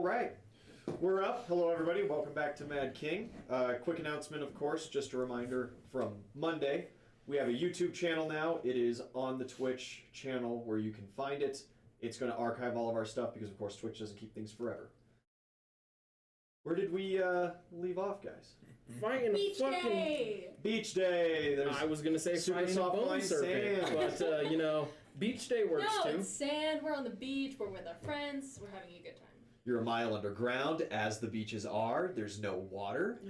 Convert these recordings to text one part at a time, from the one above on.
right. We're up. Hello, everybody. Welcome back to Mad King. Quick announcement, of course, just a reminder from Monday. We have a YouTube channel now. It is on the Twitch channel where you can find it. It's going to archive all of our stuff because, of course, Twitch doesn't keep things forever. Where did we leave off, guys? Fighting Beach day! Beach day! There's I was going to say super fighting a soft bone line serpent, sand. but, beach day works No, too. it's sand. We're on the beach. We're with our friends. We're having a good time. You're a mile underground, as the beaches are. There's no water,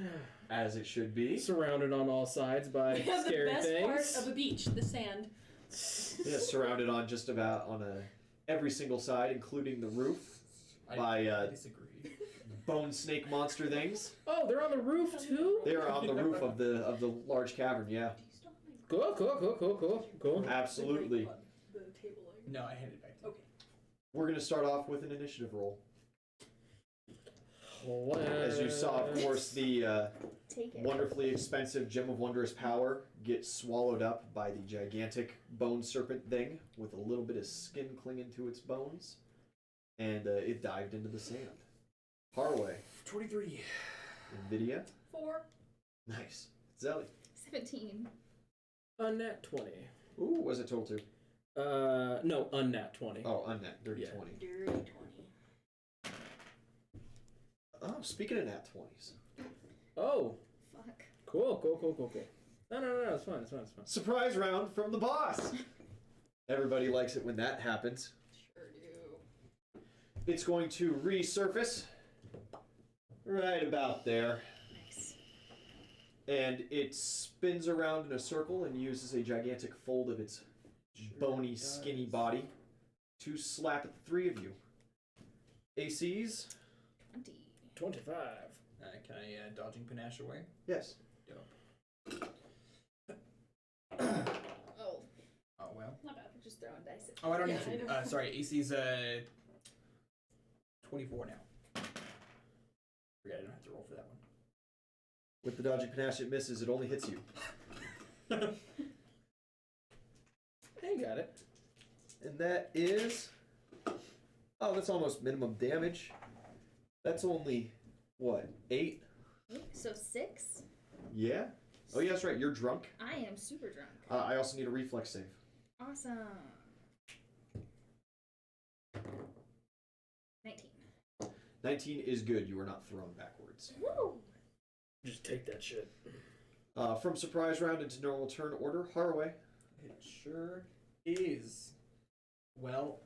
as it should be. Surrounded on all sides by We have the scary best things. part of a beach, the sand. Yeah, surrounded on just about every single side, including the roof, by disagree. bone snake monster things. Oh, they're on the roof too? They are on the roof of the large cavern. Yeah, Cool. absolutely. The table. No, I handed it back to you. Okay. We're gonna start off with an initiative roll. What? As you saw, of course, the Take it. wonderfully expensive Gem of Wondrous Power gets swallowed up by the gigantic bone serpent thing with a little bit of skin clinging to its bones, and it dived into the sand. Harroway. 23. Nvidia. 4. Nice. Itzeli. 17. Unnat 20. Ooh, what was it total to? No, unnat 20. Oh, unnat. Dirty Yeah. 20. Dirty 20. Oh, speaking of nat 20s. Oh, Fuck. cool. No, it's fine. Surprise round from the boss! Everybody likes it when that happens. Sure do. It's going to resurface right about there. Nice. And it spins around in a circle and uses a gigantic fold of its bony, skinny body to slap at the three of you. ACs? 20. 25. Can I dodging panache away? Yes. Dope. Oh, Oh, well. not bad. We're just throwing dice at Oh, I don't Yeah, need I to. Sorry, AC's 24 now. Forget I don't have to roll for that one. With the dodging panache, it misses. It only hits you. Hey, got it. And that is... Oh, that's almost minimum damage. That's only, what, 8? So 6? Yeah? Oh, yeah, that's right. You're drunk. I am super drunk. I also need a reflex save. Awesome. 19. 19 is good. You are not thrown backwards. Woo! Just take that shit. From surprise round into normal turn order, Harroway. It sure is. Well,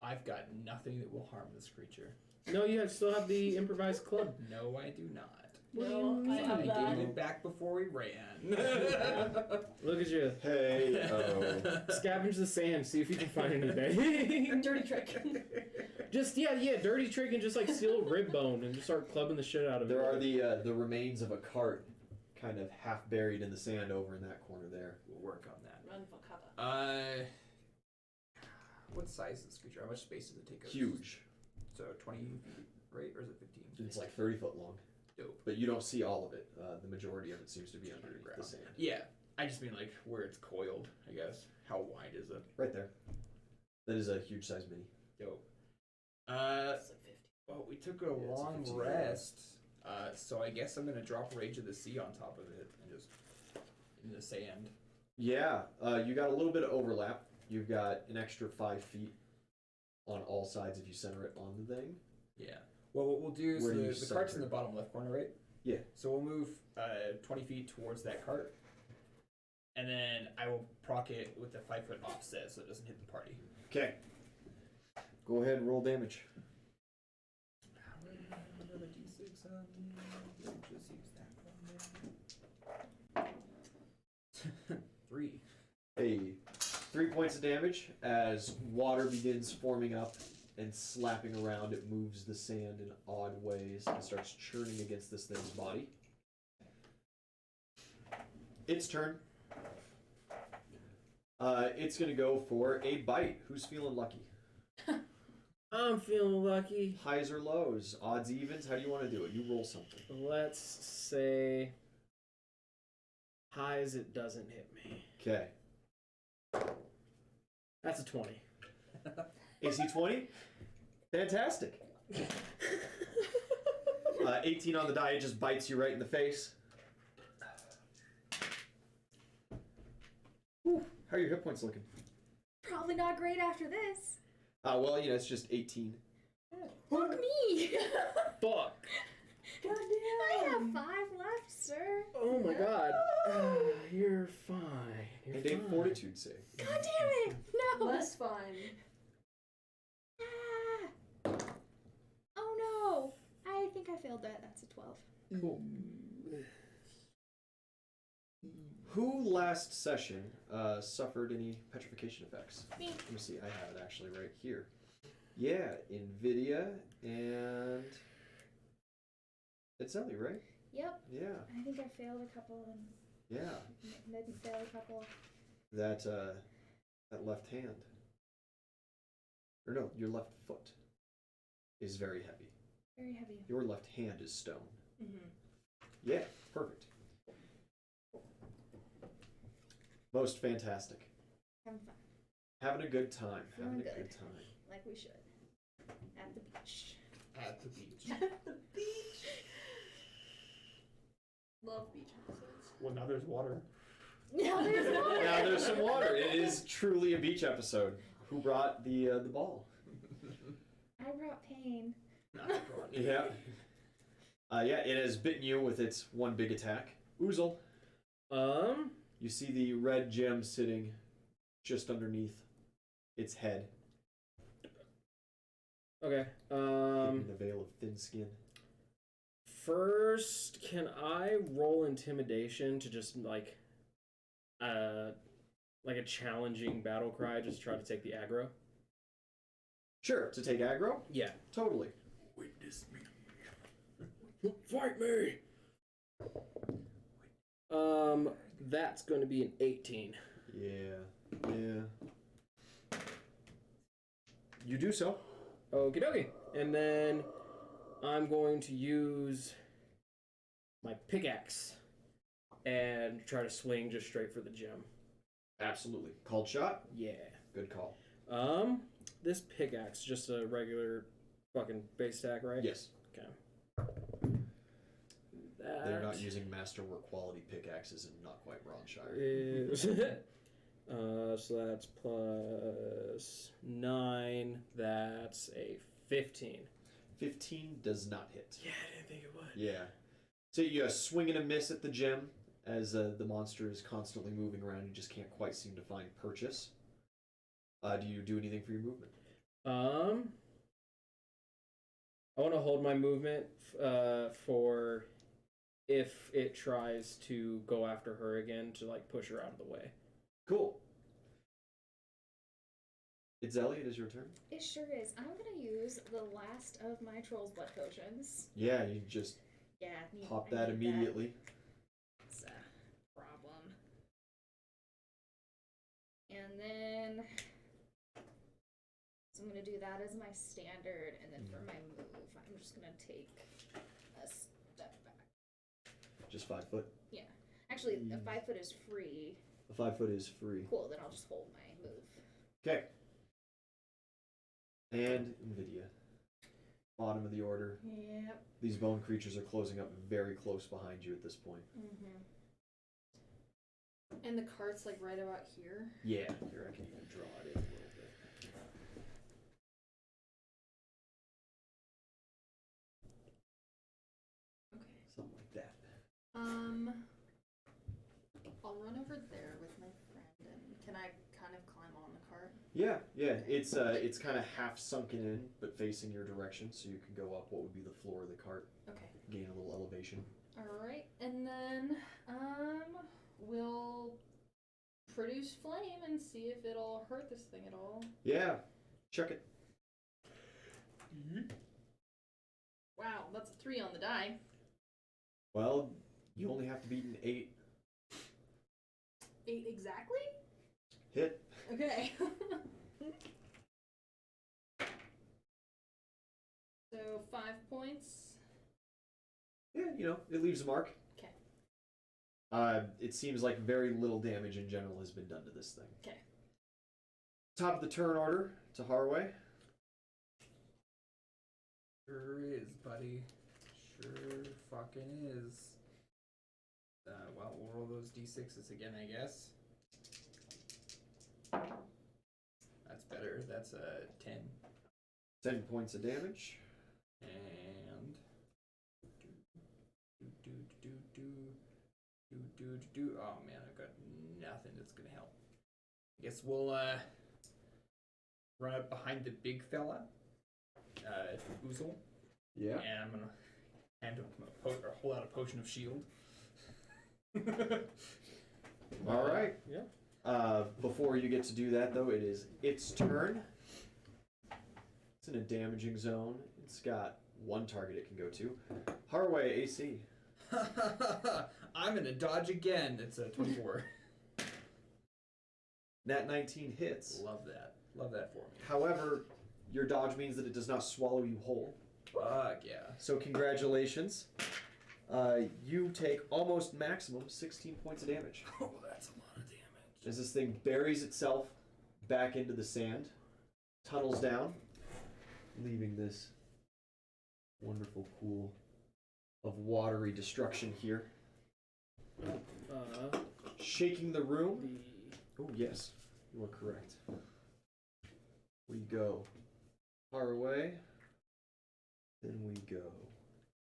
I've got nothing that will harm this creature. No, you still have the improvised club. No, I do not. No, I have I that. gave it back before we ran. Look at you. Hey, oh. Scavenge the sand, see if you can find anything. Dirty trick. Just, yeah, dirty trick and just like steal rib bone and just start clubbing the shit out of it. There are the remains of a cart kind of half buried in the sand over in that corner there. We'll work on that. Run for cover. What size is this creature? How much space does it take up? Huge. So 20 feet, right? Or is it 15? It's like 30 foot long. Dope. But you don't see all of it. The majority of it seems to be underneath the sand. Yeah, I just mean like where it's coiled, I guess. How wide is it? Right there. That is a huge size mini. Dope. It's like 50. Well, we took a Yeah, it's a long 15. rest, so I guess I'm gonna drop Rage of the Sea on top of it and just in the sand. Yeah, you got a little bit of overlap. You've got an extra 5 feet on all sides if you center it on the thing. Yeah. Well, what we'll do is Where do you the cart's in center? the bottom left corner, right? Yeah. So we'll move 20 feet towards that cart, and then I will proc it with a 5 foot offset so it doesn't hit the party. Okay. Go ahead and roll damage. Another D6 on me. Just use that one. 3. Hey, 3 points of damage as water begins forming up and slapping around. It moves the sand in odd ways and starts churning against this thing's body. Its turn. It's going to go for a bite. Who's feeling lucky? I'm feeling lucky. Highs or lows? Odds, evens? How do you want to do it? You roll something. Let's say highs, it doesn't hit me. Okay. That's a 20. AC 20? Fantastic. 18 on the die, it just bites you right in the face. Whew, how are your hit points looking? Probably not great after this. Well, it's just 18. Fuck me. Fuck. I have 5 left, sir. Oh my god. You're fine. You're And a fine. fortitude save. God damn it. No. Less fun. Ah. Oh no. I think I failed that. That's a 12. Cool. Who last session suffered any petrification effects? Me. Let me see, I have it actually right here. Yeah, Nvidia and Itzeli, right? Yep. Yeah, I think I failed a couple and yeah. didn't fail a couple. That left hand, or no, your left foot is very heavy. Very heavy. Your left hand is stone. Mm-hmm. Yeah, perfect. Most fantastic. Having fun. Having a good time. Feeling Having a good. good time. Like we should. At the beach. At the beach. The beach. Love beach episodes. Well, now there's water. Now there's water. Now there's some water. It is truly a beach episode. Who brought the ball? I brought pain. Yeah. Yeah, it has bitten you with its one big attack. Uzul, you see the red gem sitting just underneath its head. Okay. In the veil of thin skin. First, can I roll intimidation to just like a challenging battle cry, just try to take the aggro? Sure, to take aggro? Yeah. Totally. Witness me. Fight me. That's going to be an 18. Yeah. You do so. Okie dokie. And then I'm going to use my pickaxe and try to swing just straight for the gem. Absolutely. Called shot? Yeah. Good call. This pickaxe, just a regular fucking base attack, right? Yes. Okay. They're not using masterwork quality pickaxes in Not-Quite-Bronze-Shire. Is so that's plus 9. That's a 15. 15 does not hit. Yeah, I didn't think it would. Yeah. So you swing and a miss at the gem as the monster is constantly moving around. You just can't quite seem to find purchase. Do you do anything for your movement? I want to hold my movement for if it tries to go after her again to like push her out of the way. Cool. Itzeli, it is your turn. It sure is. I'm gonna use the last of my Troll's Blood potions. Yeah, you just Yeah, pop I that need immediately. It's a problem. And then, so I'm gonna do that as my standard, and then for my move, I'm just gonna take a step back. Just 5 foot. Yeah, actually, the 5 foot is free. The 5 foot is free. Cool. Then I'll just hold my move. Okay. And Nvidia. Bottom of the order. Yep. These bone creatures are closing up very close behind you at this point. Mm-hmm. And the cart's like right about here. Yeah. Here, I can even draw it in a little bit. Okay. Something like that. I'll run over there with my friend, and can I kind of climb on the cart? Yeah. It's kind of half sunken in, but facing your direction, so you can go up what would be the floor of the cart. Okay. Gain a little elevation. All right, and then we'll produce flame and see if it'll hurt this thing at all. Yeah. Check it. Wow, that's a 3 on the die. Well, you only have to beat an 8. 8 exactly? Hit. Okay. So 5 points. Yeah, it leaves a mark. Okay. It seems like very little damage in general has been done to this thing. Okay. Top of the turn order to Harroway. Sure is, buddy. Sure fucking is. Well, we'll roll those d6s again, I guess. That's better. That's a 10. 10 points of damage. And oh man, I've got nothing that's gonna help. I guess we'll run up behind the big fella, Uzul. Yeah. And I'm gonna hand him or hold out a potion of shield. All right. Yeah. Before you get to do that, though, it is its turn. It's in a damaging zone. It's got one target it can go to. Harroway AC. I'm gonna dodge again. It's a 24. Nat 19 hits. Love that. Love that for me. However, your dodge means that it does not swallow you whole. Fuck yeah. So congratulations. You take almost maximum 16 points of damage. Oh, that's a lot of damage. As this thing buries itself back into the sand, tunnels down, leaving this wonderful pool of watery destruction here. Shaking the room. Oh, yes, you are correct. We go Harroway. Then we go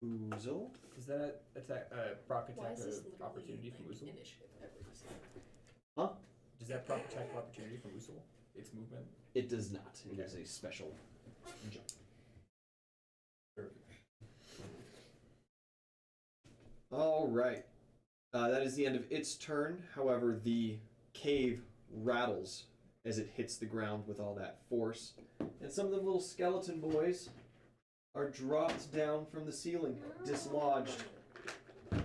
Uzul. Is that attack, proc Why attack is this of literally opportunity from like Uzul? initiative every single Huh? Does that proc attack of opportunity from Uzul? Its movement? It does not. It is a special jump. All right. That is the end of its turn. However, the cave rattles as it hits the ground with all that force. And some of the little skeleton boys are dropped down from the ceiling, dislodged. I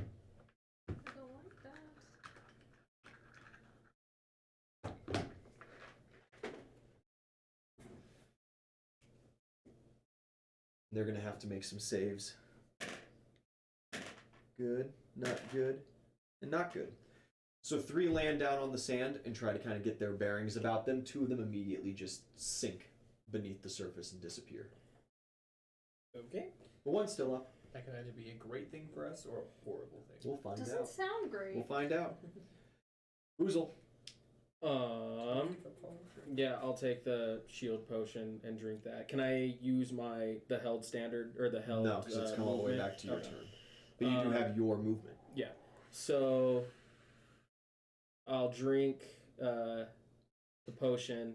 don't like that. They're going to have to make some saves. Good, not good, and not good. So 3 land down on the sand and try to kind of get their bearings about them. 2 of them immediately just sink beneath the surface and disappear. Okay. But one's still up. That could either be a great thing for us or a horrible thing. We'll find Doesn't out. sound great. We'll find out. Uzul. Yeah, I'll take the shield potion and drink that. Can I use the held standard or the held? No, because it's come all the way movement? back to your Okay. turn. But you do have your movement. Yeah. So I'll drink the potion,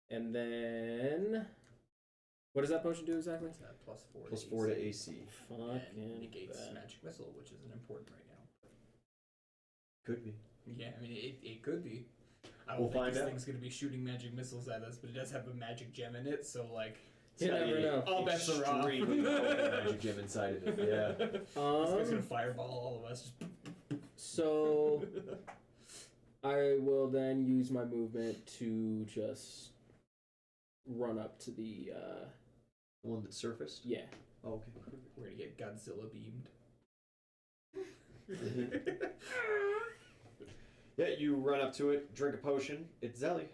and then what does that potion do exactly? It's plus 4 Plus 4 to AC. Fucking and negates bad. magic missile, which isn't important right now. Could be. Yeah, I mean it could be. I We'll don't think find this out. thing's gonna be shooting magic missiles at us, but it does have a magic gem in it, so like You never know. all bets are off. Extremely potent magic gem inside of it. Yeah. This guy's gonna fireball all of us. So I will then use my movement to just run up to the The one that surfaced? yeah. Oh, okay. We're gonna get Godzilla beamed. Yeah, you run up to it, drink a potion. It's Itzeli.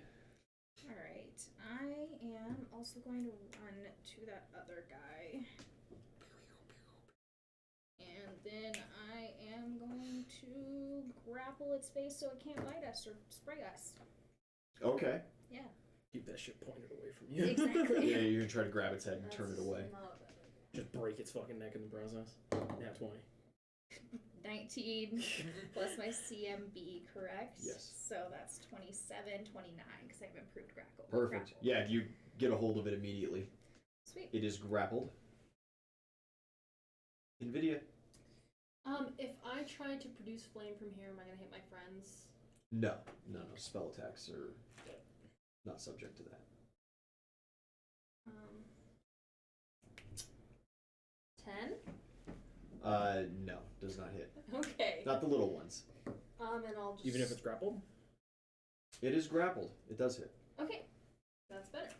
Alright, I am also going to run to that other guy. And then I am going to grapple its face so it can't bite us or spray us. Okay. Yeah. Keep that shit pointed away from you. Exactly. Yeah, you're gonna try to grab its head and turn it away. Just break its fucking neck in the process. Nat 20. 19 plus my CMB, correct? Yes. So that's 27, 29, because I have improved grapple. Perfect. Grapple. Yeah, you get a hold of it immediately. Sweet. It is grappled. Nvidia. If I try to produce flame from here, am I gonna hit my friends? No. Spell attacks are not subject to that. 10? No, does not hit. Okay. Not the little ones. And I'll just... Even if it's grappled? It is grappled. It does hit. Okay. That's better.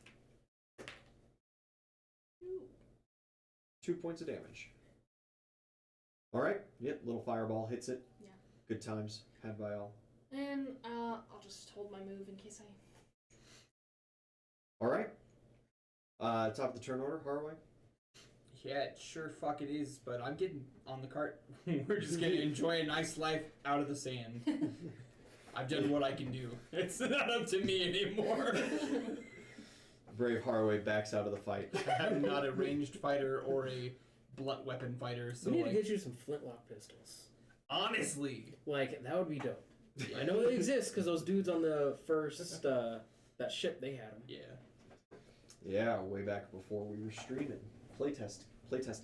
2. 2 points of damage. Alright. Yep, little fireball hits it. Yeah. Good times had by all. And I'll just hold my move in case I All right. Top of the turn order, Harroway. Yeah, sure, fuck it is, but I'm getting on the cart. We're just gonna enjoy a nice life out of the sand. I've done what I can do. It's not up to me anymore. Brave Harroway backs out of the fight. I'm not a ranged fighter or a blunt weapon fighter, so We need to like, get you some flintlock pistols. honestly, Like, that would be dope. I know they exist because those dudes on the first, that ship, they had them. yeah. Yeah, way back before we were streaming. Playtest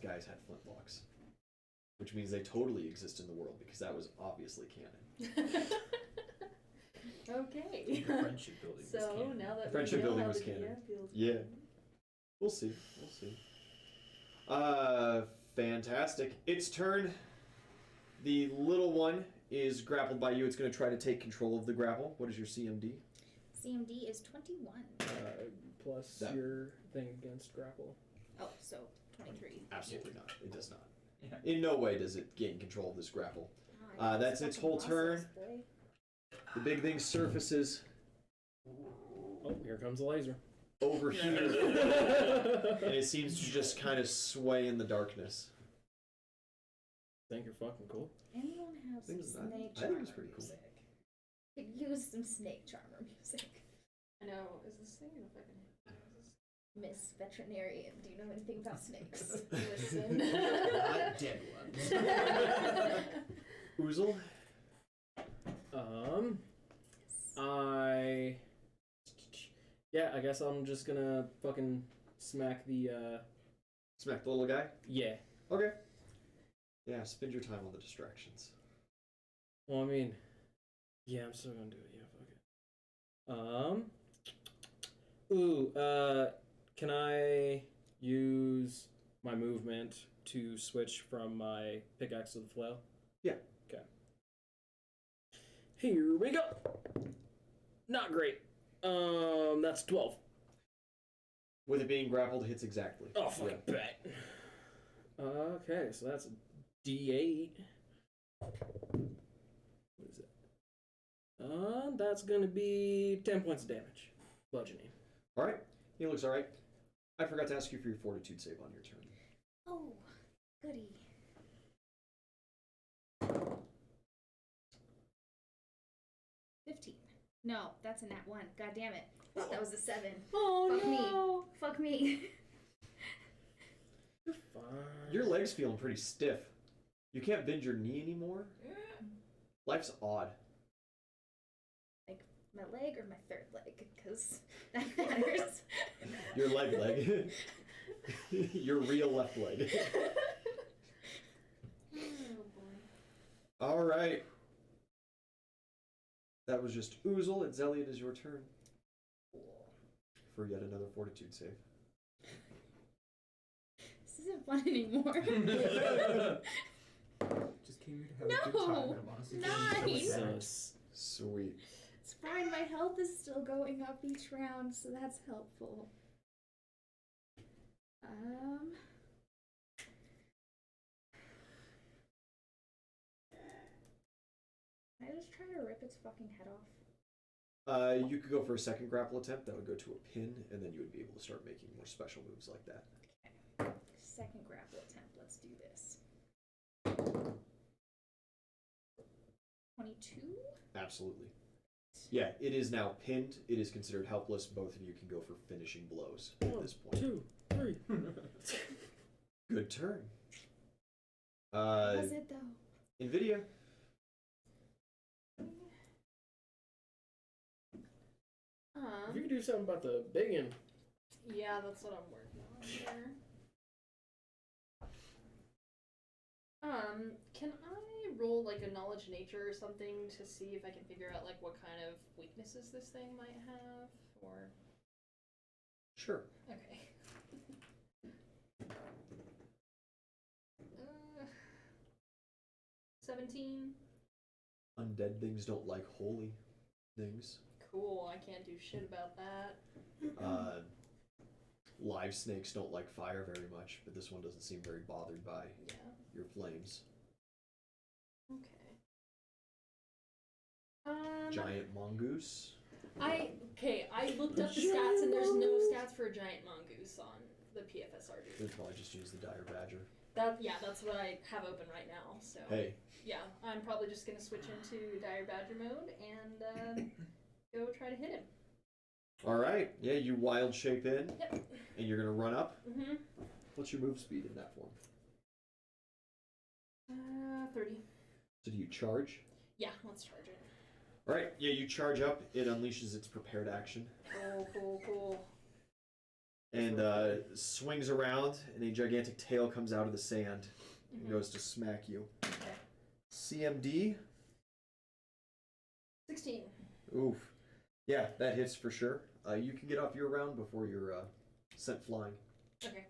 guys had flintlocks. Which means they totally exist in the world because that was obviously canon. Okay. Friendship building. So was canon. now that Friendship we know building how was the canon. DM feels Yeah. good. We'll see. Fantastic. Its turn. The little one is grappled by you. It's going to try to take control of the grapple. What is your CMD? CMD is 21. Plus That- your thing against grapple. Oh, so 23. Absolutely not. It does not. Yeah. In no way does it gain control of this grapple. Oh, I That's got its fucking whole turn. muscles, boy. The big thing surfaces Oh, here comes the laser. over here. And it seems to just kind of sway in the darkness. Think you're fucking cool. Anyone have some I snake think it's charmer pretty cool. music? Could use some snake charmer music. I know. Is this thing if I can? Miss Veterinarian, do you know anything about snakes? Listen. Not dead ones. Uzul? I guess I'm just gonna fucking smack the, Smack the little guy? yeah. Okay. Yeah, spend your time on the distractions. Well, I mean, yeah, I'm still gonna do it, yeah, fuck it. Can I use my movement to switch from my pickaxe to the flail? Yeah. Okay. Here we go! Not great. That's 12. With it being grappled, hits exactly. Oh, fucking bet. Okay, so that's a D8. What is it? That's gonna be 10 points of damage. Bludgeoning. Alright, he looks alright. I forgot to ask you for your fortitude save on your turn. Oh, goody. No, that's a nat 1. God damn it. Thought that was a 7. Oh Fuck no! Fuck me. You're fine. Your leg's feeling pretty stiff. You can't bend your knee anymore? Life's odd. Like, my leg or my third leg? Because that matters. Your leg. Your real left leg. Oh boy. Alright. That was just Uzul. Itzeli, it is your turn. For yet another fortitude save. This isn't fun anymore. Just came here to have a good time. No! And I'm honestly Nice! feeling so sad. Jesus. Sweet. It's fine, my health is still going up each round, so that's helpful. Can I just try to rip its fucking head off? You could go for a second grapple attempt. That would go to a pin, and then you would be able to start making more special moves like that. Okay. Second grapple attempt, let's do this. 22? Absolutely. Yeah, it is now pinned. It is considered helpless. Both of you can go for finishing blows at this point. 2, 3. Good turn. Was it though? Nvidia. If you could do something about the biggin. Yeah, that's what I'm working on here. Can I roll like a knowledge nature or something to see if I can figure out like what kind of weaknesses this thing might have, or? Sure. Okay. 17. Undead things don't like holy things. Cool, I can't do shit about that. Live snakes don't like fire very much, but this one doesn't seem very bothered by Yeah. your flames. Okay. Giant mongoose. I looked up the stats, and there's no stats for a giant mongoose on the PFSR, dude. We'd probably just use the dire badger. That's what I have open right now. So Hey. yeah, I'm probably just gonna switch into dire badger mode and go try to hit him. All right. Yeah, you wild shape in, Yep. and you're gonna run up. Mm-hmm. What's your move speed in that form? 30. So do you charge? Yeah, let's charge it. All right. Yeah, you charge up. It unleashes its prepared action. Cool. And swings around, and a gigantic tail comes out of the sand and goes to smack you. Okay. CMD. 16. Oof. Yeah, that hits for sure. You can get off your round before you're sent flying. Okay.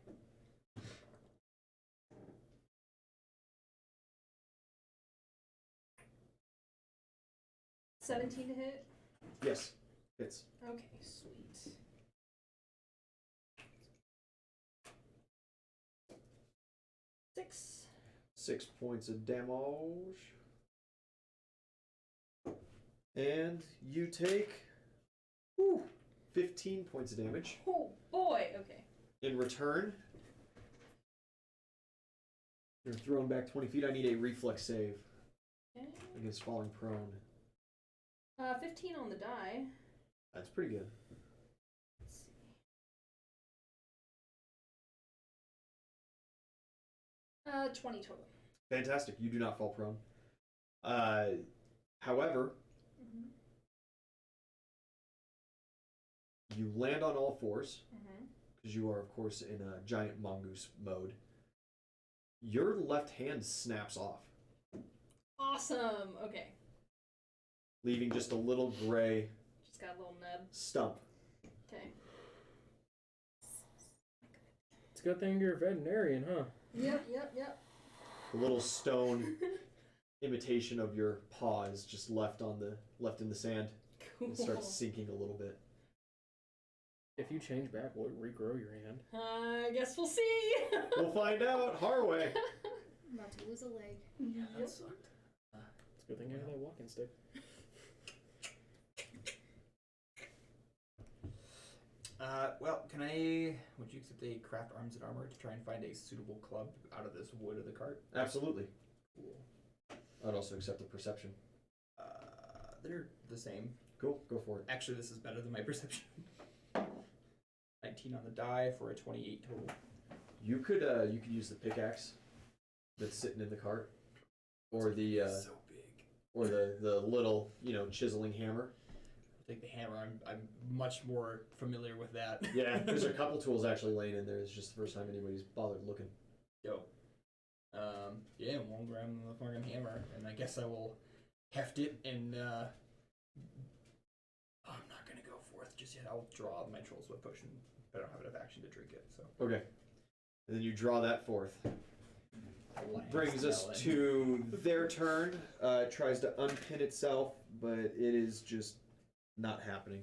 $17 to hit? Yes, hits. Okay, sweet. Six. 6 points of damage. And you take 15 points of damage. Oh boy, okay. In return, you're thrown back 20 feet. I need a reflex save Okay. against falling prone. 15 on the die. That's pretty good. Let's see. Uh, 20 total. Fantastic. You do not fall prone. However, Mm-hmm. you land on all fours, Mm-hmm. because you are, of course, in a giant mongoose mode. Your left hand snaps off, Awesome. Okay. leaving just a little gray Just got a little nub. stump. Okay. It's a good thing you're a veterinarian, huh? Yep. A little stone imitation of your paw is just left in the sand. Cool. It starts sinking a little bit. If you change back, will it regrow your hand? I guess we'll see. We'll find out. Harroway. I'm about to lose a leg. Yeah, that Yep. sucked. It's a good thing you have that walking stick. Well, would you accept a craft arms and armor to try and find a suitable club out of this wood of the cart? Absolutely. Cool. I'd also accept a perception. They're the same. Cool. Go for it. Actually, this is better than my perception. 19 on the die for a 28 total. You could use the pickaxe that's sitting in the cart, or the So big. or the little chiseling hammer. I'll take the hammer. I'm much more familiar with that. Yeah, there's a couple tools actually laying in there. It's just the first time anybody's bothered looking. Yo. Yeah, we'll grab the fucking hammer, and I guess I will heft it, and I'm not gonna go forth just yet. I'll draw my Troll Sweat potion, but I don't have enough action to drink it, so. Okay. And then you draw that forth. Lance Brings us Melon. to their turn. Tries to unpin itself, but it is just not happening.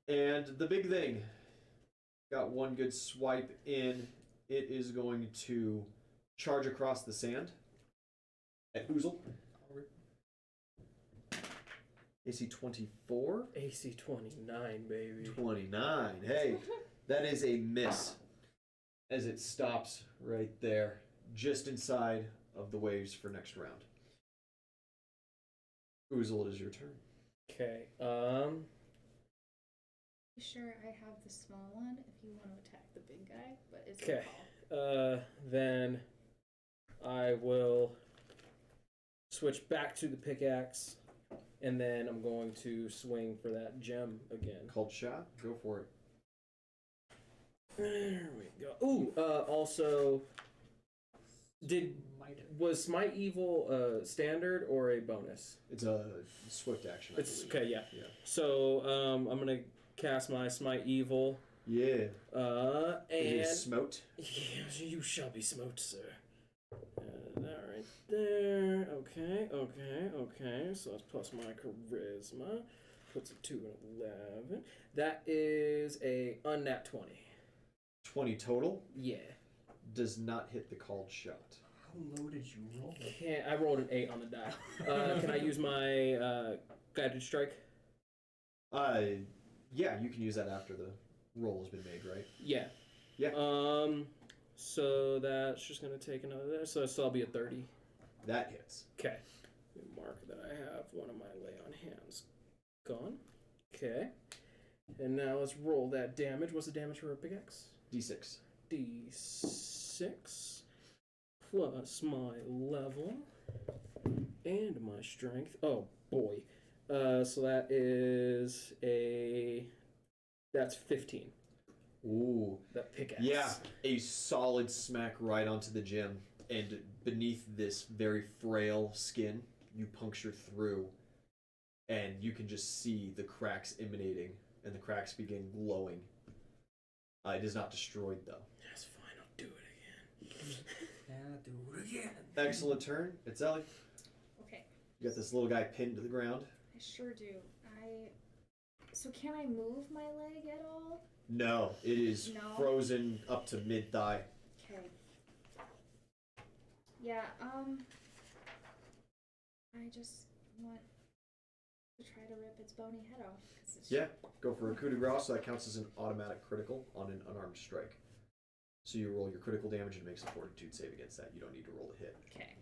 And the big thing. Got one good swipe in. It is going to charge across the sand at Uzul. AC 24. AC 29, baby. 29. Hey, that is a miss. As it stops right there, just inside of the waves for next round. Uzul, it is your turn. Okay. You sure I have the small one if you want to attack the big guy? But it's Okay. your call. Then I will switch back to the pickaxe, and then I'm going to swing for that gem again. Called shot. Go for it. There we go. Ooh, also, was Smite Evil standard or a bonus? It's a swift action. I It's believe. okay, yeah. Yeah. So I'm gonna cast my Smite Evil. Yeah. And It is smote. yes, you shall be smote, sir. That right there. Okay. So that's plus my charisma. Puts it to an 11. That is a unnat 20. 20 total. Yeah. Does not hit the called shot. How low did you roll? I rolled an 8 on the die. Can I use my guided strike? Yeah, you can use that after the roll has been made, right? Yeah. Yeah. So that's just gonna take another there. So I'll be at 30. That hits. Okay. Mark that I have one of my lay on hands gone. Okay. And now let's roll that damage. What's the damage for a pickaxe? D6. D6 plus my level and my strength. Oh boy. So that is that's 15. Ooh. That pickaxe. Yeah, a solid smack right onto the gem, and beneath this very frail skin, you puncture through, and you can just see the cracks emanating, and the cracks begin glowing. It is not destroyed, though. That's fine, I'll do it again. Yeah, do it again. Excellent turn. Itzeli. Okay. You got this little guy pinned to the ground. I sure do. So can I move my leg at all? No, it is No? frozen up to mid-thigh. Okay. Yeah, I just want to try to rip its bony head off. 'Cause it's Yeah, go for a coup de grace, so that counts as an automatic critical on an unarmed strike. So you roll your critical damage and it makes a fortitude save against that. You don't need to roll a hit. Okay.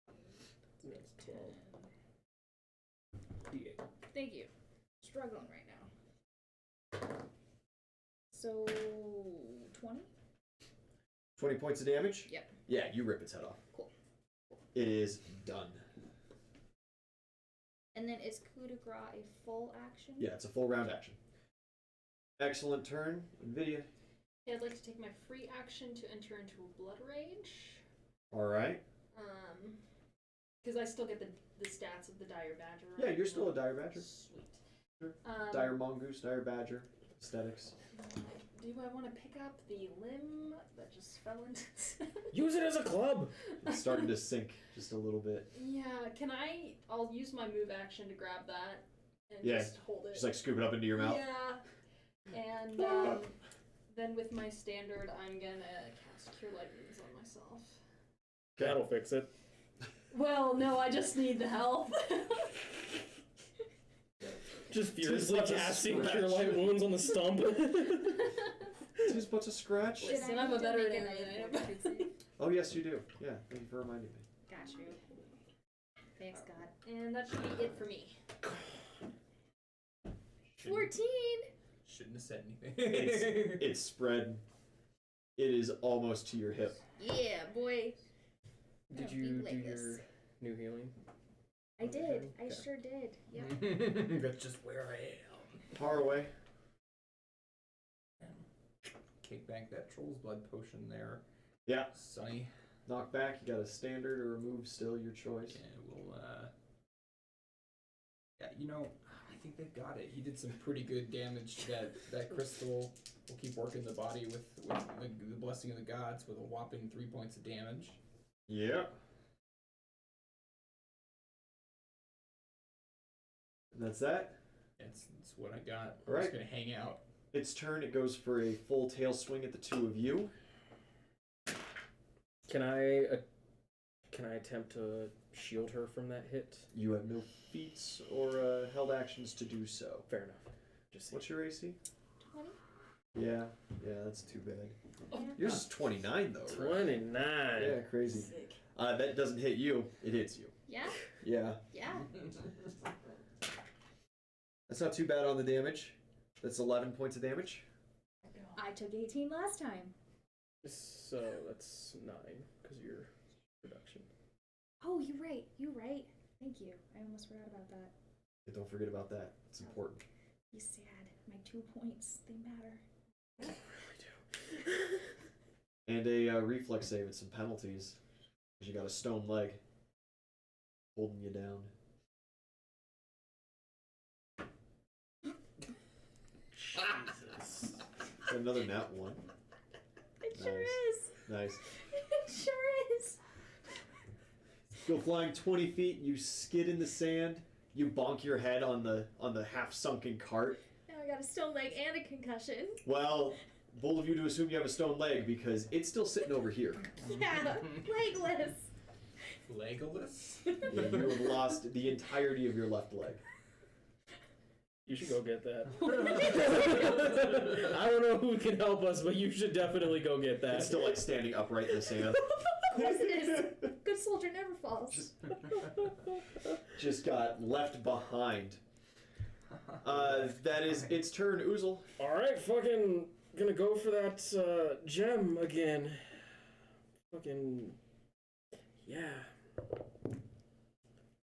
That's 12. D8. Thank you. Struggling right now. So 20? 20 points of damage? Yep. Yeah, you rip its head off. Cool. It is done. And then is coup de grace a full action? Yeah, it's a full round action. Excellent turn, Nvidia. Yeah, I'd like to take my free action to enter into a blood rage. Alright. Because I still get the stats of the dire badger. Yeah, right? you're still a dire badger. Sweet. Sure. Dire mongoose, dire badger, aesthetics. Do I want to pick up the limb that just fell into? Use it as a club! It's starting to sink just a little bit. Yeah, I'll use my move action to grab that and Yeah, just hold it. Just like scoop it up into your mouth. Yeah. And then with my standard, I'm gonna cast Cure Light Wounds on myself. Okay. That'll fix it. Well, no, I just need the health. Just furiously Just casting scratch. Cure Light Wounds on the stump. Just but to scratch. Did Listen, I I'm need a to make veterinarian, another I know. fortitude save? Oh, yes, you do. Yeah, thank you for reminding me. Got you. Thanks, God. And that should be it for me. 14! Shouldn't have said anything. It's spread. It is almost to your hip. Yeah, boy. Did I you don't do think like your this. new healing? I did. I Okay. sure did. Yep. That's just where I am. Harroway. Kick back that troll's blood potion there. Yeah. Sonny. Knock back. You got a standard or a move still, your choice. Okay, we'll yeah, you know, I think they've got it. He did some pretty good damage to that crystal. We'll keep working the body with the blessing of the gods with a whopping 3 points of damage. Yep. And that's that. That's what I got. All I'm right. just gonna hang out. Its turn. It goes for a full tail swing at the two of you. Can I attempt to shield her from that hit? You have no feats or held actions to do so. Fair enough. Just What's your AC? 20? Yeah, that's too bad. Yeah. Yours is 29 though, right? 29. Yeah, crazy. Sick. That doesn't hit you. It hits you. Yeah? Yeah. Yeah. That's not too bad on the damage. That's 11 points of damage. I took 18 last time. So that's 9 because of your production. Oh, you're right. You're right. Thank you. I almost forgot about that. Yeah, don't forget about that. It's important. Be sad. My 2 points. They matter. I really do. And a reflex save and some penalties. Because you got a stone leg holding you down. Jesus. Got another nat 1. It sure Nice. is. Nice. It sure is. Go flying 20 feet. You skid in the sand. You bonk your head on the half sunken cart. Now I got a stone leg and a concussion. Well, bold of you to assume you have a stone leg because it's still sitting over here. Yeah, legless. Legolas? Yeah, you have lost the entirety of your left leg. You should go get that. I don't know who can help us, but you should definitely go get that. It's still like standing upright in the sand. Of course it is. Good soldier never falls. Just got left behind. That is its turn, Uzul. Alright, fucking gonna go for that gem again. Fucking yeah.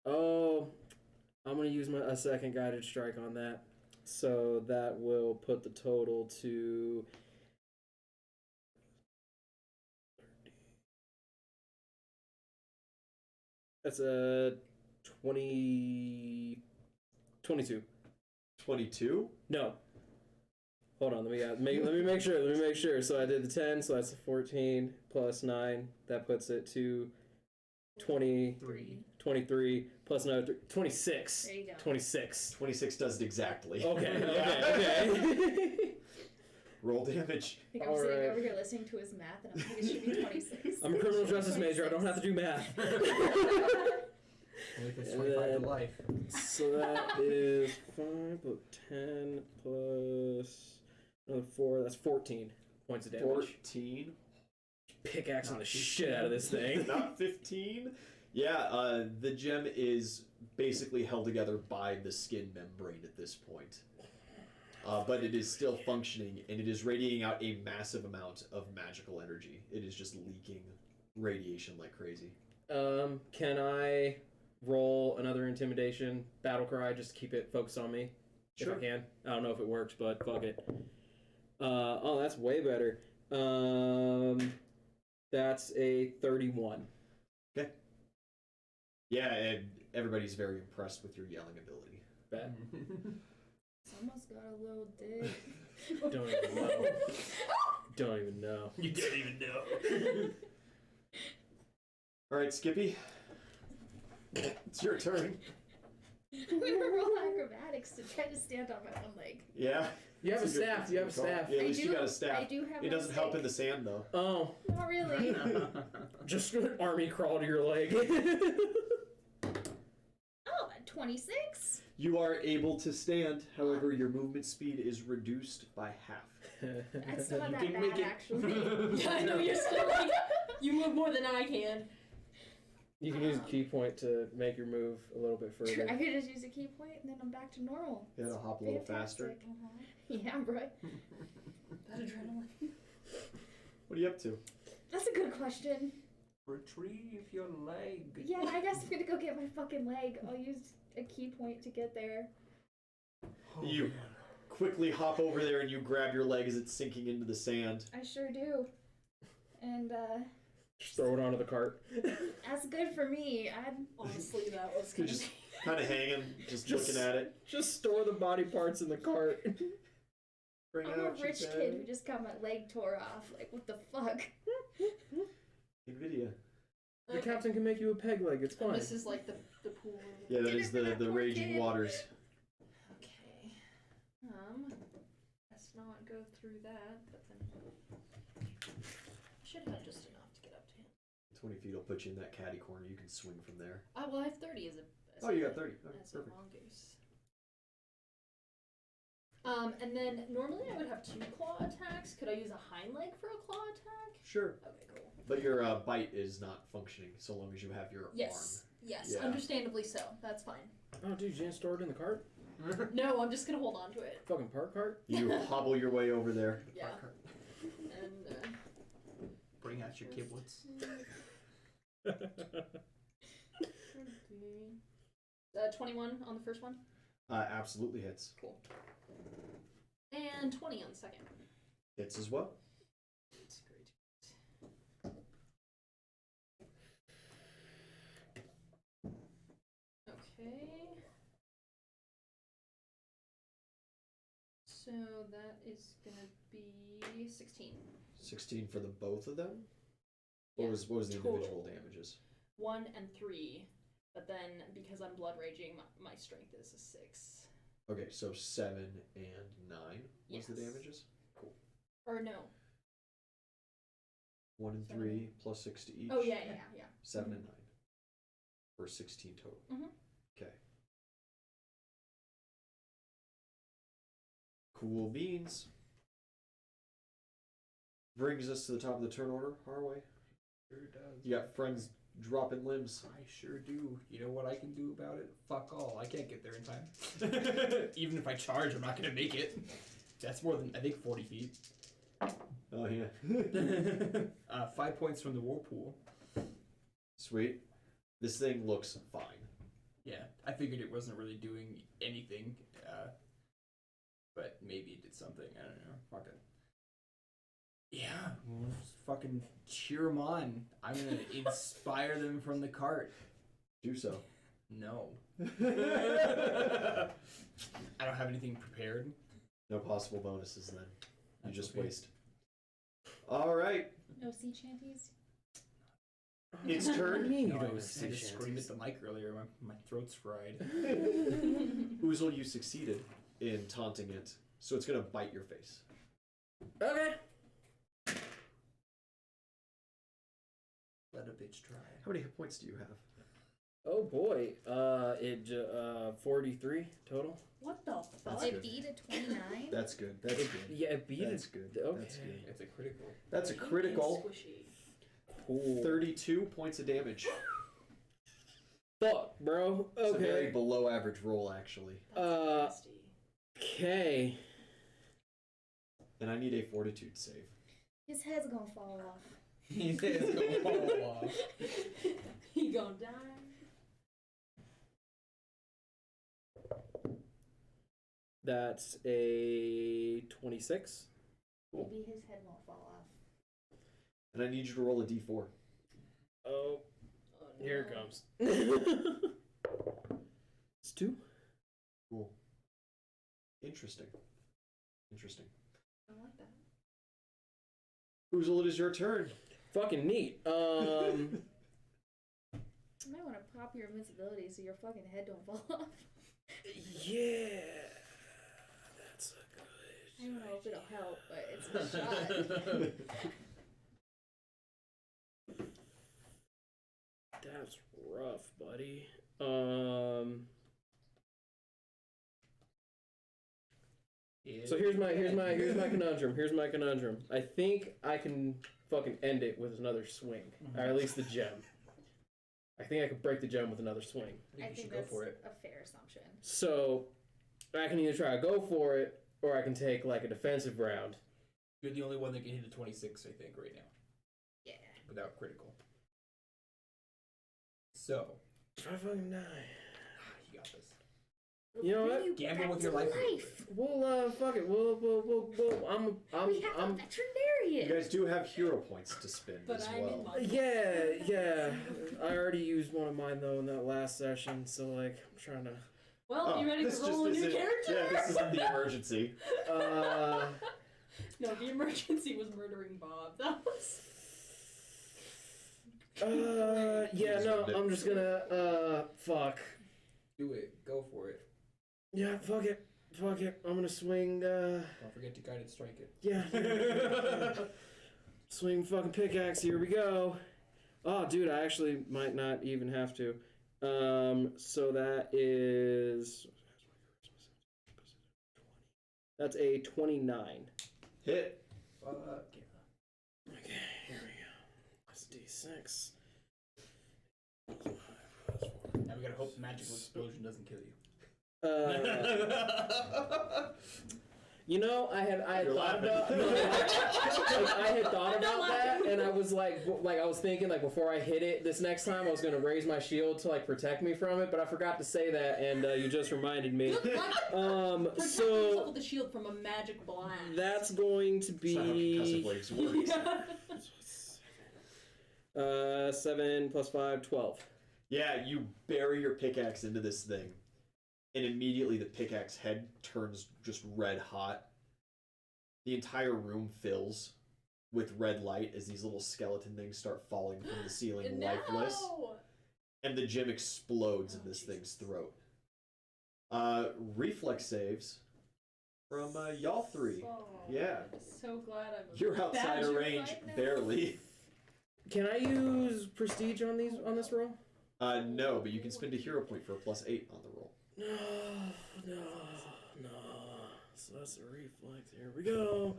Oh, I'm gonna use a second guided strike on that. So that will put the total to that's a 22. 22? No. Hold on, let me make sure. So I did the 10, so that's a 14 plus 9. That puts it to 23 plus another 3, 26. There you go. 26. 26 does it exactly. Okay. Roll damage. I think I'm sitting over here listening to his math, and I'm thinking it should be 26. I'm a criminal justice major. I don't have to do math. Only if it's 25 to life. So that is 5 plus 10 plus another 4. That's 14 points of damage. 14. Pickaxing the shit out of this thing. Not 15. Yeah, the gem is basically held together by the skin membrane at this point. But it is still functioning, and it is radiating out a massive amount of magical energy. It is just leaking radiation like crazy. Can I roll another intimidation battle cry just to keep it focused on me? Sure. If I can. I don't know if it works, but fuck it. Oh, that's way better. That's a 31. Okay. Yeah, and everybody's very impressed with your yelling ability. Bad. Someone's got a little dick. Don't even know. Don't even know. You don't even know. All right, Skippy. It's your turn. I'm gonna roll acrobatics to try to stand on my one leg. Yeah. You have a staff. You have a staff. Yeah, at least you got a staff. I do have It my doesn't help stick. in the sand, though. Oh, Not really. just army crawl to your leg. Oh, 26? You are able to stand. However, your movement speed is reduced by half. That's not You that can bad, make it- actually. Yeah, I know you're still like you move more than I can. You can use a key point to make your move a little bit I further. could just use a key point and then I'm back to normal. Yeah, it'll hop a little faster. Fantastic. Yeah, bro. That adrenaline. What are you up to? That's a good question. Retrieve your leg. Yeah, I guess I'm gonna go get my fucking leg. I'll use a key point to get there. You quickly hop over there and you grab your leg as it's sinking into the sand. I sure do. And, Just throw it onto the cart. that's good for me. Honestly, that was You're just kind of hanging, just looking at it. Just store the body parts in the cart. Bring I'm a out your rich pen. kid who just got my leg tore off. Like, what the fuck? Nvidia. The captain can make you a peg leg. It's fine. This is like the pool. Yeah, that Did is it for that the poor raging kid. waters. Okay. Let's not go through that, but then should have just enough to get up to him. 20 feet will put you in that caddy corner. You can swing from there. Well, I have 30 as a. Oh, you got 30. Okay, As a perfect. mongoose. And then normally I would have 2 claw attacks. Could I use a hind leg for a claw attack? Sure. Okay, cool. But your bite is not functioning so long as you have your Yes. Yes, Yeah. understandably so. That's fine. Oh, dude, you didn't store it in the cart? No, I'm just gonna hold on to it. Fucking park cart? arm. You hobble your way over there. Yeah. And Bring out your kiblets. 21 on the first one. Absolutely hits. Cool. And 20 on the second. Hits as well. That's great. Okay. So that is gonna be 16. 16 for the both of them? Yeah, What was the total. individual damages? 1 and 3. But then because I'm blood raging, my strength is a 6. Okay, so 7 and 9 was the Yes. damages? Cool. Or no. 1 and 3 plus 6 to each. Oh yeah. 7 and 9. For 16 total. Mhm. Okay. Cool beans. Brings us to the top of the turn order, Harroway. Sure does. You got friends dropping limbs. I sure do. You know what I can do about it? Fuck all. I can't get there in time. Even if I charge, I'm not gonna make it. That's more than, I think, 40 feet. Oh, yeah. 5 points from the whirlpool. Sweet. This thing looks fine. Yeah, I figured it wasn't really doing anything, but maybe it did something. I don't know. Fuck it. Yeah, we'll just fucking cheer them on. I'm gonna inspire them from the cart. Do so. No. I don't have anything prepared. No possible bonuses then. You That's just okay. waste. All right. No sea shanties? It's turn. No, I just screamed at the mic earlier. My throat's fried. Uzul, you succeeded in taunting it, so it's going to bite your face. Okay. Let a bitch try. How many hit points do you have? Oh boy. 43 total. What the fuck? That's It good. beat a 29? That's good. That's good. Yeah, it beat That's it. good. Okay. That's good. It's a critical. That's a critical. Squishy. Cool. 32 points of damage. Fuck, bro. It's a very Okay. below average roll, actually. That's nasty. Okay. And I need a fortitude save. His head's gonna fall off. He says go fall off. He gonna die. That's a 26. Cool. Maybe his head won't fall off. And I need you to roll a d4. Oh, Oh, no. here it comes. It's 2. Cool. Interesting. Interesting. I don't like that. Uzul, it is your turn. Fucking neat. You might want to pop your invincibility so your fucking head don't fall off. Yeah. That's a good. I don't know if it'll help, but it's a shot. That's rough, buddy. So here's my conundrum. Here's my conundrum. I think I can fucking end it with another swing, or at least the gem. I think I could break the gem with another swing. I I think you think should go that's for it. a fair assumption. So I can either try to go for it, or I can take like a defensive round. You're the only one that can hit a 26, I think, right now, Yeah. without critical. So, If I fucking die. you got this. You know what? You Gamble back with to your life. We'll fuck it. We'll I'm we have a You veterinarian. guys do have hero points to spend But as I'm well. in my yeah. I already used one of mine though in that last session, so like I'm trying to. Well, you ready this to roll a just new isn't- character? Yeah, this isn't the emergency. No, the emergency was murdering Bob. That was. Yeah, no, I'm just gonna fuck. Do it. Go for it. Yeah, fuck it. I'm gonna swing. Don't forget to guided strike it. Yeah. Swing fucking pickaxe. Here we go. Oh, dude, I actually might not even have to. So that is. That's a 29. Hit. Fuck yeah. Okay, here we go. That's D6. Now we gotta hope the magical explosion doesn't kill you. You know, I had You're thought laughing. about I had thought about that, and I was like I was thinking like before I hit it this next time I was gonna raise my shield to like protect me from it, but I forgot to say that, and you just reminded me. Good luck. Protect yourself So with the shield from a magic blast. that's going to That's not how concussive be waves works. Yeah. 7 + 5, 12. Yeah, you bury your pickaxe into this thing, and immediately the pickaxe head turns just red hot. The entire room fills with red light as these little skeleton things start falling from the ceiling, lifeless. No! And the gem explodes in this thing's throat. Reflex saves from y'all three. Oh, Yeah. I'm so glad I'm. a You're outside of badger range, right now. barely. Can I use prestige on this roll? No, but you can spend a hero point for a +8 on the roll. No. So plus a reflex. Here we go.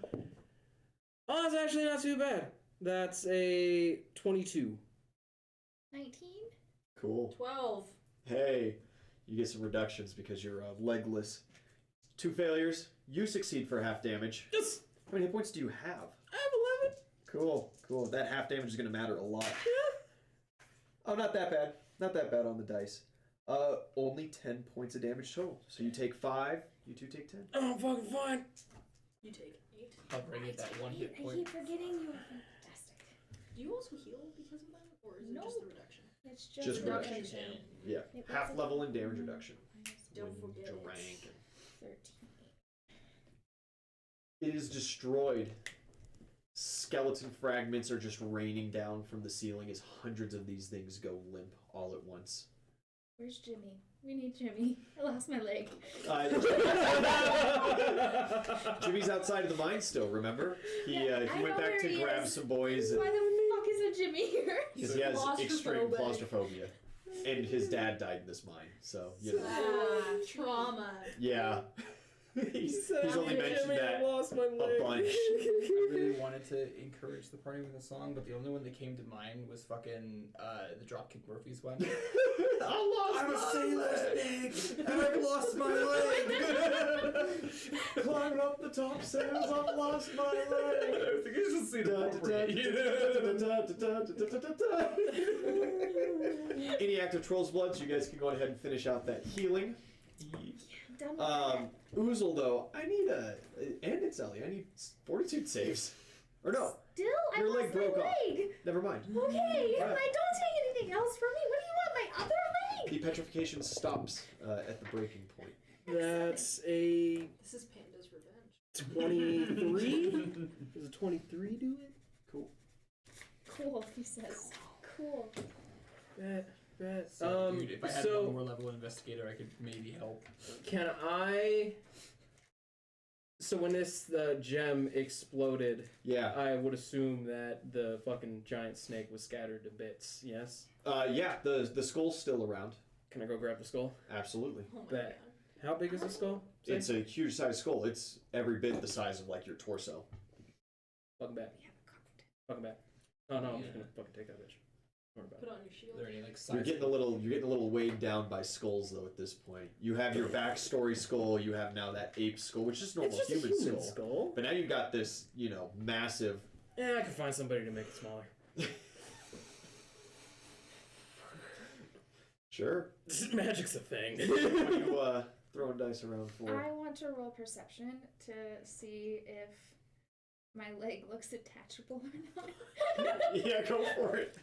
Oh, that's actually not too bad. That's a 22. 19? Cool. 12. Hey, you get some reductions because you're legless. 2 failures. You succeed for half damage. Yes. How many hit points do you have? I have 11. Cool, cool. That half damage is going to matter a lot. Oh, not that bad. Not that bad on the dice. Only 10 points of damage total. So you take 5, you 2 take 10. Oh, I'm fucking fine. You take 8. I'll bring it that one hit I point. keep forgetting you are fantastic. Do you also heal because of that? Or is it just the reduction? It's just, Just reduction. reduction. Yeah, It half wasn't- level and damage reduction. Don't When forget it. drank. 13. It is destroyed. Skeleton fragments are just raining down from the ceiling as hundreds of these things go limp all at once. Where's Jimmy? We need Jimmy. I lost my leg. Jimmy's outside of the mine still, remember? He I went know back where to he grab is. some boys Why the fuck isn't Jimmy here? because he has extreme Claustrophobic. claustrophobia. And his dad died in this mine, so, you know. Trauma. Yeah. he's only mentioned Jimmy, that I lost my leg. a bunch. I really wanted to encourage the party with a song, but the only one that came to mind was fucking the Dropkick Murphys one. I'm a sailor's pig, and I've lost my leg. Climbing up the top sails, I've lost my leg. I think it's just seem Any active troll's blood, so you guys can go ahead and finish out that healing. Done with that. Uzul, though, I need and Itzeli, I need fortitude saves. Or no, Still, I your lost leg broke my off. leg. Never mind. Okay, Yeah. don't take anything else from me. What do you want, my other leg? The petrification stops at the breaking point. That's a This is Panda's revenge. 23. Does a 23 do it? Cool. Cool, he says. Cool. Bet. So, dude, if I had so one more level investigator, I could maybe help. can I? So when this gem exploded, Yeah. I would assume that the fucking giant snake was scattered to bits. Yes. Yeah, the skull's still around. Can I go grab the skull? Absolutely. Oh my Bet. How big is the skull? Say? It's a huge size skull. It's every bit the size of like your torso. Fucking back. We have a card. Fucking back. Oh no, I'm just Yeah. gonna fucking take that bitch. Don't worry about Put it. on your shield. Are there any like You're getting a sizable- little weighed down by skulls though at this point. You have your backstory skull, you have now that ape skull, which is normal It's just human, a human skull. skull. But now you've got this, massive. Yeah, I can find somebody to make it smaller. Sure. Magic's a thing. What are you throwing dice around for? I want to roll perception to see if my leg looks attachable or not. Yeah, go for it.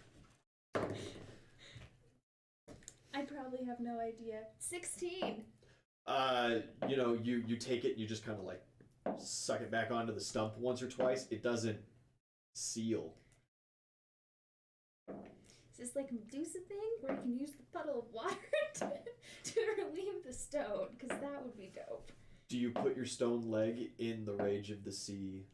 I probably have no idea. 16. You take it, you just kind of like suck it back onto the stump once or twice. It doesn't seal. Is this like a Medusa thing where you can use the puddle of water to relieve the stone? Because that would be dope. Do you put your stone leg in the rage of the sea?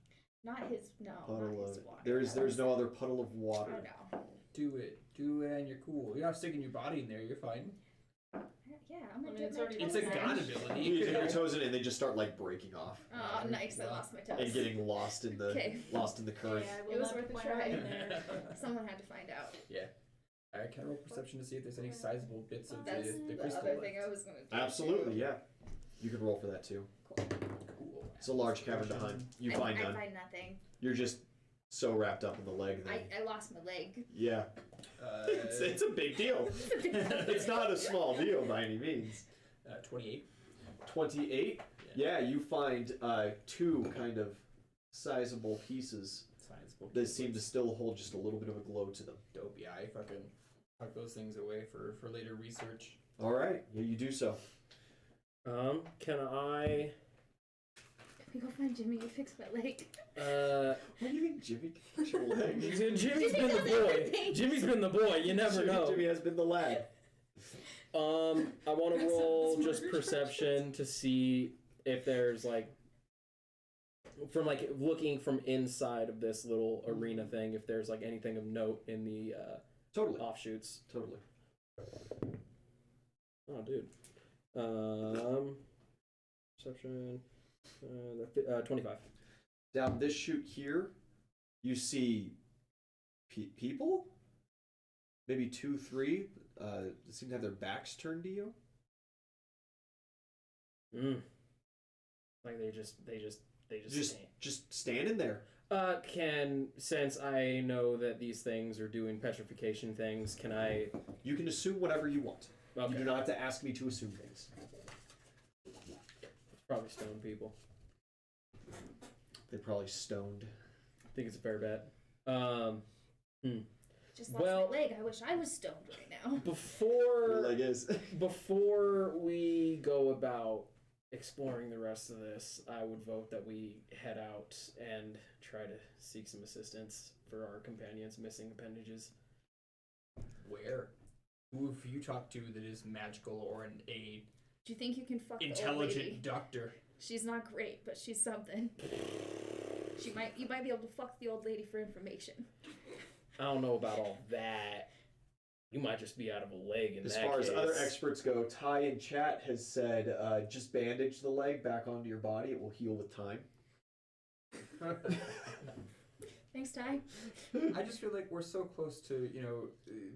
Not his, no, Puddle not his of water. there's no other puddle of water. Oh no. Do it, and you're cool. You're not sticking your body in there. You're fine. Yeah, I'm gonna I mean, dip it's my already- toes It's a in. god You ability. dip your toes in it and they just start like breaking off Oh, nice! I lost my toes. and getting lost in the Okay. current. Yeah, I will It was not worth put a my try. heart in there. Someone had to find out. Alright, can I roll perception to see if there's any sizable bits of That's the the crystal other left? thing I was gonna do. Absolutely, too. yeah. You can roll for that too. Cool. It's a large cavern to hunt. You find I none. find nothing. You're just so wrapped up in the leg thing. I lost my leg. Yeah. It's a big deal. It's not a small deal by any means. 28. 28? Yeah, you find 2 kind of sizable pieces Sizable. that seem to still hold just a little bit of a glow to them. Dope. Yeah, I fucking tuck those things away for later research. Alright, yeah, you do so. Can I? Can we go find Jimmy to fix my leg? What do you think Jimmy can fix your leg? Jimmy's been the does boy. everything. Jimmy's been the boy. You never know. Jimmy has been the lad. I want to roll just perception to see if there's like, from like looking from inside of this little arena thing, if there's like anything of note in the Totally. offshoots. Totally. Oh, dude. Perception. 25. Down this chute here, you see people, maybe 2, 3, seem to have their backs turned to you. Like they just Just standing there. Since I know that these things are doing petrification things, can I? You can assume whatever you want. Okay. You do not have to ask me to assume things. Probably stone people. They're probably stoned. I think it's a fair bet. Just lost my leg. I wish I was stoned right now. Your leg is. Before we go about exploring the rest of this, I would vote that we head out and try to seek some assistance for our companions' missing appendages. Where? Who have you talked to that is magical or an aid? Do you think you can fuck the old lady? Intelligent doctor. She's not great, but she's something. You might be able to fuck the old lady for information. I don't know about all that. You might just be out of a leg in As that far case. as other experts go, Ty in chat has said, just bandage the leg back onto your body. It will heal with time. Thanks, Ty. I just feel like we're so close to,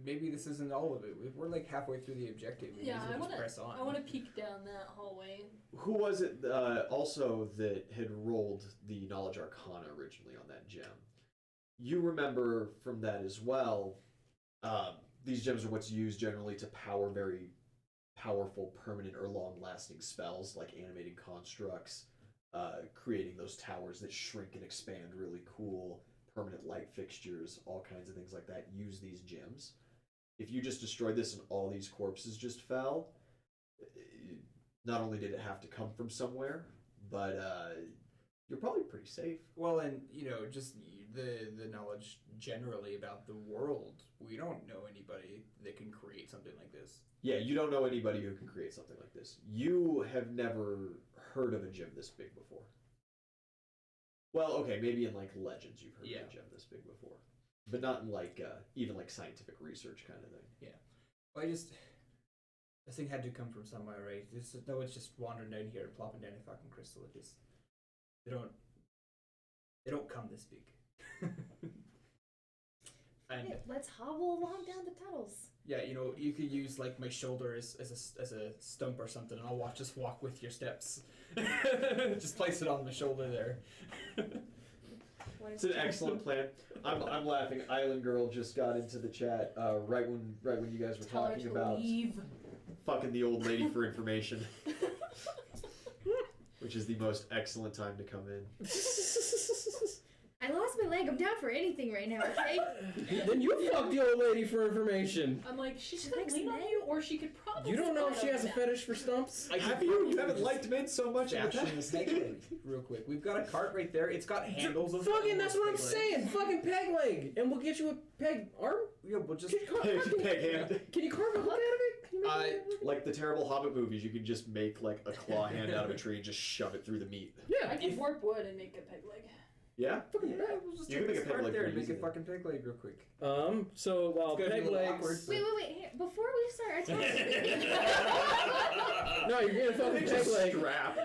maybe this isn't all of it. We're like halfway through the objective. We Yeah, may as well I just wanna press on. I wanna peek down that hallway. Who was it also that had rolled the Knowledge Arcana originally on that gem? You remember from that as well, these gems are what's used generally to power very powerful, permanent, or long-lasting spells, like animating constructs, creating those towers that shrink and expand really cool, permanent light fixtures, all kinds of things like that use these gems. If you just destroyed this and all these corpses just fell, not only did it have to come from somewhere, but you're probably pretty safe. Well, and, just the knowledge generally about the world. We don't know anybody that can create something like this. Yeah, you don't know anybody who can create something like this. You have never heard of a gem this big before. Well, okay, maybe in like legends you've heard of a gem this big before, but not in like even like scientific research kind of thing. Yeah. Well, this thing had to come from somewhere, right? No one's just wandering down here and plopping down a fucking crystal. They don't come this big. And Hey, let's hobble along down the tunnels. yeah, you could use like my shoulder as a stump or something, and I'll just walk with your steps. Just place it on my shoulder there. It's an excellent plan. I'm laughing. Island Girl just got into the chat right when you guys were Tell her talking to about leave. fucking the old lady for information, which is the most excellent time to come in. I lost my leg. I'm down for anything right now, okay? Then you fuck the old lady for information. I'm like, she She could likes lean on men. you, or she could probably. You don't know if slide she has a up fetish for stumps? You haven't liked men so much in the Fashion past. the peg leg, real quick. We've got a cart right there. It's got handles. Of Fucking, that's what I'm peg legs. saying. Fucking peg leg, and we'll get you a peg arm. Yeah, we'll just. Peg hand. Can you carve a hook out of it? Can you make it? Like the terrible Hobbit movies, you can just make like a claw hand out of a tree and just shove it through the meat. Yeah. I could warp wood and make a peg leg. Yeah? Fucking Yeah, peg. we'll just You take can this make a peg cart leg there and pretty make a easily. fucking peg leg real quick. So while It's gonna be peg a little legs. awkward. Wait. Before we start attacking. No, you're getting a fucking peg leg. Strap.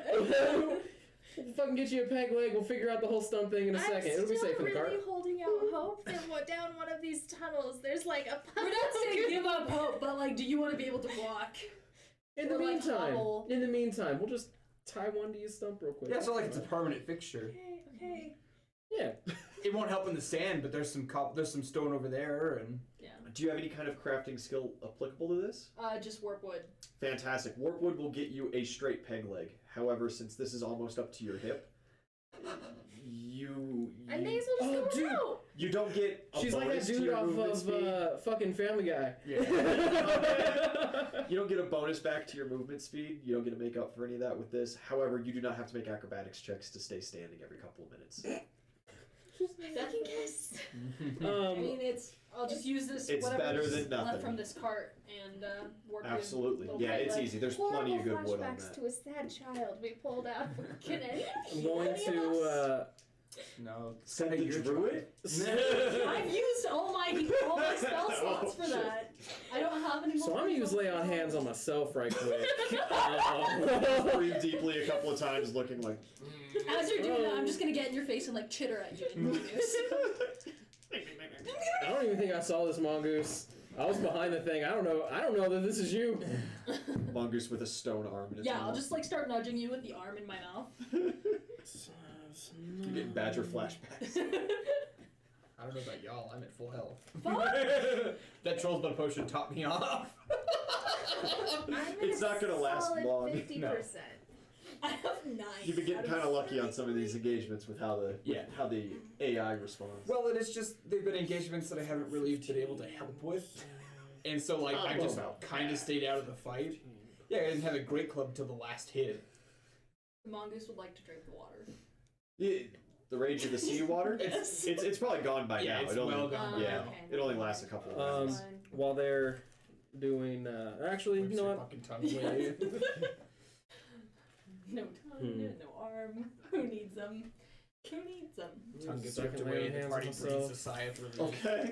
We'll fucking get you a peg leg. We'll figure out the whole stump thing in a second. It'll be safe in the I'm cart. still really holding out hope that down one of these tunnels there's like a We're not saying give up hope, but like, do you want to be able to walk? In the Or, like, meantime, hobble. we'll just tie one to your stump real quick. Yeah, so like it's a permanent fixture. Okay. Yeah. It won't help in the sand, but there's some stone over there, and Yeah. Do you have any kind of crafting skill applicable to this? Just warp wood. Fantastic. Warp wood will get you a straight peg leg. However, since this is almost up to your hip, I may as well just dude. go out. you don't get a She's like that bonus to dude your off movement of speed. fucking Family Guy. You don't get a bonus back to your movement speed. You don't get to make up for any of that with this. However, you do not have to make acrobatics checks to stay standing every couple of minutes. Second guess. I mean, I'll just use this. It's better whatever's than nothing. left from this cart and warp wood. Absolutely. Little Yeah, peg it's leg. easy. There's Horrible plenty of good wood on flashbacks that. to a sad child we pulled out. Can any? I'm going to No. Send the You're druid? I've used all my spell slots for shit. that. I don't have any more. So I'm gonna use lay on hands on myself right quick. Breathe deeply a couple of times, looking like. As you're doing that, I'm just gonna get in your face and like chitter at you. I don't even think I saw this mongoose. I was behind the thing. I don't know that this is you. Mongoose with a stone arm in its Yeah, mouth. I'll just like start nudging you with the arm in my mouth. You're getting badger flashbacks. I don't know about y'all. I'm at full health. Fuck. That troll's blood potion topped me off. It's not gonna last long. 50%. No. I have 9. You've been getting kind of lucky on some of these engagements with how the AI responds. Well, it is just they've been engagements that I haven't really been able to help with, and so like I just kind of stayed out of the fight. Yeah, I didn't have a great club till the last hit. The mongoose would like to drink the water. Yeah, the rage of the sea water. Yes. It's probably gone by now. It's It only, well gone by yeah, now. Okay. it only lasts a couple of rounds. Fine. While they're doing, actually, you know what? Fucking tongue away. No tongue, no arm. Who needs them? Who needs them? Tongue gets Second ripped lay away. on The hands party on breathes myself. a sigh of relief. Okay.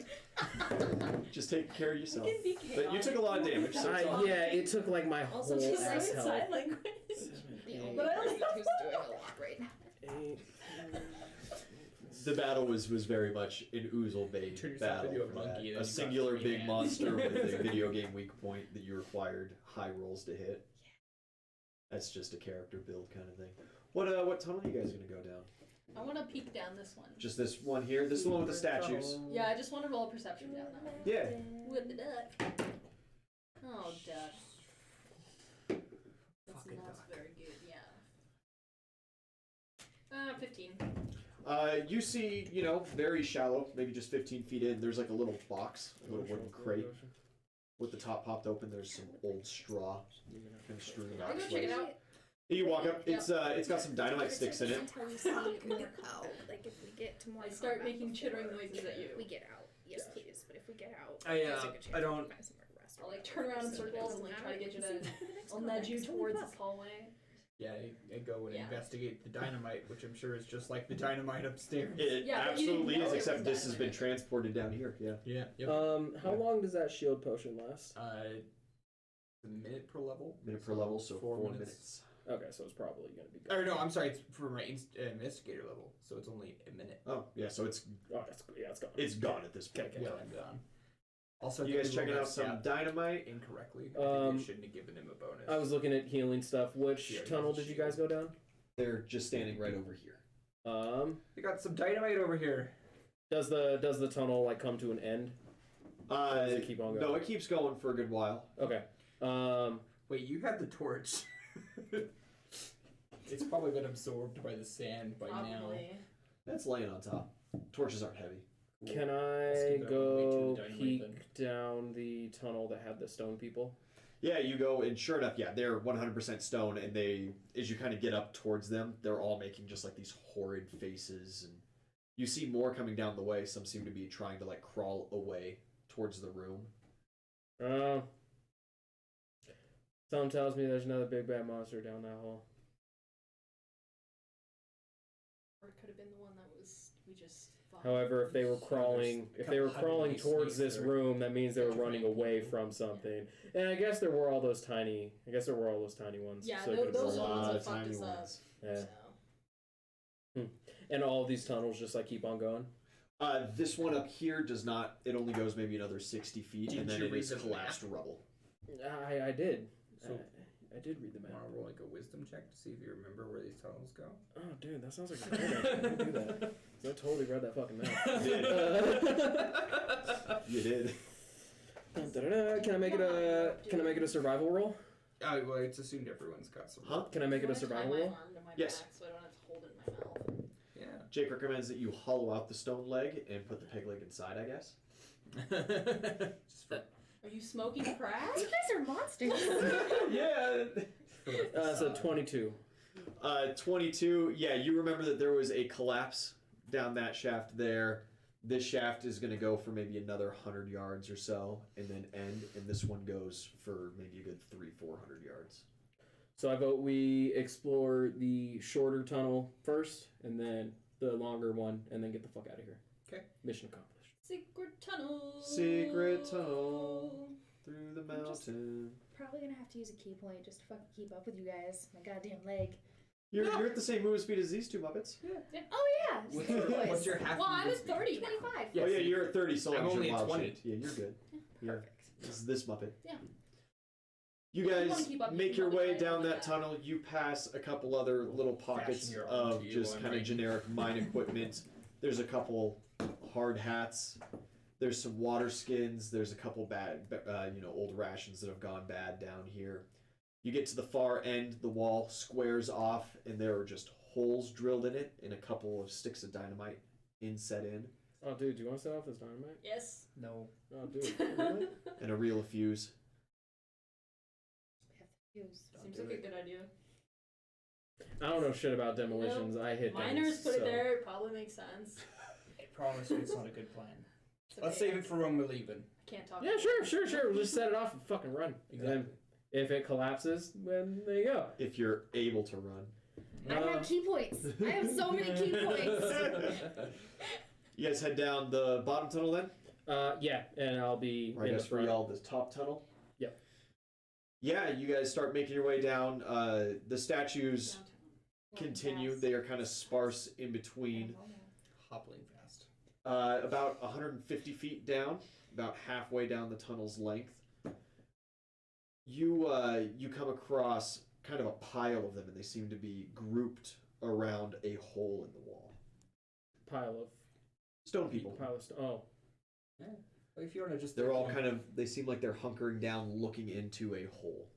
Just take care of yourself. It can be But you took a lot of damage. So it's all- Yeah, it took like my Also, whole just ass Learn health. sign language. The only But I don't person know. who's doing a lot right now. The battle was very much an Uzul-based Turn yourself battle. into a for monkey, that. then A you've got singular 3 big hands. monster with a video game weak point that you required high rolls to hit. That's just a character build kind of thing. What tunnel are you guys gonna go down? I want to peek down this one. Just this one here? This is the one with the statues? Yeah, I just want to roll a perception down that one. Yeah. With the duck. Oh, duck. That's Fucking not duck. very good, yeah. 15. You see, very shallow, maybe just 15 feet in. There's like a little box, a little wooden crate. With the top popped open, there's some old straw kind of strewn I'll about. go check it out. You walk up. It's got some dynamite sticks in it. Until we see more out. Like if we get to more I start combat making before chittering noises at you. we get out. Yes, please. But if we get out, I, there's a good chance I don't- we can find somewhere to rest. I'll or like whatever, turn around in so that circles it and like doesn't try to matter. get you We can to. see the next I'll combat, nudge you 'cause holy towards fuck. this hallway. Yeah, I go and Yeah. investigate the dynamite, which I'm sure is just like the dynamite upstairs. It Yeah, but you didn't absolutely know is, it except was this has been dynamite. transported down here. Yeah. Yeah. Yep. How long does that shield potion last? A minute per level. Minute per level, so 4 4 minutes. Okay, so it's probably gonna be good. Or no, I'm sorry. It's for my investigator level, so it's only a minute. Oh, yeah, so it's Oh, it's gone. it's gone at this point. Okay. Yeah, I'm done. Also, I You think guys we rolled checking that out some stat dynamite? incorrectly. I think Um, they shouldn't have given him a bonus. I was looking at healing stuff. Which Yeah, tunnel yeah, did you guys go down? They're just standing right over here. They got some dynamite over here. Does the tunnel like come to an end? Does it keep on going? No, it keeps going for a good while. Okay. Wait, you have the torch. It's probably been absorbed by the sand by now. Probably. That's laying on top. Torches aren't heavy. Can Let's I keep that go way to the dynamite peek then. down the tunnel that had the stone people? Yeah, you go, and sure enough, yeah, they're 100% stone, and they, as you kind of get up towards them, they're all making just like these horrid faces, and you see more coming down the way. Some seem to be trying to like crawl away towards the room. Something tells me there's another big bad monster down that hole. Or it could have been the one that we just fought. However, if they were So crawling, there's if they were a couple crawling hundred towards snakes this there. room, that means they were Trying running to away keep from something. And I guess there were all those tiny. I guess there were all those tiny ones. Yeah, so it could've been those a are the lot. ones that of fucked tiny us up. ones. Yeah. So. And all of these tunnels just like keep on going. This one up here does not. It only goes maybe another 60 feet, Didn't and then you it read is the collapsed rubble. I did. So- I did read the map. Want to roll like a wisdom check to see if you remember where these tunnels go? Oh, dude, that sounds like a great idea. Let me do that. 'Cause I totally read that fucking map. You did. Can I make it a survival roll? Oh, well, it's assumed everyone's got some. Huh? Can I make it a I'm gonna tie survival my roll? arm to my Yes. back so I don't have to hold it in my mouth. Yeah. Jake recommends that you hollow out the stone leg and put the peg leg inside, I guess. Just for, Are you smoking crack? You guys are monsters. Yeah. So 22. 22. Yeah, you remember that there was a collapse down that shaft there. This shaft is going to go for maybe another 100 yards or so, and then end. And this one goes for maybe a good 300-400 yards. So I vote we explore the shorter tunnel first, and then the longer one, and then get the fuck out of here. Okay. Mission accomplished. Secret tunnel. Secret tunnel through the mountain. Probably gonna have to use a key point just to fucking keep up with you guys. My goddamn leg. You're at the same movement speed as these two Muppets. Yeah. Oh yeah. What's Two boys. what's your half? Well, I was 30 now. 25. Oh yeah, you're at 30, so I'm long as only you're at wild 20. shaped. Yeah, you're good. Yeah. Perfect. This is this Muppet. Yeah. You You guys wanna keep up, you make can your probably way play down on that that. tunnel. You pass a couple other little pockets Fashion your of arm to you, just I'm kind of right. generic mine equipment. There's a couple hard hats. There's some water skins. There's a couple bad, old rations that have gone bad down here. You get to the far end, the wall squares off, and there are just holes drilled in it, and a couple of sticks of dynamite set in, Oh, dude, do you want to set off this dynamite? Yes. No. Oh, dude. Really? and a reel of fuse. We have to use. Seems like a good idea. I don't know shit about demolitions. I hit Miners things, put so. it there. It probably makes sense. I promise you, it's not a good plan. It's Let's okay. save it for when we're leaving. I can't talk. Yeah, sure. We'll just set it off and fucking run. Then if it collapses, then there you go. If you're able to run. I have key points. I have so many key points. You guys head down the bottom tunnel then? Yeah, and I'll be Or I in the guess for front. y'all, the top tunnel? Yep. Yeah, you guys start making your way down. The statues Downtown. continue. Fast. They are kind of sparse in between. Hoppling fast. About 150 feet down, about halfway down the tunnel's length, you come across kind of a pile of them, and they seem to be grouped around a hole in the wall. Pile of Stone people. Pile of oh. Yeah. Well, if you want to just. They're all kind of. They seem like they're hunkering down, looking into a hole.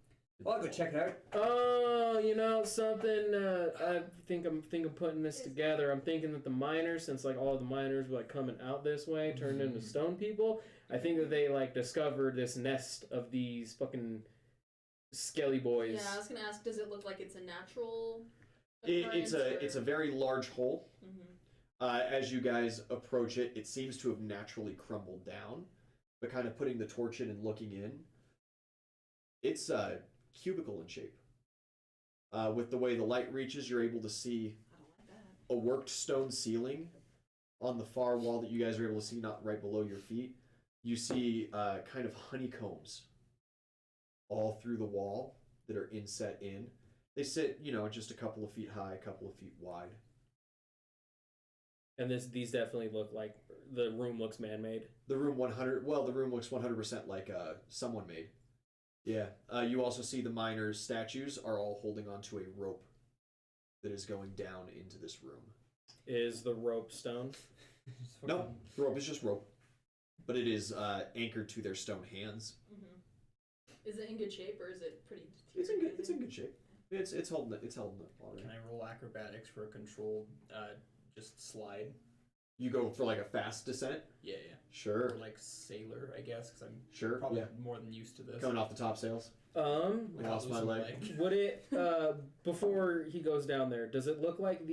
Well, I'll go check it out. Oh, you know something? I think I'm putting this together. I'm thinking that the miners, since like all the miners were like coming out this way, turned into stone people. I think that they like discovered this nest of these fucking skelly boys. Yeah, I was gonna ask. Does it look like it's a natural? It's a very large hole. Mm-hmm. As you guys approach it, it seems to have naturally crumbled down, but kind of putting the torch in and looking in, it's cubicle in shape. With the way the light reaches, you're able to see I don't like that. a worked stone ceiling on the far wall that you guys are able to see, not right below your feet. You see kind of honeycombs all through the wall that are inset in. They sit, just a couple of feet high, a couple of feet wide. And these definitely look like the room looks man-made. The room the room looks 100% like someone made. Yeah. You also see the miners' statues are all holding onto a rope that is going down into this room. Is the rope stone? No, the rope is just rope, but it is anchored to their stone hands. Mm-hmm. Is it in good shape or is it pretty? It's in good shape. It's holding it already. Can I roll acrobatics for a controlled just slide? You go for like a fast descent? Yeah. Sure. Or like sailor, I guess, because I'm Sure. probably Yeah. more than used to this. Coming off the top sails. Like, I lost I'll my lose a leg. Would it before he goes down there? Does it look like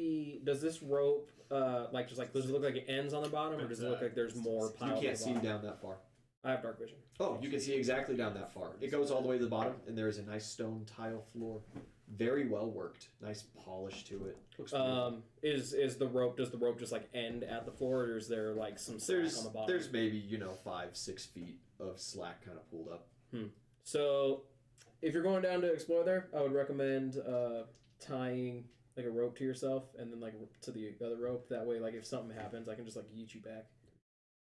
does this rope does it look like it ends on the bottom, or does it look like there's more You piled? can't on the see bottom? down that far. I have dark vision. Oh, you can see exactly down that far. It goes all the way to the bottom, and there is a nice stone tile floor. Very well worked. Nice polish to it. Looks beautiful. Is the rope? Does the rope just like end at the floor, or is there like some slack on the bottom? There's maybe 5-6 feet of slack kind of pulled up. So, if you're going down to explore there, I would recommend tying like a rope to yourself and then like to the other rope. That way, like if something happens, I can just like yeet you back.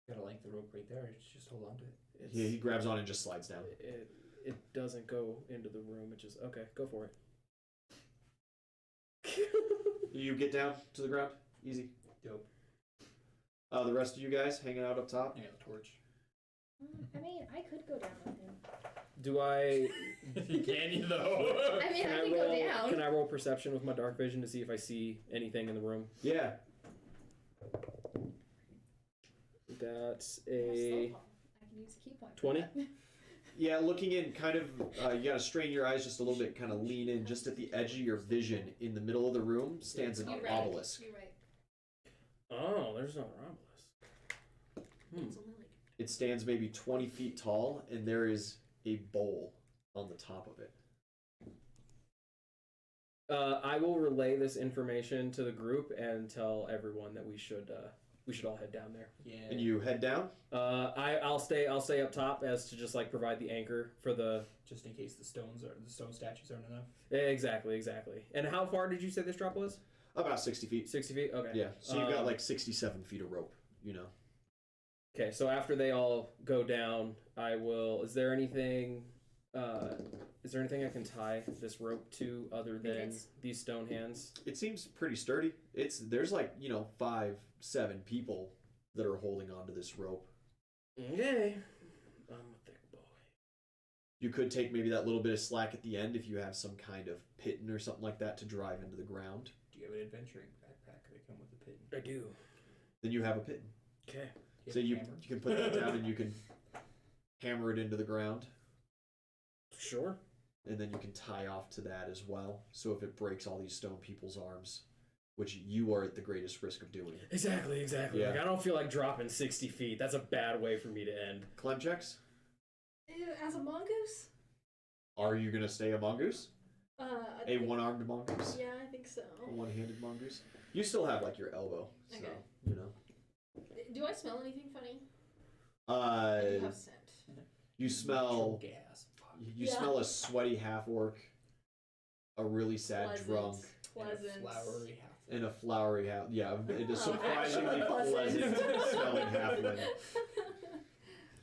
Got a length of rope right there. Just hold on to it. Yeah, he grabs on and just slides down. It doesn't go into the room. It just okay. Go for it. You get down to the ground. Easy. Dope. The rest of you guys hanging out up top. I got a torch. I mean, I could go down with him. Do I? Can you though? I mean, Can I I can roll? go down. Can I roll perception with my dark vision to see if I see anything in the room? Yeah. That's I have a slow fall. I can use a key point. for 20? that. Yeah, looking in, kind of, you gotta strain your eyes just a little bit, kind of lean in. Just at the edge of your vision, in the middle of the room, stands an You're right. obelisk. You're right. Oh, there's another obelisk. It's only like It stands maybe 20 feet tall, and there is a bowl on the top of it. I will relay this information to the group and tell everyone that we should all head down there. Yeah. And you head down? I'll stay up top as to just like provide the anchor for the. Just in case the stone statues aren't enough. Exactly. And how far did you say this drop was? About 60 feet. 60 feet? Okay. Yeah, so you've got like 67 feet of rope, you know. Okay, so after they all go down, I will. Is there anything I can tie this rope to other than these stone hands? It seems pretty sturdy. There's like, 5, 7 people that are holding onto this rope. Okay. I'm a thick boy. You could take maybe that little bit of slack at the end if you have some kind of pitten or something like that to drive into the ground. Do you have an adventuring backpack that come with a pitten? I do. Then you have a pitten. Okay. So you can put that down and you can hammer it into the ground. Sure. And then you can tie off to that as well. So if it breaks all these stone people's arms, which you are at the greatest risk of doing. Exactly. Yeah. Like, I don't feel like dropping 60 feet. That's a bad way for me to end. Climb checks? As a mongoose? Are you going to stay a mongoose? A one-armed mongoose? Yeah, I think so. A one-handed mongoose? You still have like your elbow, so, Okay. Do I smell anything funny? I do have scent. You smell gas. You smell a sweaty half-orc, a really sad drunk, Pleasant. Flowery half. and a flowery half. Yeah, it is surprisingly pleasant smelling halfling.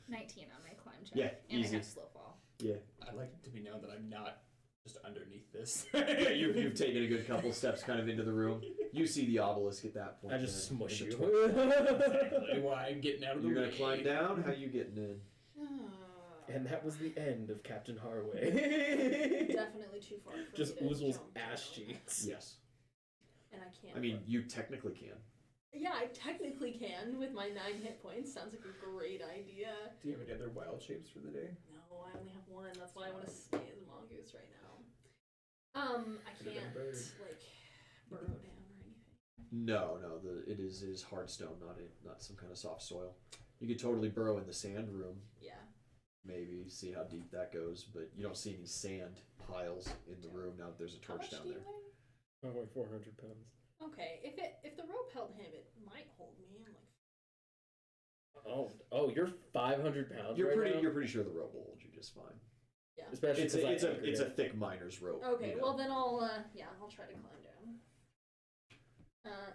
19 on my climb check. Yeah, and easy. I have slow fall. Yeah. I'd like it to be known that I'm not just underneath this. Yeah, you've taken a good couple steps kind of into the room. You see the obelisk at that point. I just smush and you. the torch. Exactly why I'm getting out of the way. You're gonna climb down? How you getting in? And that was the end of Captain Harroway. Definitely too far for Just me to Uzul's jump ass down. cheeks. Yes. And I can't. I mean, you technically can. Yeah, I technically can with my 9 hit points. Sounds like a great idea. Do you have any other wild shapes for the day? No, I only have one. That's why I want to stay as a mongoose right now. I can't like burrow down or anything. No. It is hard stone, not some kind of soft soil. You could totally burrow in the sand room. Yeah. Maybe see how deep that goes, but you don't see any sand piles in the room now that there's a How torch much down do you there. weigh? I weigh 400 pounds. Okay, if the rope held him, it might hold me. I'm like, Oh, you're 500 pounds. You're right now? pretty sure the rope will hold you just fine. yeah. Especially It's a thick miner's rope. Okay, you know. well then I'll try to climb down.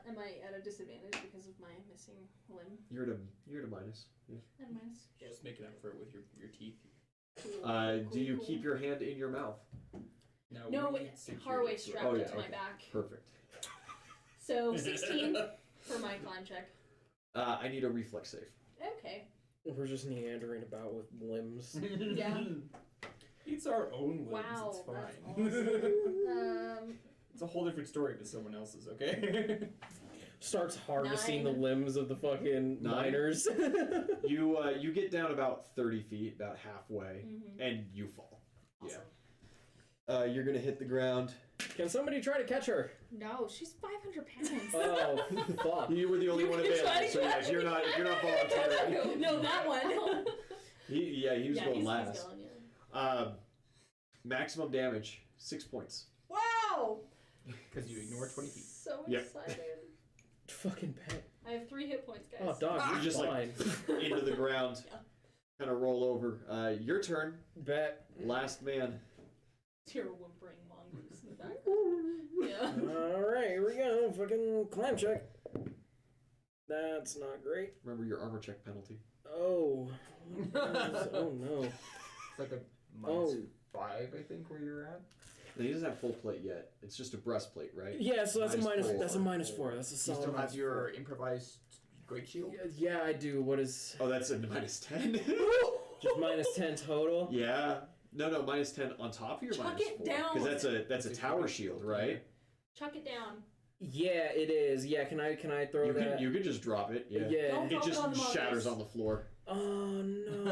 Am I at a disadvantage because of my missing limb? You're at a minus. Yeah. And minus. Just making up for it with your teeth. Cool. Do you Cool. keep your hand in your mouth? No, we need security. Harroway strapped Oh, it yeah, to my okay. back. Perfect. So 16 for my climb check. I need a reflex save. Okay. We're just meandering about with limbs. Yeah. It's our own limbs. Wow, It's fine. that's awesome. It's a whole different story if it's someone else's, okay? Starts harvesting 9. the limbs of the fucking 9? miners. You get down about 30 feet, about halfway, Mm-hmm. and you fall. Awesome. Yeah. You're gonna hit the ground. Can somebody try to catch her? No, she's 500 pounds. Oh, fuck. You were the only You one can try available, to so yeah, catch if you're not volunteering. No, that one. He was going he's last. going, yeah. Maximum damage, 6 points. Wow! Because you ignore 20 feet. So Yep. excited. Fucking pet. I have 3 hit points, guys. Oh, dog, You you're just fine. Into the ground. Yeah. Kind of roll over. Your turn. Bet. Last man. Hear a whimpering mongoose in the background. Yeah. Alright, here we go. Fucking climb check. That's not great. Remember your armor check penalty. Oh. Oh no. It's like a -5, I think, where you're at. And he doesn't have full plate yet. It's just a breastplate, right? Yeah, so that's a minus. -4. That's a -4. That's a You solid. still have -4. your improvised great shield? Yeah, I do. What is Oh, that's a -10. just -10 total? Yeah. No, -10 on top of your Chuck -4. it down. Because that's a tower shield, right? Chuck it down. Yeah, it is. Yeah, can I throw You that? could just drop it. Yeah. Yeah. Don't It drop just on the shatters mongoose. on the floor. Oh no.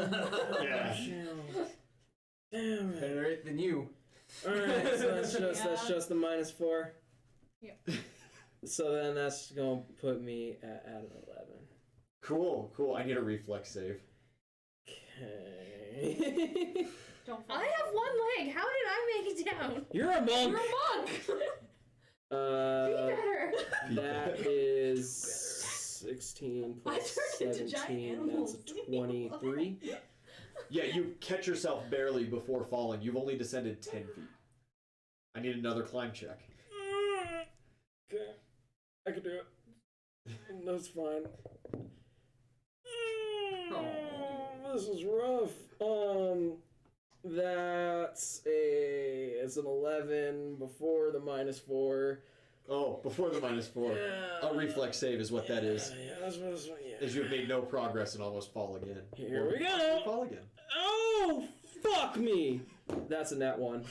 Yeah. Damn it. Better it than you. Alright, so that's just the -4. Yep. So then that's gonna put me at an 11. Cool. I need a reflex save. Okay. Don't fall. I have 1 leg. How did I make it down? You're a monk. You're a monk! Be better. That is 16 plus I turned into giant 17. animals. That's a 23. Yeah, you catch yourself barely before falling. You've only descended 10 feet. I need another climb check. Okay, I can do it. That's fine. This is rough. It's an 11 before the -4. Oh, before the -4. Yeah. A reflex save is what that is. Yeah, that's what it's. Yeah. As you have made no progress and almost fall again. Here Or we go. possibly fall again. Oh, fuck me. That's a nat 1.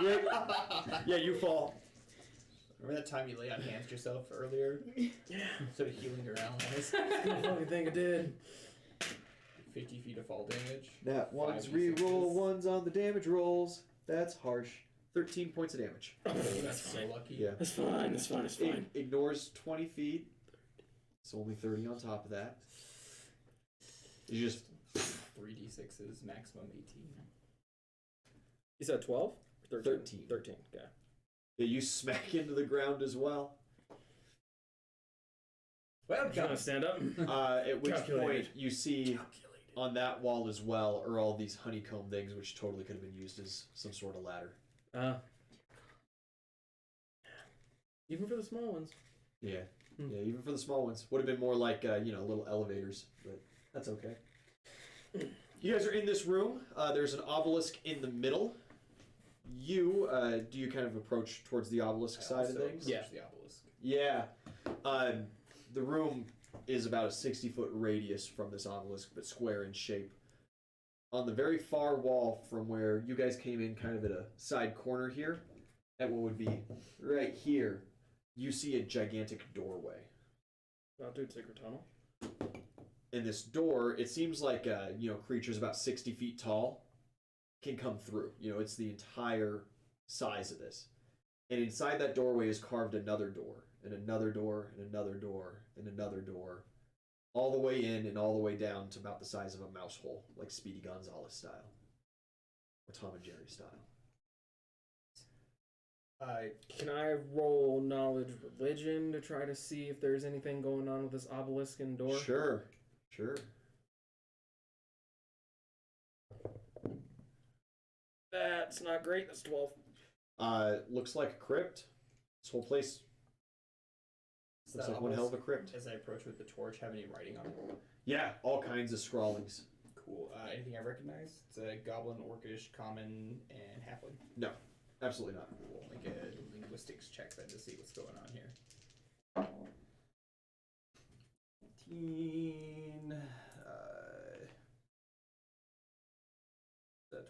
Yeah, you fall. Remember that time you lay on hands yourself earlier? Yeah. Instead of healing your allies? I fucking think I did. 50 feet of fall damage. That one's 5d6s. reroll, one's on the damage rolls. That's harsh. 13 points of damage. Oh, That's that's so fine. lucky. Yeah. That's fine. That's fine. That's fine. Ignores 20 feet. It's only 30 on top of that. You just 3d6s, maximum 18. You said 12? 13. 13. Okay. Yeah, you smack into the ground as well. Well, trying to stand up. At which Calculated. point you see on that wall as well are all these honeycomb things, which totally could have been used as some sort of ladder. Even for the small ones. Yeah, yeah. Even for the small ones, would have been more like little elevators, but that's okay. You guys are in this room. There's an obelisk in the middle. Do you kind of approach towards the obelisk side of things? Yeah. The obelisk. Yeah. The room is about a 60-foot radius from this obelisk, but square in shape. On the very far wall from where you guys came in, kind of at a side corner here, at what would be right here, you see a gigantic doorway. Oh, dude, secret tunnel. In this door, it seems like creatures about 60 feet tall can come through. It's the entire size of this. And inside that doorway is carved another door, and another door, and another door, and another door, all the way in and all the way down to about the size of a mouse hole, like Speedy Gonzales style, or Tom and Jerry style. Can I roll knowledge religion to try to see if there's anything going on with this obelisk and door? Sure. That's not great. That's 12. Looks like a crypt. This whole place looks like one hell of a crypt. As I approach with the torch, have any writing on it? Yeah, all kinds of scrawlings. Cool. Anything I recognize? It's a goblin, orcish, common, and halfling. No, absolutely not. We'll make a linguistics check then to see what's going on here. 18.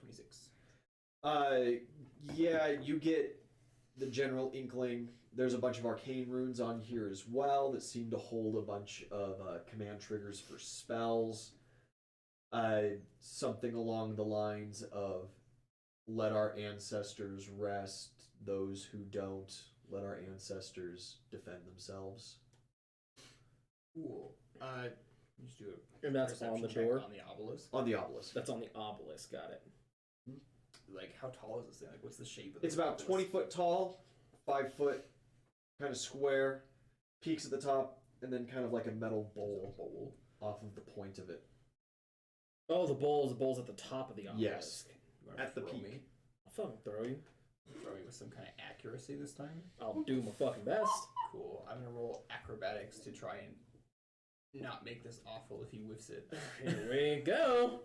26. Yeah, you get the general inkling. There's a bunch of arcane runes on here as well that seem to hold a bunch of command triggers for spells. Something along the lines of, let our ancestors rest, those who don't, let our ancestors defend themselves. Cool. Just do a And that's perception on the check door? on the obelisk. On the obelisk. That's on the obelisk. Got it. Like, how tall is this thing? Like, what's the shape of this? It's about 20 foot tall, 5 foot, kind of square, peaks at the top, and then kind of like a metal bowl off of the point of it. Oh, the bowl's at the top of the obelisk. Yes. You wanna At the throw peak. Me? I'll fucking throw you. Throw me with some kind of accuracy this time. I'll do my fucking best. Cool. I'm gonna roll acrobatics to try and not make this awful if he whiffs it. Here we go.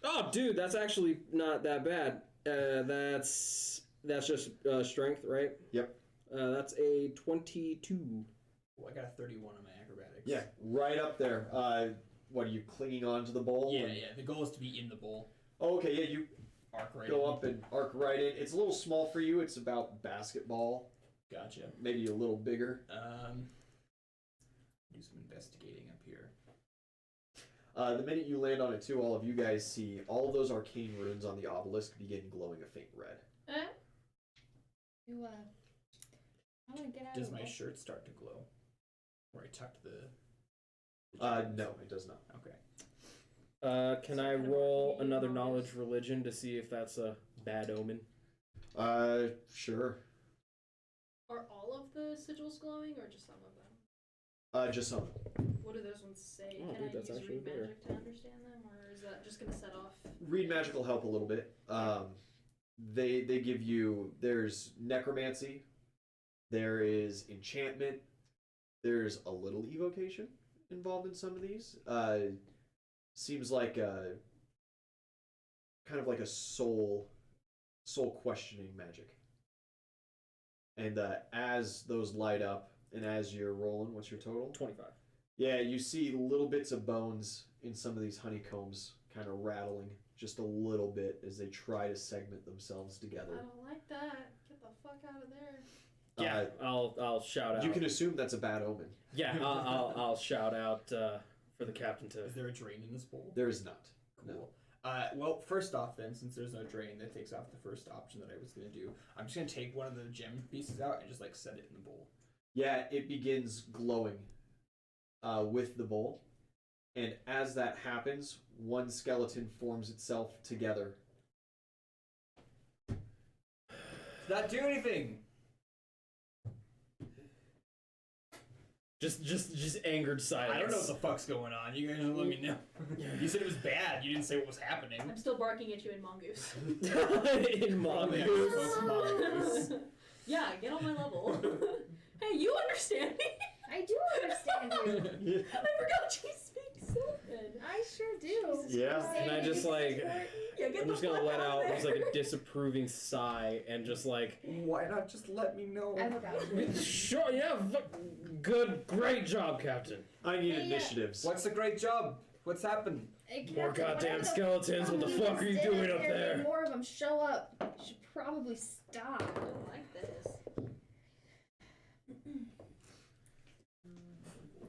Oh, dude, that's actually not that bad. That's just strength, right? Yep. That's a 22. Well, I got a 31 on my acrobatics. Yeah, right up there. What are you clinging onto the bowl? Yeah. The goal is to be in the bowl. Oh, okay, yeah, you Arc right go in. up and arc right in. It's a little small for you. It's about basketball, Gotcha. maybe a little bigger. Do some investigating up here. The minute you land on it, too, all of you guys see all of those arcane runes on the obelisk begin glowing a faint red. You, I want to get out Does of the my bowl. shirt start to glow? Where I tucked the No, it does not. Okay. Can I roll another knowledge religion to see if that's a Bad omen. Sure. Are all of the sigils glowing, or just some of them? Just some. What do those ones say? Oh, Can dude, I that's use actually read better. magic to understand them, or is that just gonna set off? Read magic will help a little bit. They give you, there's necromancy, there is enchantment, there's a little evocation involved in some of these. Seems like a kind of like a soul questioning magic. And as those light up and as you're rolling, what's your total? 25. Yeah, you see little bits of bones in some of these honeycombs kind of rattling just a little bit as they try to segment themselves I together. don't like that. Get the fuck out of there. Yeah, I'll shout out. You can assume that's a bad omen. Yeah, I'll shout out for the captain to. Is there a drain in this bowl? There is not. Cool. Well, first off, then, since there's no drain, that takes off the first option that I was gonna do. I'm just gonna take one of the gem pieces out and just like set it in the bowl. Yeah, it begins glowing with the bowl. And as that happens, one skeleton forms itself together. Does that do anything? Just angered silence. I don't know what the fuck's going on. You guys let me know. You said it was bad. You didn't say what was happening. I'm still barking at you in mongoose. In mongoose. Mongoose. Yeah, get on my level. Hey, you understand me? I do understand you. I forgot you speak Sylvan. I sure do. Jesus Yeah. Christ. And I just like, Yeah, get I'm the just gonna fuck let out of just like a disapproving sigh and just like, Why not just let me know? I'm about to. sure, yeah, good, great job, Captain. I need Hey, initiatives. What's a great job? What's happened? Hey, More Captain, goddamn whatever the skeletons. What the fuck are you did doing up if there? More of them show up. You should probably stop. I don't like this.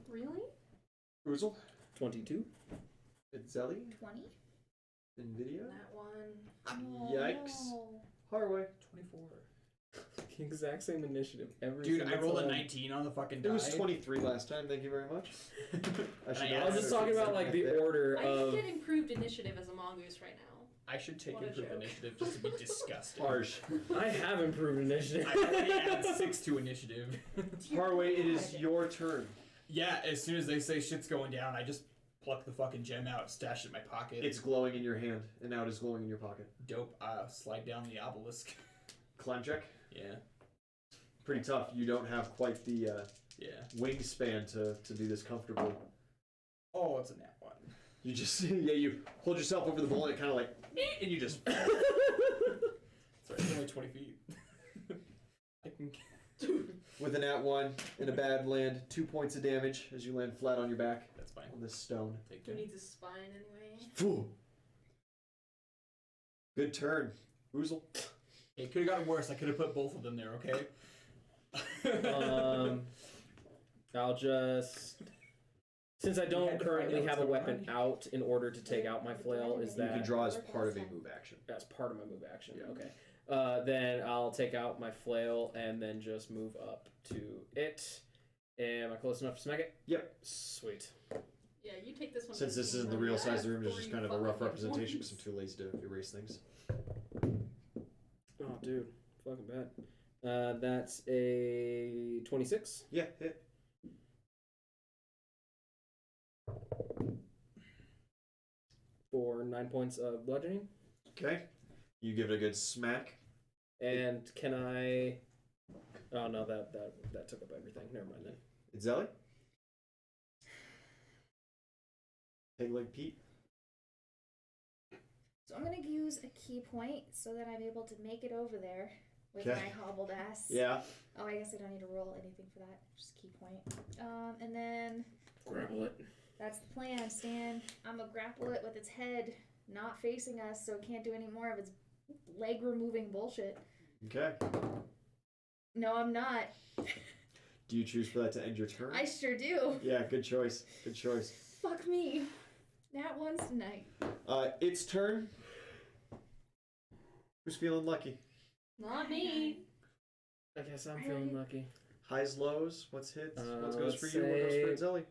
Really? Uzul? 22. Itzeli? 20? Nvidia? That one. Oh, Yikes. no. Harroway? 24. Exact same initiative every Dude, single I rolled a time. 19 on the fucking die. It was 23 last time, thank you very much. I should I know I was that. just talking about like the order I of. get improved initiative as a mongoose right now. I should take What a improved joke. initiative just to be disgusted. Harsh. I have improved initiative. I already had 6 to initiative. Harroway, it is your turn. Yeah, as soon as they say shit's going down, I just pluck the fucking gem out, stash it in my pocket. It's glowing in your hand, and now it is glowing in your pocket. dope. Slide down the obelisk. Climb check? Yeah, Pretty tough. You don't have quite the yeah. wingspan to do this comfortably. Oh, it's a nat one. You just, yeah, you hold yourself over the bowl and it kind of like, and you just. Sorry, it's only 20 feet. I can. With a nat 1 and a bad land, 2 points of damage as you land flat on your back That's fine. on this stone. Take Who that. needs a spine anyway? Phew. Good turn. Uzul. It could have gotten worse. I could have put both of them there, okay? I'll just. Since I You don't had to find currently out have a what's weapon going out in order to take out my flail, is You can that draw as part of a move action. that's part of my move action? Yeah. Okay. Then I'll take out my flail and then just move up to it. Am I close enough to smack it? Yep. Sweet. Yeah, you take this one. Since this isn't the real size of the room, it's just kind of a rough representation because I'm too lazy to erase things. Oh, dude, fucking bad. That's a 26. Yeah, hit. For 9 points of bludgeoning. Okay. You give it a good smack. And can I? Oh no, that took up everything. Never mind then. Itzeli? Peg leg Pete? So I'm gonna use a key point so that I'm able to make it over there with Okay. my hobbled ass. Yeah. Oh, I guess I don't need to roll anything for that. Just key point. And then Grapple it. that's the plan, Stan. I'm gonna grapple it with its head not facing us, so it can't do any more of its leg removing bullshit. Okay. No, I'm not. Do you choose for that to end your turn? I sure do. Yeah, good choice. Good choice. Fuck me. Nat one's tonight. Its turn. Who's feeling lucky? Not me. I guess I'm feeling lucky. Highs, lows, what's hits? What goes for let's you? What goes for say- Itzeli?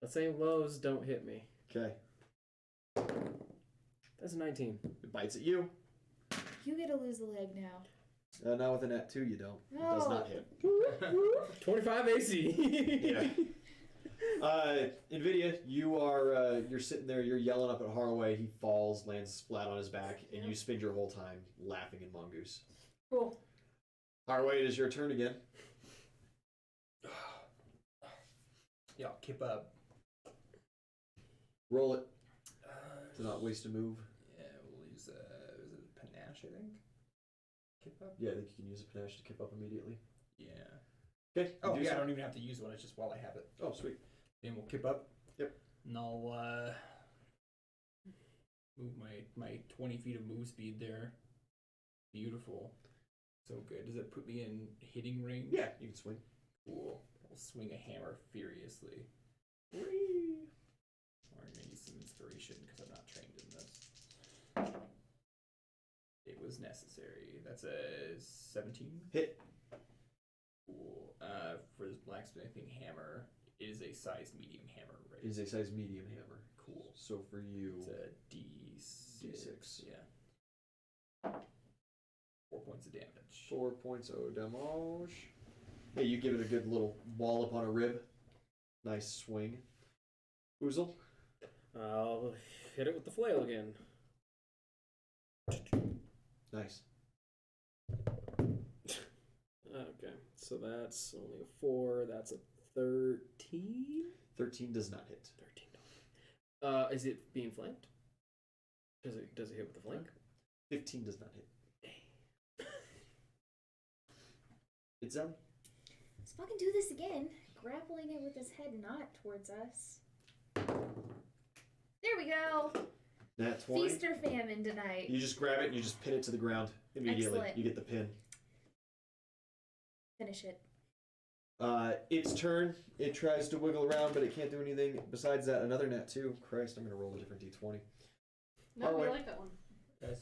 Let's say lows don't hit me. Okay. That's a 19. It bites at you. You get to lose the leg now. Now with a nat 2, you don't. It No. does not hit. 25 AC. Yeah. Nvidia, you're sitting there, you're yelling up at Harroway. He falls, lands flat on his back, and you spend your whole time laughing in Mongoose. Cool. Harroway, it is your turn again. Yeah, keep up. Roll it to not waste a move. Yeah, we'll use is it panache, I think. Kip up. Yeah, I think you can use a panache to kip up immediately. Yeah. Okay. Oh yeah, I don't even have to use one. It's just while I have it. Oh, sweet. Then we'll kip up. Yep. And I'll move my 20 feet of move speed there. Beautiful. So good. Does it put me in hitting range? Yeah, you can swing. Cool. I'll swing a hammer furiously. Whee! I'm gonna use some inspiration because I'm not trained in this. It was necessary. That's a 17. Hit. Cool. For this blacksmithing hammer, it is a size medium hammer, right? It is a size medium hammer. Cool. So for you, It's a D6. D6. Yeah. 4 points of damage. 4 points of damage. Hey, you give it a good little wallop on a rib. Nice swing. Uzul? I'll hit it with the flail again. Nice. Okay, so that's only a 4. That's a 13. 13 does not hit. 13. Is it being flanked? Does it hit with the flank? 15 does not hit. Itzeli? Let's fucking do this again. Grappling it with his head not towards us. There we go. Nat 20. Feast or famine tonight. You just grab it and you just pin it to the ground immediately. Excellent. You get the pin. Finish it. Its turn. It tries to wiggle around, but it can't do anything besides that. Another nat 2. Christ, I'm going to roll a different d20. No, Alright. I like that one.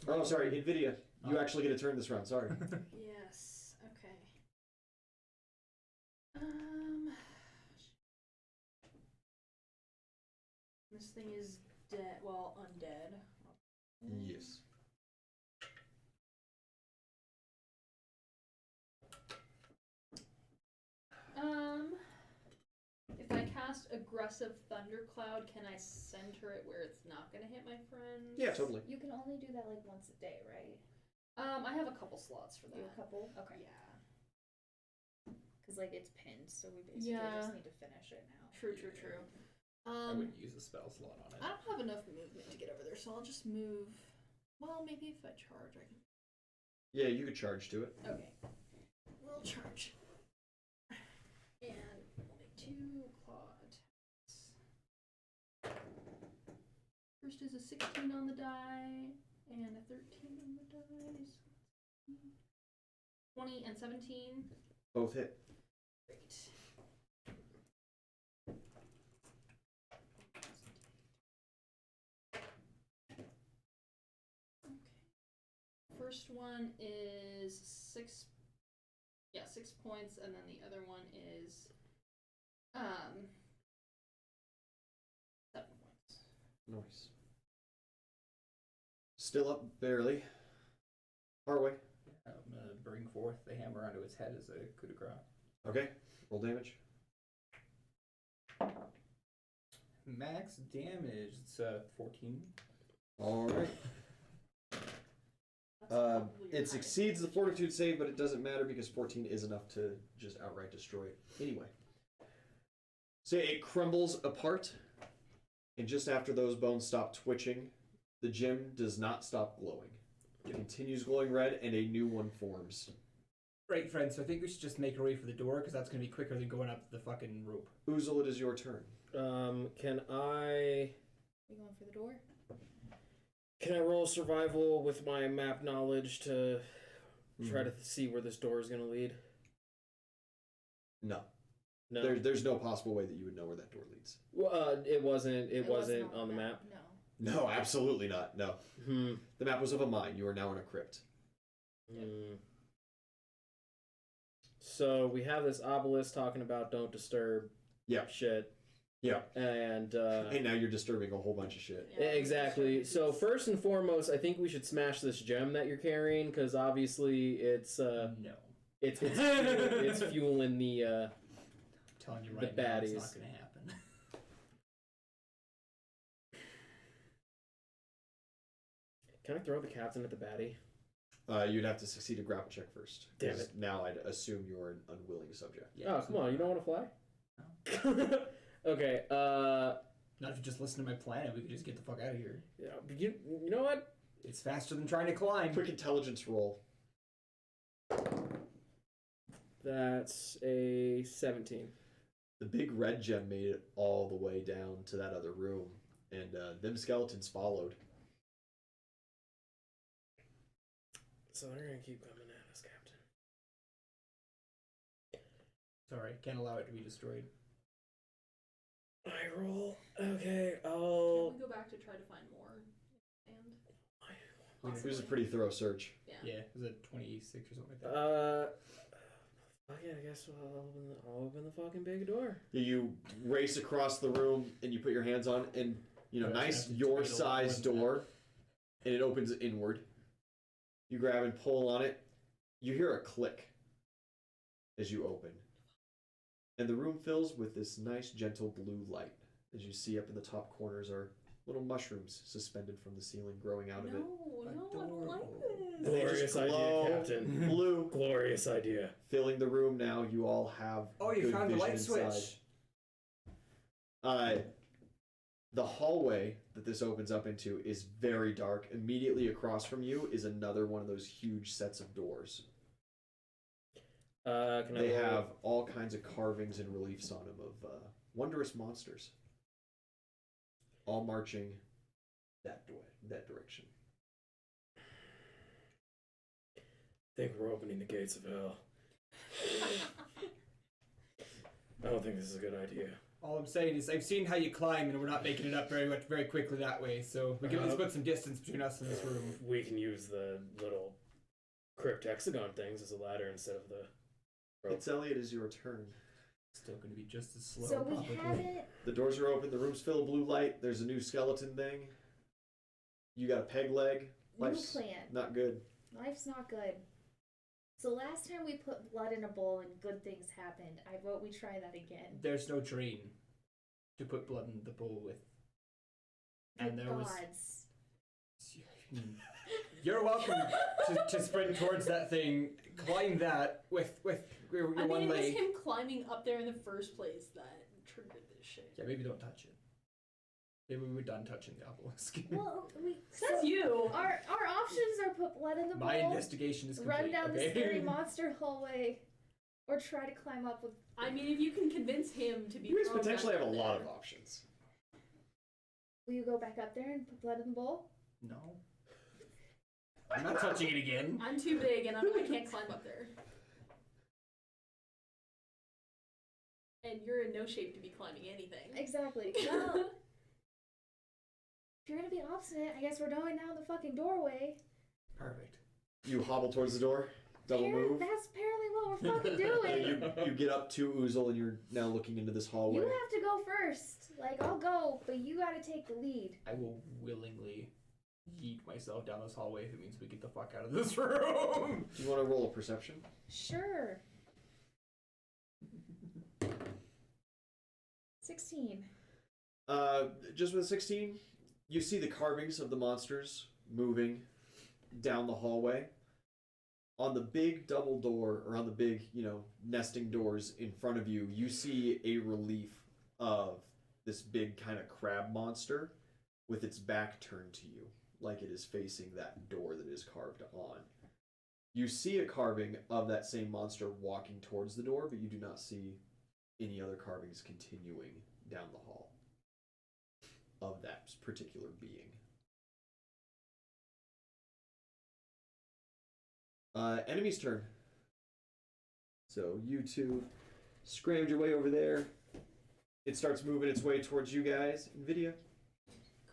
Oh, sorry, Nvidia. You actually get a turn this round. Sorry. Yes. Okay. This thing is dead. Well, undead. Yes. If I cast aggressive thundercloud, can I send her it where it's not gonna hit my friends? Yeah, totally. You can only do that like once a day, right? I have a couple slots for that. You have a couple? Okay. Yeah. Because like it's pinned, so we basically Yeah. just need to finish it now. True. True. True. I wouldn't use a spell slot on it. I don't have enough movement to get over there, so I'll just move. Well, maybe if I charge, I can. Yeah, you could charge to it. Okay. We'll charge. And we'll make 2 claw attacks. First is a 16 on the die, and a 13 on the dice. 20 and 17. Both hit. Great. Okay. First one is 6 points, and then the other one is 7 points. Nice. Still up barely. Harroway. I'm gonna bring forth the hammer onto its head as a coup de grace. Okay. Roll damage. Max damage. It's 14. All right. That's probably your It highest. succeeds the fortitude save, but it doesn't matter because 14 is enough to just outright destroy it. Anyway. So it crumbles apart, and just after those bones stop twitching, the gem does not stop glowing. It continues glowing red, and a new one forms. Right, friends. So I think we should just make our way for the door because that's gonna be quicker than going up the fucking rope. Uzul, it is your turn. Can I You going for the door? roll survival with my map knowledge to try to see where this door is going to lead? No. No. There's no possible way that you would know where that door leads. Well, it wasn't on the map. No. No, absolutely not. No. Hmm. The map was of a mine. You are now in a crypt. Hmm. So we have this obelisk talking about don't disturb. Yeah. Shit. Yeah. And And now you're disturbing a whole bunch of shit. Yeah, exactly. So first and foremost, I think we should smash this gem that you're carrying because obviously it's No. it's fueling the I'm telling you the right now, it's baddies. not going to happen. Can I throw the captain at the baddie? You'd have to succeed a grapple check first. Damn 'cause it. Now I'd assume you're an unwilling subject. Yeah, Oh, come on, you don't want to fly? Okay, Not if you just listen to my plan and we could just get the fuck out of here. yeah, you know what? It's faster than trying to climb. Quick intelligence roll. That's a 17. The big red gem made it all the way down to that other room, and them skeletons followed. So they're gonna keep coming at us, Captain. Sorry, can't allow it to be destroyed. I roll. Okay, Can I'll. we go back to try to find more? And It was a pretty thorough search. yeah. Yeah, was it 26 or something like that? Okay, I guess I'll open the fucking big door. You race across the room, and you put your hands on, and Yeah, nice I have to your wait a lot size more than door, and it opens inward. You grab and pull on it. You hear a click as you open, and the room fills with this nice, gentle blue light. As you see up in the top corners are little mushrooms suspended from the ceiling, growing out of it. No, I don't like Adorable. this. And they just Glorious idea, glow Captain. blue, Glorious idea. filling the room now. You all have Oh, you good found the vision light inside. switch. The hallway that this opens up into is very dark. Immediately across from you is another one of those huge sets of doors. Can They I roll? have all kinds of carvings and reliefs on them of wondrous monsters, all marching that direction. Think we're opening the gates of hell. I don't think this is a good idea. All I'm saying is I've seen how you climb and we're not making it up very quickly that way, so we can at least put some distance between us and this room. We can use the little crypt hexagon things as a ladder instead of the rope. Itzeli, it is your turn. Still going to be just as slow, So we probably. haven't. The doors are open. The room's filled with blue light. There's a new skeleton thing. You got a peg leg. New Life's plan. not good. Life's not good. So last time we put blood in a bowl and good things happened. I vote we try that again. There's no drain to put blood in the bowl with. And Good there was. gods. You're welcome to sprint towards that thing, climb that with your I one mean, it was leg. him climbing up there in the first place that triggered this shit. Yeah, maybe don't touch it. Maybe we're done touching the obelisk. Well, That's you. Our options are put blood in the My bowl, investigation is complete. run down okay? the scary monster hallway, or try to climb up with. I mean, if you can convince him to be. You guys potentially have a lot of there. options. Will you go back up there and put blood in the bowl? No. I'm not touching it again. I'm too big and I can't climb up there. And you're in no shape to be climbing anything. Exactly. Well, if you're gonna be obstinate, I guess we're going down the fucking doorway. Perfect. You hobble towards the door. Double move. That's apparently what we're fucking doing. You get up to Uzul, and you're now looking into this hallway. You have to go first. Like, I'll go, but you gotta take the lead. I will willingly yeet myself down this hallway if it means we get the fuck out of this room. Do you want to roll a perception? Sure. 16. Just with 16, you see the carvings of the monsters moving down the hallway. On the big double door, or on the big, nesting doors in front of you, you see a relief of this big kind of crab monster with its back turned to you, like it is facing that door that is carved on. You see a carving of that same monster walking towards the door, but you do not see any other carvings continuing down the hall of that particular being. Enemy's turn. So you two scrammed your way over there. It starts moving its way towards you guys. Nvidia.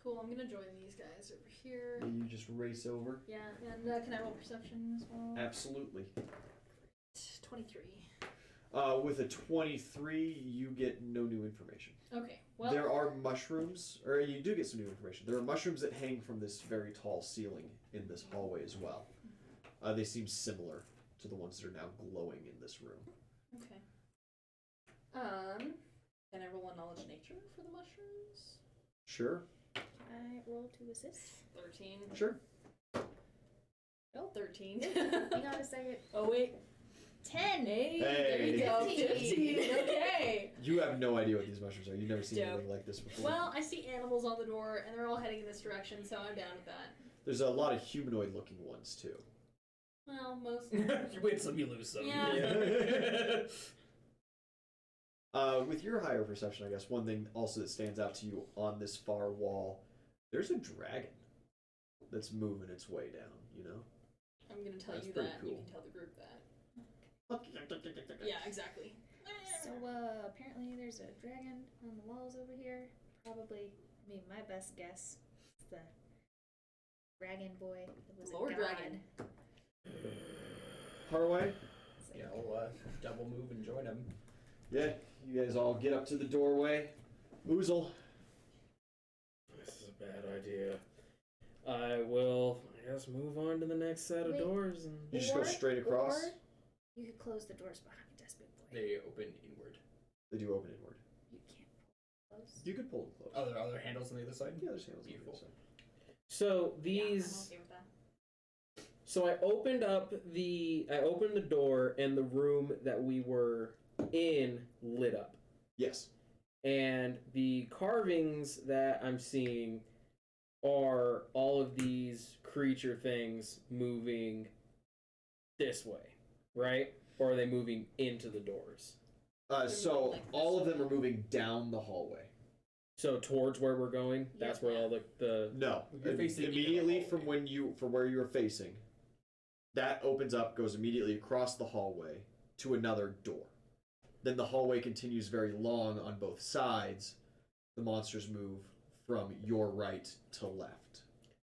Cool, I'm gonna join these guys over here. You just race over. Yeah, and can I roll perception as well? Absolutely. 23. With a 23, you get no new information. Okay. Well. There are mushrooms, or you do get some new information. There are mushrooms that hang from this very tall ceiling in this hallway as well. They seem similar to the ones that are now glowing in this room. Okay. Can I roll a knowledge nature for the mushrooms? Sure. I roll to assist. 13. Sure. Oh, 13. Hang on a second. Oh wait. 10. Hey, there you go. 15. Okay. You have no idea what these mushrooms are. You've never seen Dope. anything like this before. Well, I see animals on the door, and they're all heading in this direction, so I'm down with that. There's a lot of humanoid-looking ones too. Well, most. You win some, you lose some. Yeah. With your higher perception, I guess one thing also that stands out to you on this far wall, there's a dragon that's moving its way down. You know. I'm gonna tell That's you pretty that. cool. You can tell the group that. Yeah, exactly. So, apparently there's a dragon on the walls over here. Probably, I mean, my best guess is the dragon boy that was Lord a god. Dragon. Harroway. So, Yeah, I'll double move and join him. Yeah, you guys all get up to the doorway. Uzul. This is a bad idea. I will, I guess, move on to the next set of Wait. doors and. You just go straight across. Or you could close the doors behind us, big boy. They open inward. They do open inward. You can't pull close. You could pull them close. Oh, there are other handles on the other side? Yeah, there's handles on the Beautiful. other side. So Yeah, I'm these. okay with that. So I opened the door, and the room that we were in lit up. Yes. And the carvings that I'm seeing are all of these creature things moving this way, right? Or are they moving into the doors? So like this all of them way. are moving down the hallway. So towards where we're going, that's where Yeah. all the No, You're facing into the immediately from hallway. from where you are facing. That opens up, goes immediately across the hallway to another door. Then the hallway continues very long on both sides. The monsters move from your right to left.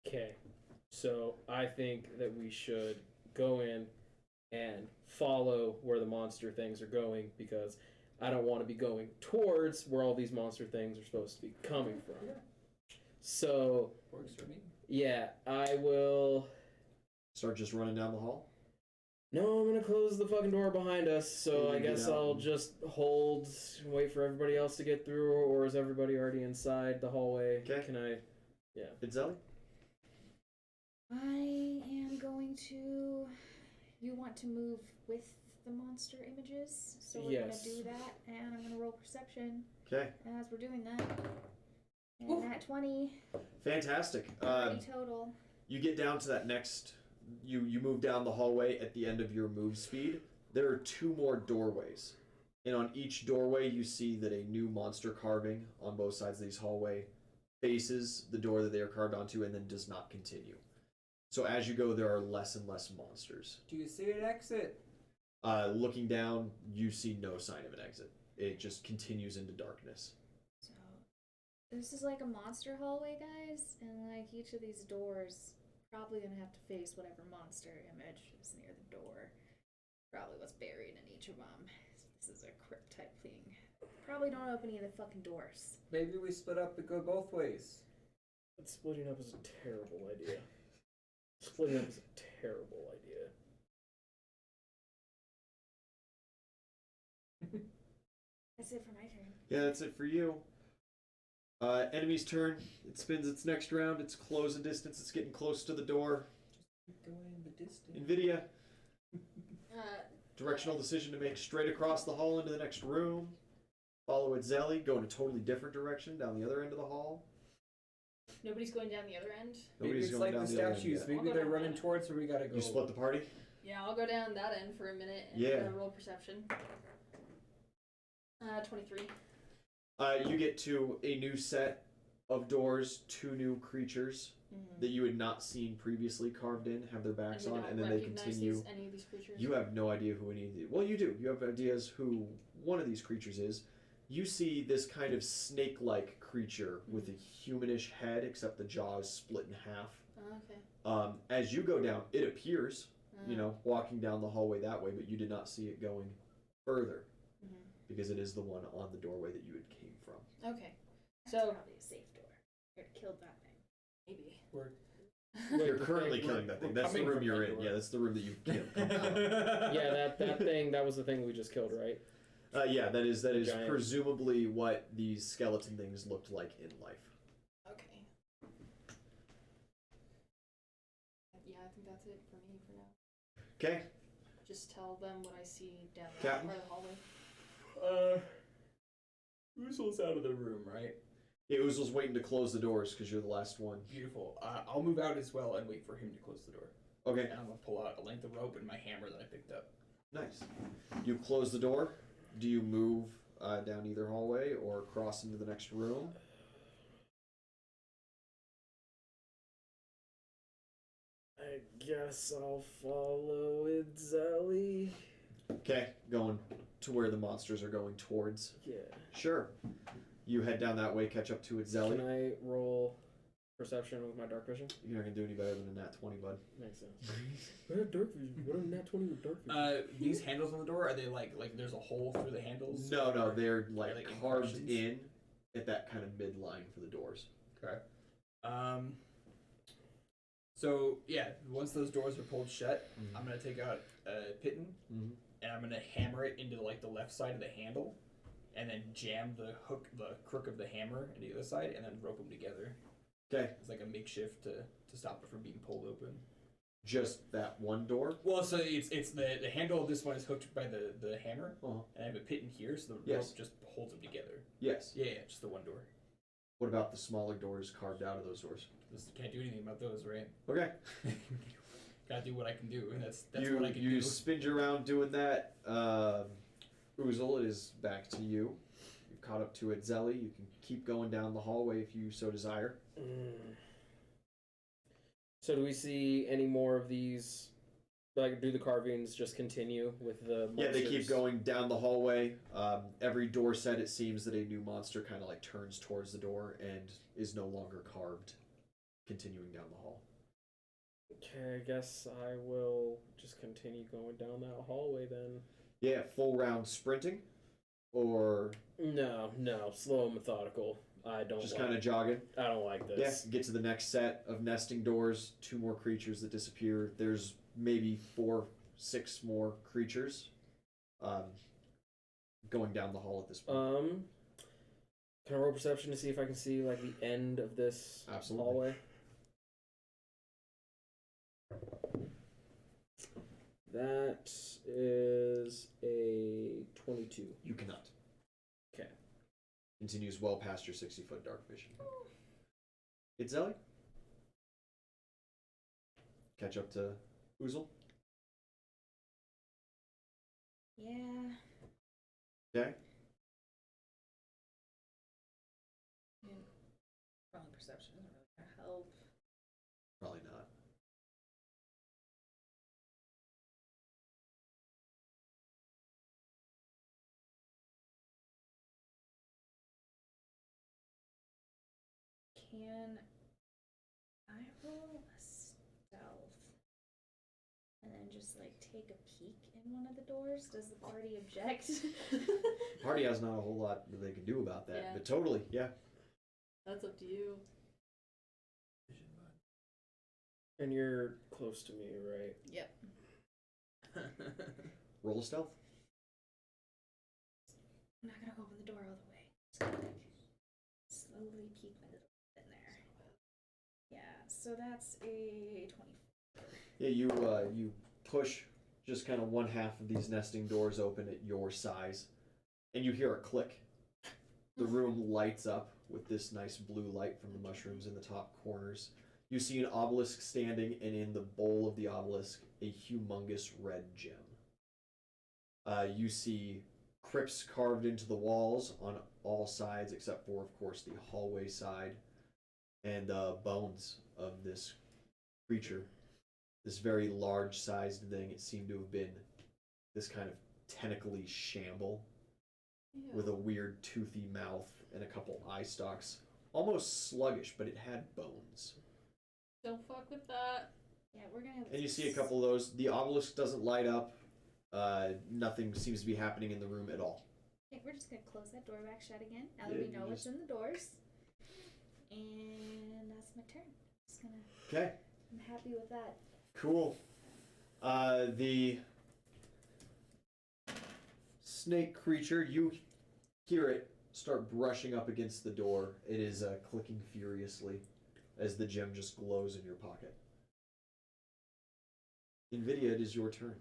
Okay. So I think that we should go in and follow where the monster things are going, because I don't want to be going towards where all these monster things are supposed to be coming from. So, Works for me. yeah, I will. Start just running down the hall. No, I'm gonna close the fucking door behind us, so You I can get guess out. I'll just hold and wait for everybody else to get through, or is everybody already inside the hallway? Okay. Can I? Itzeli? I am going to. You want to move with the monster images, so we're Yes. gonna do that, and I'm gonna roll perception Okay. as we're doing that. And Oof. that 20, Fantastic. 30 total. You get down to that next. You move down the hallway at the end of your move speed. There are two more doorways. And on each doorway, you see that a new monster carving on both sides of these hallway faces the door that they are carved onto and then does not continue. So as you go, there are less and less monsters. Do you see an exit? Looking down, you see no sign of an exit. It just continues into darkness. So, this is like a monster hallway, guys, and like each of these doors probably gonna have to face whatever monster image is near the door. Probably what's buried in each of them. This is a crypt type thing. Probably don't open any of the fucking doors. Maybe we split up and go both ways. But splitting up is a terrible idea. Splitting up is a terrible idea. That's it for my turn. Yeah, that's it for you. Enemy's turn. It spins its next round. It's closing distance. It's getting close to the door. Just keep going the distance. Nvidia. Uh, Directional decision to make straight across the hall into the next room. Follow Itzeli. Go in a totally different direction down the other end of the hall. nobody's going down the other end. Maybe Nobody's it's going like down the the other end statues. yet. Maybe I'll go they're down running that. towards where we gotta go. You split the party? Yeah, I'll go down that end for a minute and Yeah. roll perception. 23. You get to a new set of doors, two new creatures Mm-hmm. that you had not seen previously carved in, have their backs we on, don't and then they recognize continue. any of these creatures. You have no idea who any of these. Well, you do. You have ideas who one of these creatures is. You see this kind of snake-like creature with a humanish head, except the jaw is split in half. Oh, okay. As you go down, it appears, Uh, walking down the hallway that way, but you did not see it going further Mhm. because it is the one on the doorway that you had came from. Okay. That's So probably a safe door. You killed that thing. maybe. We're You're currently we're- killing that thing. we're That's the coming room from you're that in. door. Yeah, that's the room that you killed. Yeah, that thing, that was the thing we just killed, right? Yeah, that is Giant. presumably what these skeleton things looked like in life. Okay. Yeah, I think that's it for me for now. Okay. Just tell them what I see down the Captain? part of the hallway. Uzul's out of the room, right? Yeah, Uzul's waiting to close the doors because you're the last one. Beautiful. I'll move out as well and wait for him to close the door. Okay. And I'm gonna pull out a length of rope and my hammer that I picked up. Nice. You close the door. Do you move down either hallway or cross into the next room? I guess I'll follow Itzeli. Okay, going to where the monsters are going towards. Yeah. Sure. You head down that way, catch up to Itzeli. Can I roll perception with my dark vision? You're not gonna do any better than a nat 20, bud. Makes sense. I have dark vision. What a nat 20 with dark vision? These handles on the door, are they like there's a hole through the handles? No, they're like Are they carved impressions? in at that kind of midline for the doors. Okay. So yeah, once those doors are pulled shut, I'm gonna take out a pitten Mm-hmm. and I'm gonna hammer it into like the left side of the handle, and then jam the crook of the hammer into the other side, and then rope them together. Okay, It's like a makeshift to stop it from being pulled open. just that one door. Well, so it's the handle of this one is hooked by the hammer, Uh-huh. and I have a pitten here, so the Yes. rope just holds them together. Yes. Yeah, just the one door. What about the smaller doors carved out of those doors? Just can't do anything about those, right? Okay. Gotta do what I can do, and that's you what I can you do. spin you around doing that. Uzul, it is back to you. You've caught up to Itzeli. You can keep going down the hallway if you so desire. So do we see any more of these? Like, do the carvings just continue with the monsters? Yeah, they keep going down the hallway. Every door set, it seems that a new monster kind of like turns towards the door and is no longer carved, continuing down the hall. Okay, I guess I will just continue going down that hallway then. Yeah, full round sprinting, or No, slow and methodical. I don't just like, kind of jogging. I don't like Yeah, this. get to the next set of nesting doors. 2 more creatures that disappear. There's maybe 4, 6 more creatures going down the hall at this point. Can I roll perception to see if I can see like the end of this Absolutely. hallway? That is a 22. You cannot. Okay. Continues well past your 60-foot dark vision. Itzeli? Catch up to Uzul? Yeah. Okay. Probably perception isn't really gonna help. Probably not. Can I roll a stealth and then just like take a peek in one of the doors? Does the party object? Party has not a whole lot that they can do about that, Yeah. but totally, yeah. That's up to you. And you're close to me, right? Yep. Roll a stealth. I'm not gonna open the door all the way. Just gonna like slowly peek my little head in there. Yeah, so that's a 24. Yeah, you push just kind of one half of these nesting doors open at your size, and you hear a click. The room lights up with this nice blue light from the mushrooms in the top corners. You see an obelisk standing, and in the bowl of the obelisk, a humongous red gem. You see crypts carved into the walls on all sides, except for, of course, the hallway side, and bones of this creature. This very large-sized thing. It seemed to have been this kind of tentacly shamble with a weird toothy mouth and a couple eye stalks. Almost sluggish, but it had bones. Don't fuck with that. Yeah, we're gonna. And you see a couple of those. The obelisk doesn't light up. Nothing seems to be happening in the room at all. Okay, we're just gonna close that door back shut again. Now Yeah, that we you know what's just- in the doors. And that's my turn. Just gonna. Okay. I'm happy with that. Cool. The snake creature, you hear it start brushing up against the door. It is clicking furiously as the gem just glows in your pocket. Nvidia, it is your turn.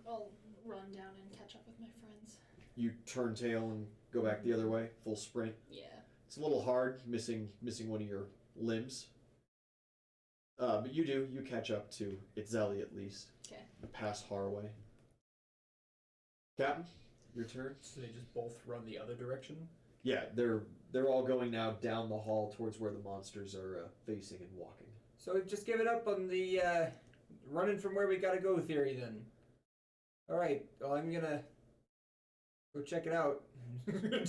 I'll run down and catch up with my friends. You turn tail and go back the other way, full sprint. Yeah. It's a little hard, missing one of your limbs. But you catch up to Itzeli at least. Okay. Past Harroway. Captain, your turn. So they just both run the other direction? Yeah, they're all going now down the hall towards where the monsters are facing and walking. So just give it up on the running from where we gotta go theory then. Alright, well I'm gonna go check it out.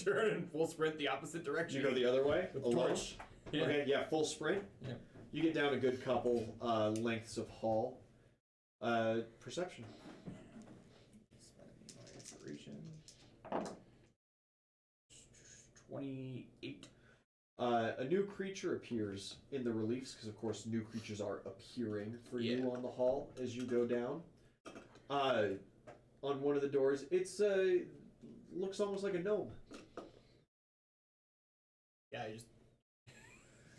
Turn and full sprint the opposite direction. You go the other way? With alone? torch. Yeah. Okay, yeah, full sprint. Yeah. You get down a good couple lengths of hall. Perception. Spend my inspiration. 28. A new creature appears in the reliefs, because of course new creatures are appearing for you on the hall as you go down. On one of the doors, it's looks almost like a gnome. Yeah, I just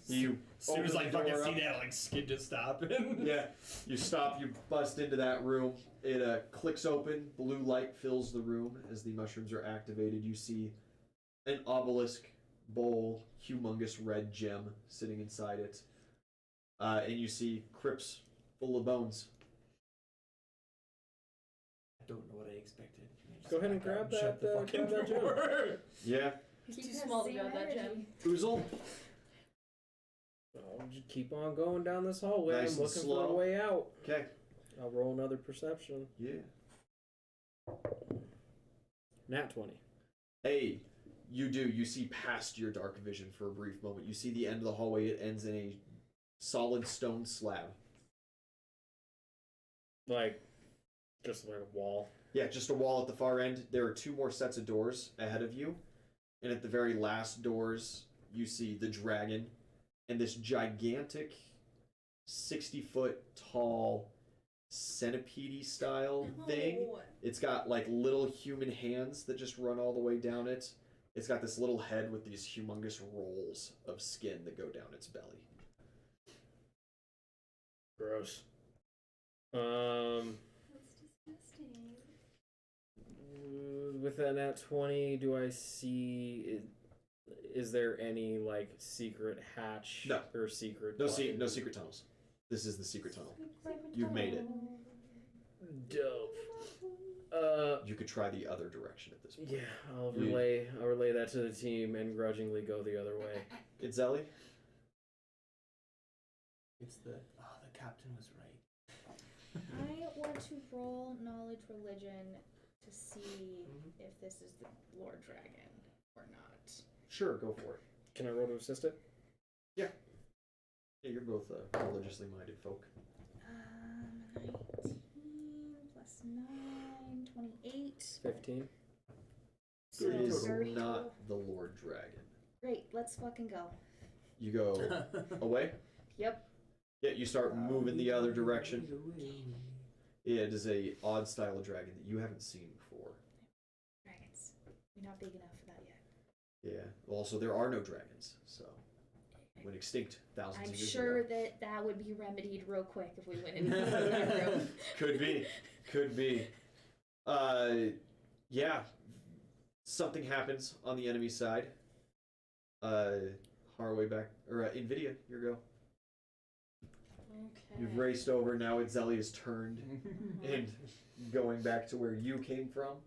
You as soon as open I the fucking door see up. that, like skid to stop. Yeah, you stop, you bust into that room. It clicks open, blue light fills the room as the mushrooms are activated. You see an obelisk bowl, humongous red gem sitting inside it. And you see crypts full of bones. I don't know what I expected. Go ahead and grab that, grab that gem. Yeah. He's too Keep that small to same grab that energy. gem. Uzul? I'll just keep on going down this hallway. Nice I'm and looking slow. for a way out. Okay. I'll roll another perception. Yeah. Nat 20. Hey, you do. You see past your dark vision for a brief moment. You see the end of the hallway. It ends in a solid stone slab. Like, just like a wall. Yeah, just a wall at the far end. There are two more sets of doors ahead of you. And at the very last doors, you see the dragon and this gigantic 60-foot tall centipede style thing. No. It's got like little human hands that just run all the way down it. It's got this little head with these humongous rolls of skin that go down its belly. Gross. That's disgusting. With that nat 20, do I see... Is there any, like, secret hatch? No. Or secret... No, button? no secret tunnels. This is the secret tunnel. You've made it. Dope. You could try the other direction at this point. Yeah, I'll relay that to the team and grudgingly go the other way. Itzeli? It's the captain was right. I want to roll knowledge religion to see if this is the Lord Dragon or not. Sure, go for it. Can I roll to assist it? Yeah, you're both religiously minded folk. 19 plus 9, 28. 15. So It is 30. not the Lord Dragon. Great, let's fucking go. You go away? Yep. Yeah, you start moving the other direction. Yeah, it is a odd style of dragon that you haven't seen before. Dragons. We're not big enough for that yet. Yeah. Also, there are no dragons, so went extinct thousands I'm of years sure ago. that would be remedied real quick if we went into that room. Could be. Could be. Yeah. Something happens on the enemy side. Harroway back, or Nvidia, your go. Okay. You've raced over, now Itzeli is turned and going back to where you came from.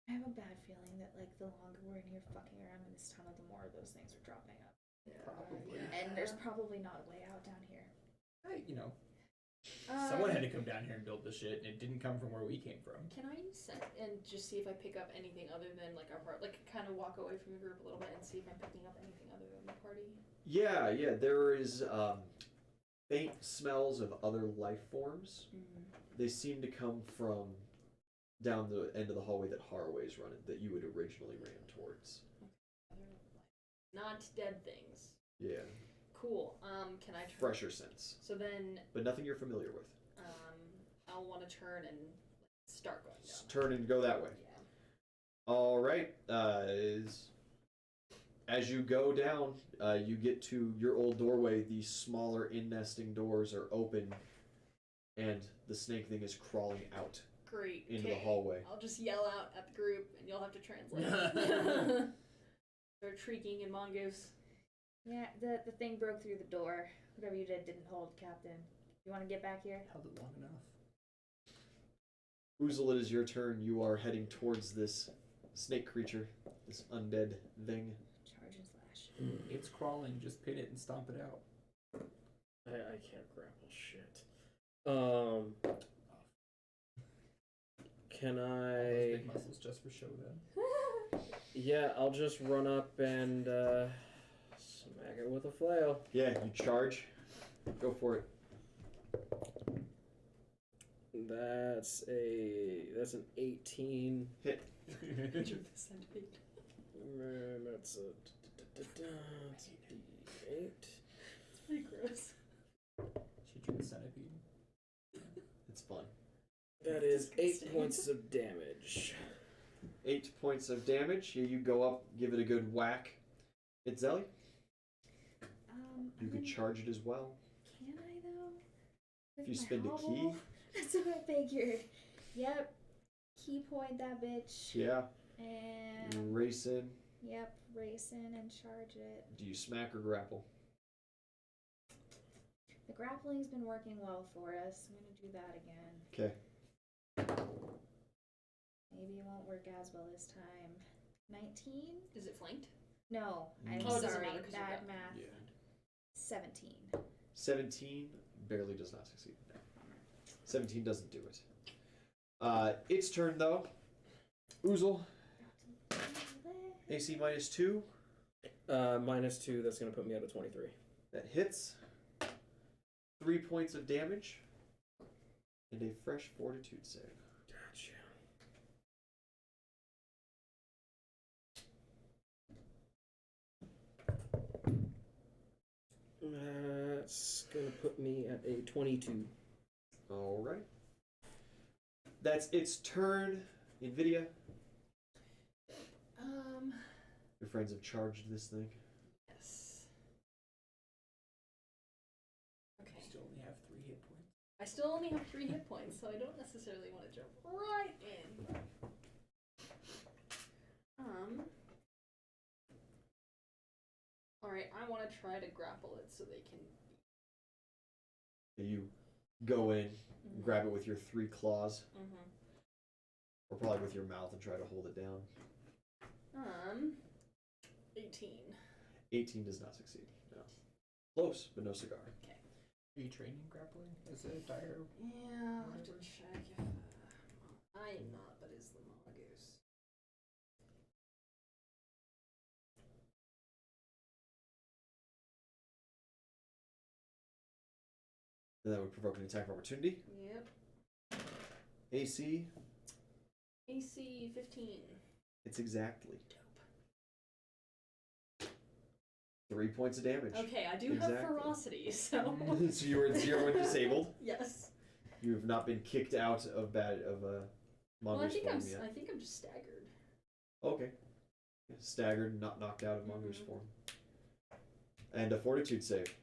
I have a bad feeling that like the longer we're in here fucking around in this tunnel, the more of those things are dropping up. Probably. And there's probably not a way out down here. Someone had to come down here and build this shit, and it didn't come from where we came from. Can I sense and just see if I pick up anything other than like our part? Like kind of walk away from the group a little bit and see if I'm picking up anything other than the party. Yeah, there is faint smells of other life forms. They seem to come from down the end of the hallway that Harroway's running, that you had originally ran towards. Not dead things. Yeah. Cool. Can I turn? Fresher sense. So then, but nothing you're familiar with. I'll want to turn and start going down. Turn and go that way. Yeah. All right. As you go down, you get to your old doorway. The smaller in-nesting doors are open, and the snake thing is crawling out. Great. Into the hallway. I'll just yell out at the group, and you'll have to translate. They're shrieking in mongoose. Yeah, the thing broke through the door. Whatever you did didn't hold, Captain. You want to get back here? Held it long enough. Uzul, it is your turn. You are heading towards this snake creature, this undead thing. Charge and slash. It's crawling. Just pin it and stomp it out. I can't grapple shit. Can I? Big muscles just for show then. Yeah, I'll just run up and smack it with a flail. Yeah, you charge. Go for it. That's an 18. Hit. That's a that's a 8. It's pretty gross. She drew the centipede. It's fun. That is 8 Disgusting. points of damage. 8 points of damage. Here you go up, give it a good whack. Itzeli, you could charge it as well. Can I though? With If you my spend a hobble? key. That's what I figured. Yep. Key point that bitch. Yeah. And You race in. yep, race in and charge it. Do you smack or grapple? The grappling's been working well for us. I'm gonna do that again. Okay. Maybe it won't work as well this time. 19? Is it flanked? No, I'm Oh, it doesn't sorry. matter 'cause you're Bad back. math. Yeah. 17. 17 barely does not succeed. No. 17 doesn't do it. Its turn though. Uzul, AC -2. -2. That's gonna put me at a 23. That hits. 3 points of damage. And a fresh fortitude save. Gotcha. That's gonna put me at a 22. Alright. That's its turn. Nvidia, your friends have charged this thing. Yes. Okay. Still only have 3 hit points. I still only have 3 hit points, so I don't necessarily want to jump right in. Alright, I want to try to grapple it so they can. You go in, grab it with your 3 claws, or probably with your mouth and try to hold it down. 18. 18 does not succeed. No. Close, but no cigar. Okay. Are you training grappling? Is it dire? Yeah, I'll have to check if. I am not, but is the mongoose. And that would provoke an attack of opportunity. Yep. AC, AC 15. it's exactly 3 points of damage. Okay, I do Exactly. have ferocity, so. So you were at 0 and disabled. Yes. You have not been kicked out of Well, I mongoose think form I'm. yet. I think I'm just staggered. Okay. Staggered, not knocked out of mongoose form. And a fortitude save.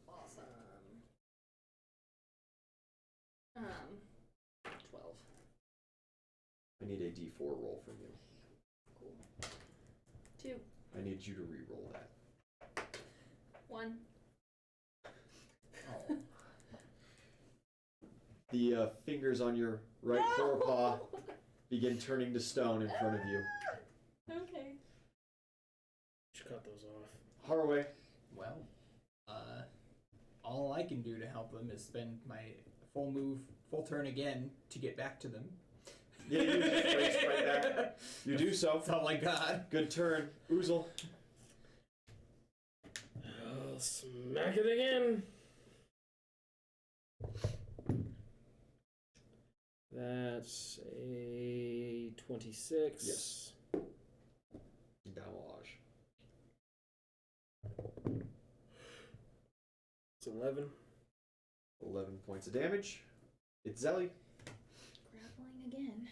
Awesome. 12. I need a D4 roll from you. Cool. 2. I need you to re-roll that. 1. Oh. The fingers on your right forepaw begin turning to stone in front of you. Okay. Should cut those off. Harroway, Well, all I can do to help them is spend my full turn again to get back to them. Yeah, you just race right back. You do so. That's all I got. Good turn. Uzul. I'll smack it again. That's a 26. Yes. Damage. It's 11. 11 points of damage. Itzeli. Grappling again.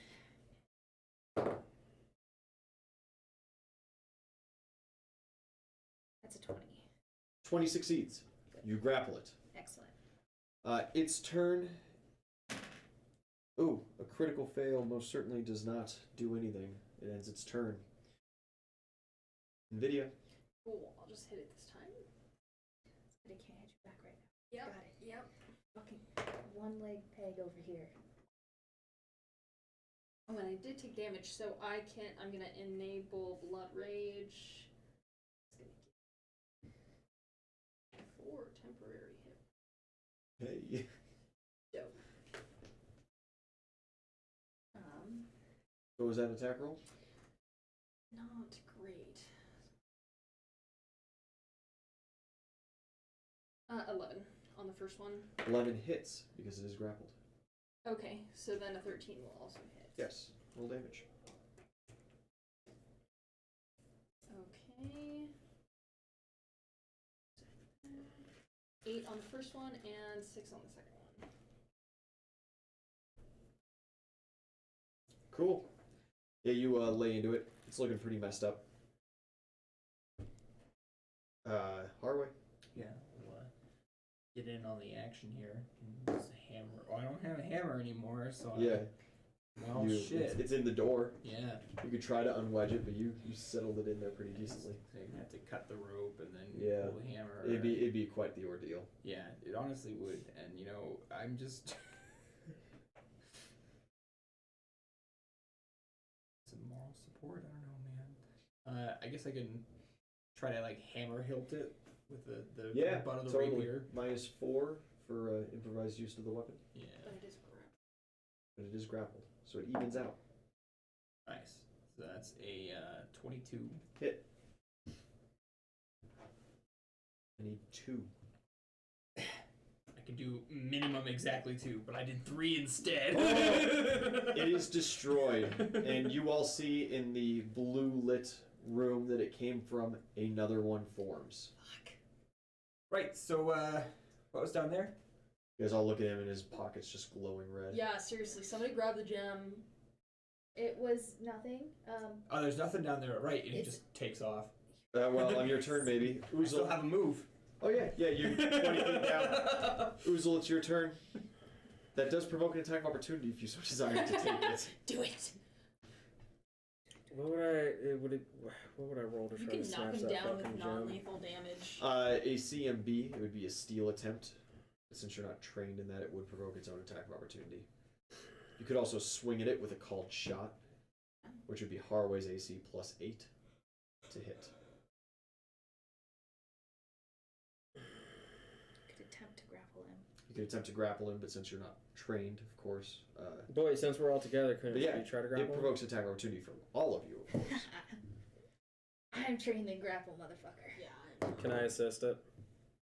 That's a 20. 20 succeeds. You grapple it. Excellent. Its turn. Ooh, a critical fail most certainly does not do anything. It ends its turn. Nvidia. Cool. I'll just hit it this time. But it can't hit you back right now. Yep. Got it. Yep. Fucking one leg peg over here. Oh, and I did take damage, so I'm gonna enable Blood Rage. It's gonna give 4 temporary hit. Hey. Dope. What was that attack roll? Not great. 11 on the first one. 11 hits because it is grappled. Okay, so then a 13 will also hit. Yes. Roll damage. Okay. 8 on the first one and 6 on the second one. Cool. Yeah, you lay into it. It's looking pretty messed up. Harroway. Yeah, we'll get in on the action here. Use a hammer. Oh, I don't have a hammer anymore, so Yeah. Well, shit. It's in the door. Yeah. You could try to unwedge it, but you settled it in there pretty decently. So you have to cut the rope and then Yeah. pull the hammer. It'd be quite the ordeal. Yeah, it honestly would. And I'm just some moral support. I don't know, man. I guess I can try to hammer hilt it with the butt of the totally. rapier. -4 for improvised use of the weapon, Yeah. But it is grappled. but it is grappled, so it evens out. Nice. So that's a 22. Hit. I need 2. I could do minimum exactly 2, but I did 3 instead. It is destroyed, and you all see in the blue lit room that it came from, another one forms. Fuck. Right, so what was down there? You guys all look at him, and his pockets just glowing red. Yeah, seriously, somebody grab the gem. It was nothing. Oh, there's nothing down there, right? And it It's- just takes off. Well, on your turn, maybe. I still Uzul. have a move. Oh yeah, you're 20 feet down. Uzul, it's your turn. That does provoke an attack of opportunity if you so desire to take it. Do it. What would I roll to You try can to knock snatch him that down fucking with gem? non-lethal damage. A CMB, it would be a steal attempt. Since you're not trained in that, it would provoke its own attack of opportunity. You could also swing at it with a called shot, which would be Harroway's AC +8 to hit. Could attempt to grapple him. You could attempt to grapple him, but since you're not trained, of course. Boy, since we're all together, couldn't But yeah, we try to it grapple him? provokes attack of opportunity from all of you, of course. I'm trained in grapple, motherfucker. Yeah. Can I assist it?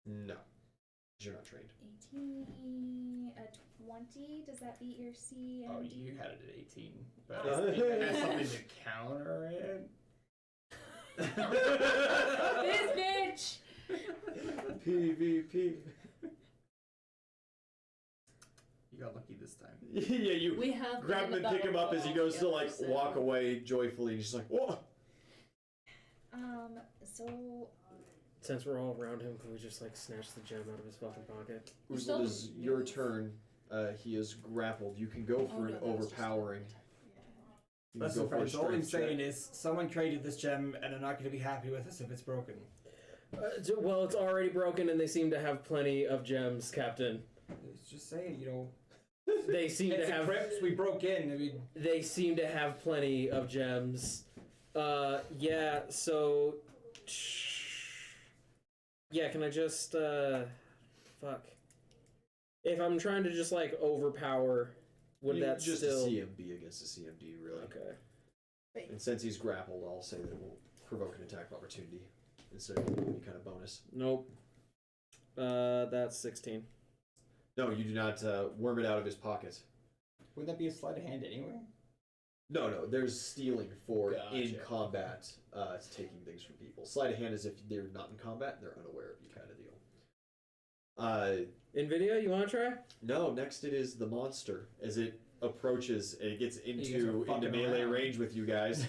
No. 'Cause you're not trained. 18, a 20. Does that beat your C? Oh, you had it at 18. But Oh. I think it has something to counter it. This bitch! PvP. You got lucky this time. Yeah, you We have grab him and pick him up as he goes to walk away joyfully, and he's just like, whoa! So Since we're all around him, can we just snatch the gem out of his fucking pocket? You Uzul, still it is your move. turn. He is grappled. You can go for an that was just overpowering. You can Listen, go for a friends, all I'm strength check. saying is someone created this gem and they're not going to be happy with us if it's broken. Well, it's already broken, and they seem to have plenty of gems, Captain. It's just saying, They seem it's to a have. crypt, we broke in. I mean, They seem to have plenty of gems. Yeah. So. Yeah. Can I just fuck. If I'm trying to just like overpower, would You- that just still? a CMB against a CMD, really. Okay. And since he's grappled, I'll say that it will provoke an attack of opportunity instead of any kind of bonus. Nope. That's 16. No, you do not worm it out of his pocket. Would that be a sleight of hand anyway? No, there's stealing for in Gotcha. combat, taking things from people. Sleight of hand is if they're not in combat and they're unaware of you, kind of deal. Nvidia, you want to try? No, next it is the monster as it approaches and it gets You guys are into fucking melee around. range with you guys.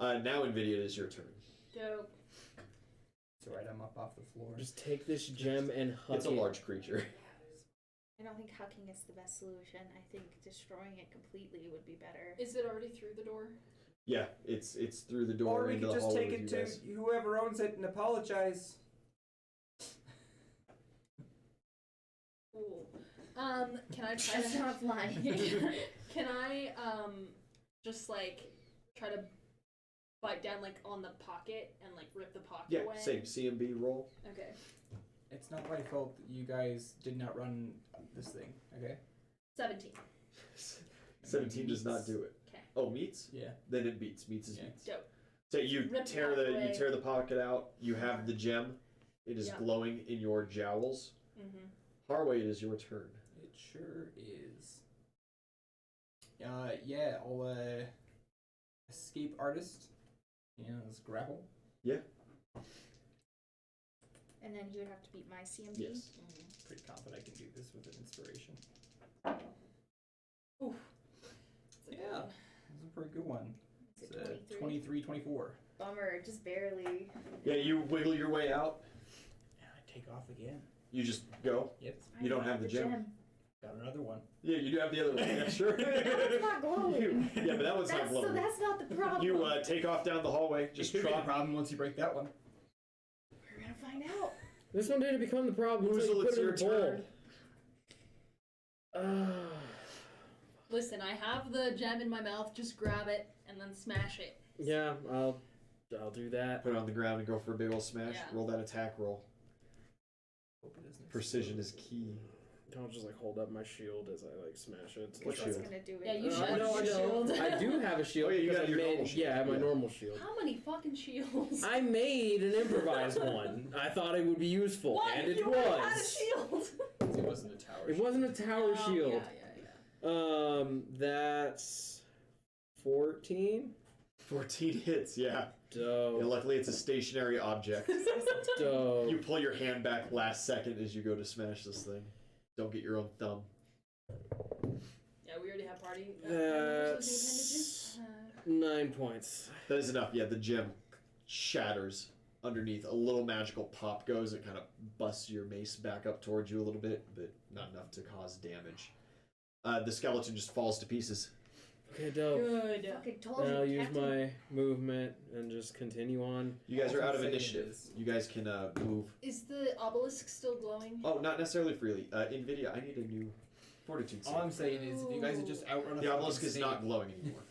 Now Nvidia, it is your turn. Dope. It's alright, I'm up off the floor. Just take this gem and huck It's a it. large creature. I don't think hucking is the best solution. I think destroying it completely would be better. Is it already through the door? Yeah, it's through the door Or we into could the just hallway take with it you to guys. whoever owns it and apologize. Cool. Can I try That's to not flying. Can I just like try to bite down like on the pocket and like rip the pocket Yeah, away? same CMB roll. Okay. It's not my fault that you guys did not run this thing, okay? 17. 17 does not do it. Okay. Oh, meets? Yeah. Then it beats. Meets is Yeah. meets. Dope. So you Rip the tear pocket the away. pocket out. You have the gem. It is Yeah. glowing in your jowls. Mm-hmm. Harroway, it is your turn. It sure is. Yeah, I'll escape artist. Yeah, let's grapple. And then you would have to beat my CMD. Yes. Pretty confident I can do this with an inspiration. Oof. Yeah, that's a pretty good one. Is It's it 23? 23, 24. Bummer, just barely. Yeah, you wiggle your way out. And I take off again. You just go. Yep, You don't have the gem. got another one. Yeah, you do have the other one. Yeah, sure. That's not glowing. Yeah, but that one's not That's, so glowing. that's not the problem. You take off down the hallway. Just Just could be the trot. problem once you break that one. We're gonna find out. This one didn't become the problem until Uzul, you it's put it your in the turn. bowl. Listen, I have the gem in my mouth. Just grab it and then smash it. Yeah, I'll do that. Put it on the ground and go for a big old smash. Yeah. Roll that attack roll. Hope it doesn't Precision is explode. key. I'll just like hold up my shield as I like smash it. What That's shield? gonna do it. Yeah, you I should. know, I Your know. shield. I do have a shield Oh, yeah, you because got I your made. normal shield. Yeah, I have my Yeah. normal shield. How many fucking shields? I made an improvised one. I thought it would be useful, What? and it You already had a was. shield. It wasn't a tower. It wasn't a tower Oh, shield. Yeah. That's 14. 14 hits, yeah. And Dope. luckily, it's a stationary object. Dope. You pull your hand back last second as you go to smash this thing. Don't get your own thumb. Yeah, we already have party. That's 9 points. That is enough. Yeah, the gem shatters underneath. A little magical pop goes. It kind of busts your mace back up towards you a little bit, but not enough to cause damage. The skeleton just falls to pieces. Okay, dope. Good. Fucking told Then you, I'll use Captain. my movement and just continue on. You guys are out of Say it initiative. is. You guys can move. Is the obelisk still glowing? Oh, not necessarily freely. Nvidia, I need a new fortitude save. All I'm saying is, if you guys had just outrun a The obelisk fucking is not snake, glowing anymore.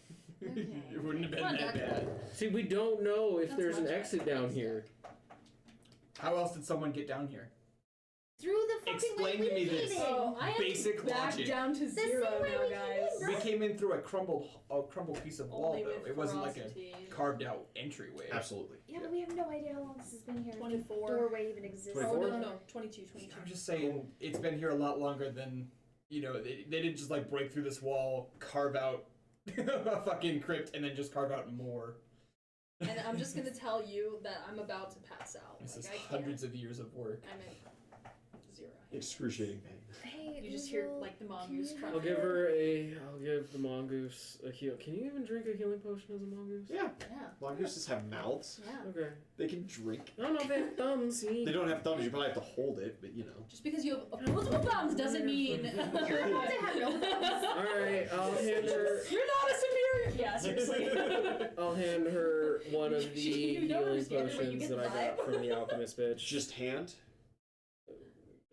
Okay. it wouldn't have been Come on, that Jack. bad. See, we don't know if That's there's an much exit better. down here. How else did someone get down here? Through the fucking Explain way to we me this. came in. Oh, I am Basic back logic. down to The same zero way now, we came in, guys. bro. We came in through a crumbled piece of wall, Only though. with It wasn't like a ferocity. carved out entryway. Absolutely. Yeah, but we have no idea how long this has been here. if the 24. doorway even exists. 24? Oh, no, 22. I'm just saying, it's been here a lot longer than, they didn't just like break through this wall, carve out a fucking crypt, and then just carve out more. And I'm just gonna tell you that I'm about to pass out. This is I can't. hundreds of years of work. I'm at 0. Excruciating pain. Hey, You just hear Uzul, like the can mongoose you cry. I'll give the mongoose a heal. Can you even drink a healing potion as a mongoose? Yeah. Yeah. Mongooses have mouths. Yeah. Okay. They can drink. I don't know if they have thumbs. See? They don't have thumbs. You probably have to hold it, but you know. Just because you have opposable thumbs doesn't mean You're about to have no thumbs. Alright, I'll hand her. you're not a superior. Yeah, seriously. I'll hand her one of the You don't healing understand it when you potions get that I got the from the alchemist bitch. Just hand.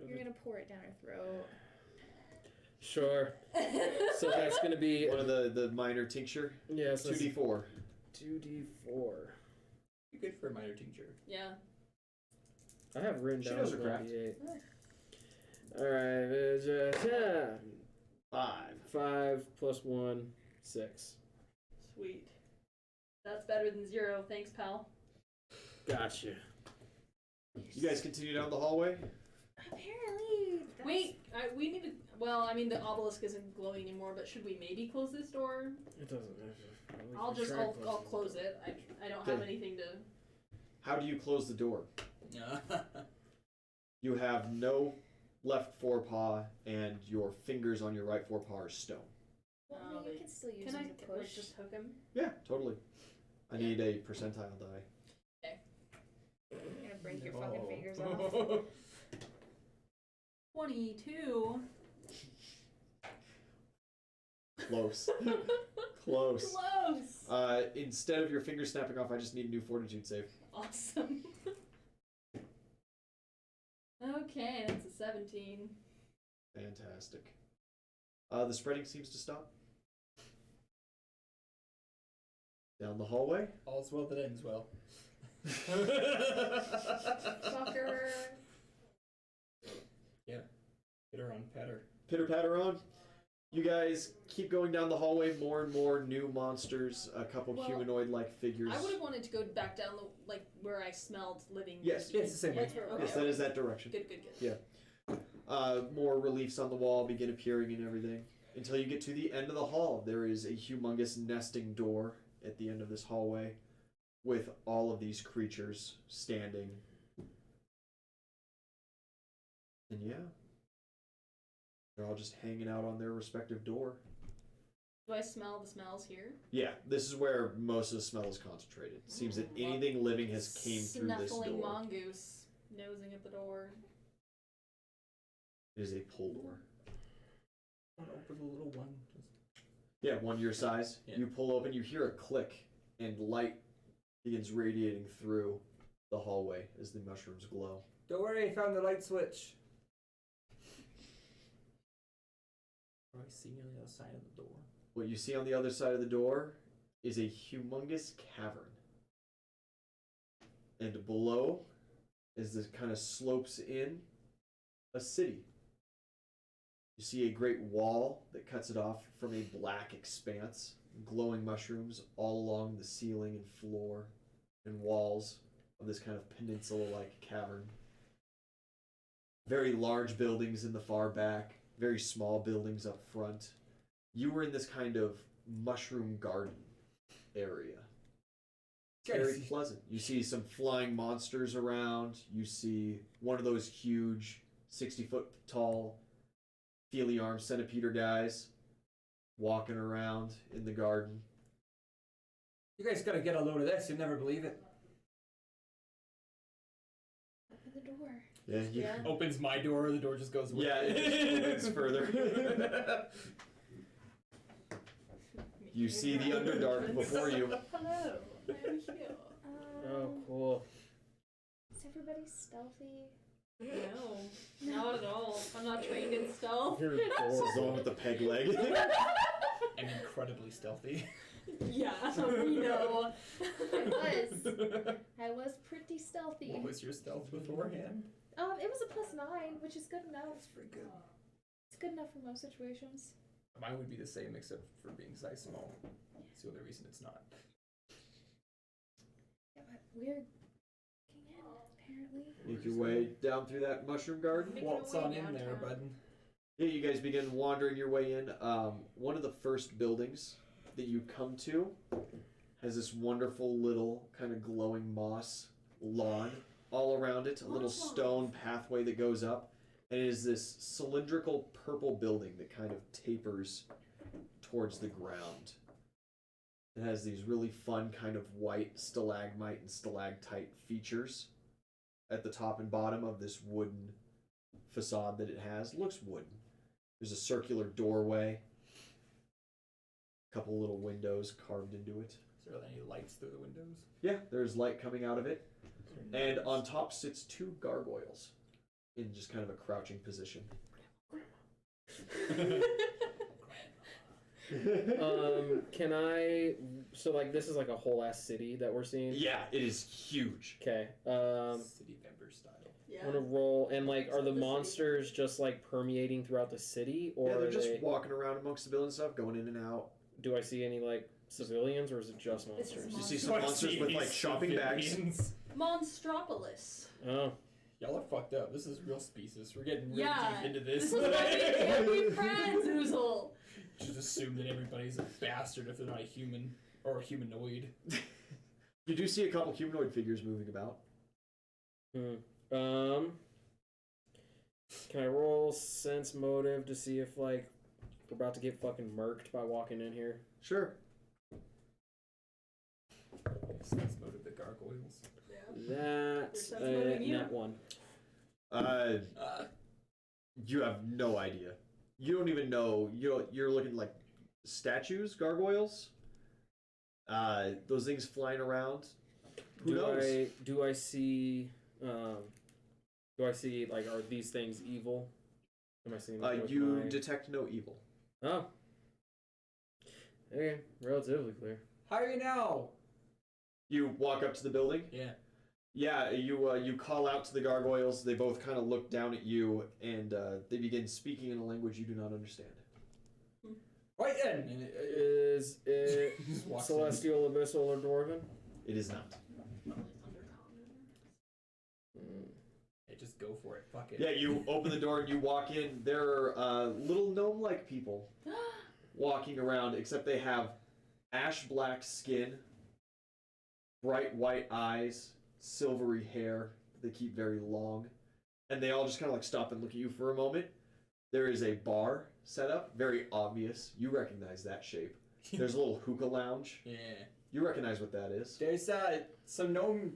You're gonna pour it down her throat. Sure. So that's gonna be One of the minor tincture. yes, 2d4. 2d4. Be good for a minor tincture. Yeah. I have written She down knows her 1d8. Alright, 5. 5 plus 1, 6. Sweet. That's better than 0. Thanks, pal. Gotcha. You guys continue down the hallway? Apparently. Wait, we need to. Well, I mean, the obelisk isn't glowing anymore, but should we maybe close this door? It doesn't. I'll close it. I don't have Okay. anything to. How do you close the door? You have no left forepaw, and your fingers on your right forepaw are stone. Well, Oh, you can still use Can I them to push. just hook him? Yeah, totally. I need a percentile die. You're gonna break your fucking fingers off. 22. Close. Close. Close. Instead of your fingers snapping off, I just need a new fortitude save. Awesome. Okay, that's a 17. Fantastic. The spreading seems to stop. Down the hallway. All's well that ends well. Fucker. Yeah. Get her on, pat her. Pitter patter on. You guys keep going down the hallway. More and more new monsters. A couple Well, humanoid-like figures. I would have wanted to go back down the where I smelled living. Yes. Yeah, it's the same way. Okay, Yes, that is that direction. Good. Yeah. More reliefs on the wall begin appearing and everything. Until you get to the end of the hall. There is a humongous nesting door at the end of this hallway with all of these creatures standing. And yeah. They're all just hanging out on their respective door. Do I smell the smells here? Yeah, this is where most of the smell is concentrated. It seems that anything living has came through this Snuffling door. mongoose, nosing at the door. It is a pull door. Open the little one. Yeah, one your size. Yeah. You pull open, you hear a click, and light begins radiating through the hallway as the mushrooms glow. Don't worry, I found the light switch. What do I see on the other side of the door? What you see on the other side of the door is a humongous cavern. And below, as this kind of slopes in, a city. You see a great wall that cuts it off from a black expanse, glowing mushrooms all along the ceiling and floor and walls of this kind of peninsula-like cavern. Very large buildings in the far back, very small buildings up front. You were in this kind of mushroom garden area. It's very pleasant. You see some flying monsters around. You see one of those huge 60-foot tall feely arm centipeder guys walking around in the garden. You guys gotta get a load of this, you'll never believe it. Open the door. Yeah, Yeah. Opens my door, the door just goes away. Yeah, it just opens further. You see the Underdark before you. Hello, I'm here. Oh, cool. Is everybody stealthy? No, not at all. I'm not trained in stealth. You're This is the one adorable. with the peg leg. I'm incredibly stealthy. Yeah, we know. I was pretty stealthy. What was your stealth beforehand? It was a +9, which is good enough. That's pretty good. It's good enough for most situations. Mine would be the same except for being size small. That's the only reason it's not. Yeah, but we're getting in, apparently. Make your way down through that mushroom garden. Making Waltz our way on in there, downtown. bud. Yeah, you guys begin wandering your way in. One of the first buildings that you come to has this wonderful little kind of glowing moss lawn all around it, a little Moss lawn. stone pathway that goes up, and it is this cylindrical purple building that kind of tapers towards the ground. It has these really fun kind of white stalagmite and stalactite features at the top and bottom of this wooden facade that it has. It looks wooden. There's a circular doorway, a couple little windows carved into it. Is there any lights through the windows? Yeah, there's light coming out of it. And on top sits 2 gargoyles in just kind of a crouching position. Can I? So like this is like a whole ass city that we're seeing. Yeah, it is huge. Okay. City member style. Yeah. I'm gonna roll and like are So the the city- monsters just like permeating throughout the city, or Yeah, they're are just they, walking around amongst the building stuff, going in and out. do I see any like civilians or is it just It's just monsters? You see some monsters with like shopping bags. Monstropolis. Oh, Y'all are fucked up. This is real species. We're getting really Yeah. deep into This this. is why we can't be friends, Uzul. Just assume that everybody's a bastard if they're not a human or a humanoid. You do see a couple humanoid figures moving about. Can I roll sense motive to see if like we're about to get fucking murked by walking in here? Sure. Sense motive the gargoyles. That's Sense motive you. nat one. You have no idea. You don't even know. You're looking like statues, gargoyles. Those things flying around. Who knows? Do I see like are these things evil? Am I seeing that with You my... detect no evil. Oh. Okay, relatively clear. How are you now? You walk up to the building. Yeah. Yeah, you call out to the gargoyles. They both kind of look down at you, and they begin speaking in a language you do not understand. Right then. Is it Just walks celestial, abyssal, or dwarven? It is not. Probably undercommon. Hey, just go for it. Fuck it. Yeah, you open the door and you walk in. There are little gnome-like people walking around, except they have ash black skin, bright white eyes, silvery hair. They keep very long, and they all just kind of like stop and look at you for a moment. There is a bar set up, very obvious. You recognize that shape. There's a little hookah lounge. Yeah. You recognize what that is. There's some gnome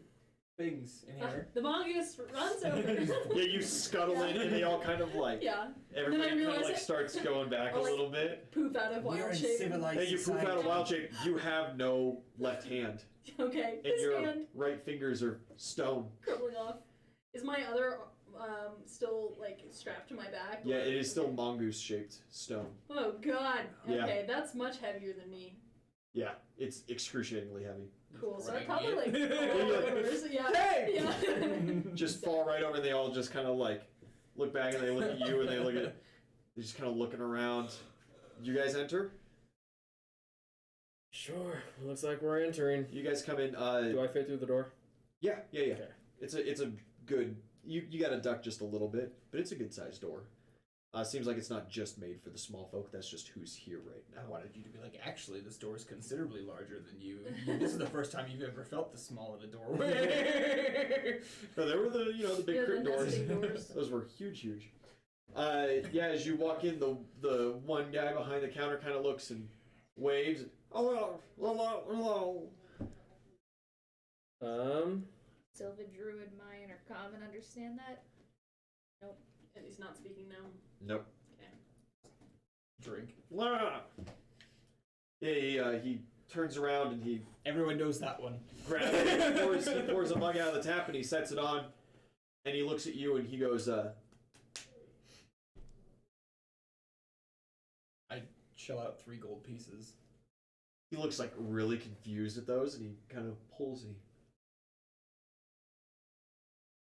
things in here. The mongoose runs over. Yeah, you scuttle in, and they all kind of like Yeah. everybody kind of realize like it. starts going back a Or, like, little bit. Poof out of wild shape. Hey, you poof out a wild shape. You have no left hand, Okay. and This your hand right fingers are stone. crumbling off. Is my other still like strapped to my back? Yeah, it is still mongoose shaped stone. Oh god. Yeah. Okay, that's much heavier than me. Yeah, it's excruciating heavy. Cool. So I Right. probably like Yeah. fall over. So, yeah. Hey! Yeah. Just fall right over, and they all just kind of like look back, and they look at you, and they look at. They're just kind of looking around. You guys enter. Sure. Looks like we're entering. You guys come in. Do I fit through the door? Yeah. Okay. It's a good. You got to duck just a little bit, but it's a good sized door. Seems like it's not just made for the small folk. That's just who's here right I now. wanted you to be like, actually, this door is considerably larger than you. This is the first time you've ever felt the small of a doorway. No, they were the big Yeah, the crypt doors. nesting doors. Those were huge. Yeah, as you walk in, the one guy behind the counter kind of looks and waves. Hello. Sylvan, Druid, Mayan, or Common understand that? And he's not speaking now. Nope. Drink. Yeah, he turns around and he Everyone knows that one. grabs it, he pours a mug out of the tap and he sets it on, and he looks at you and he goes, I shell out 3 gold pieces. he looks like really confused at those, and he kind of pulls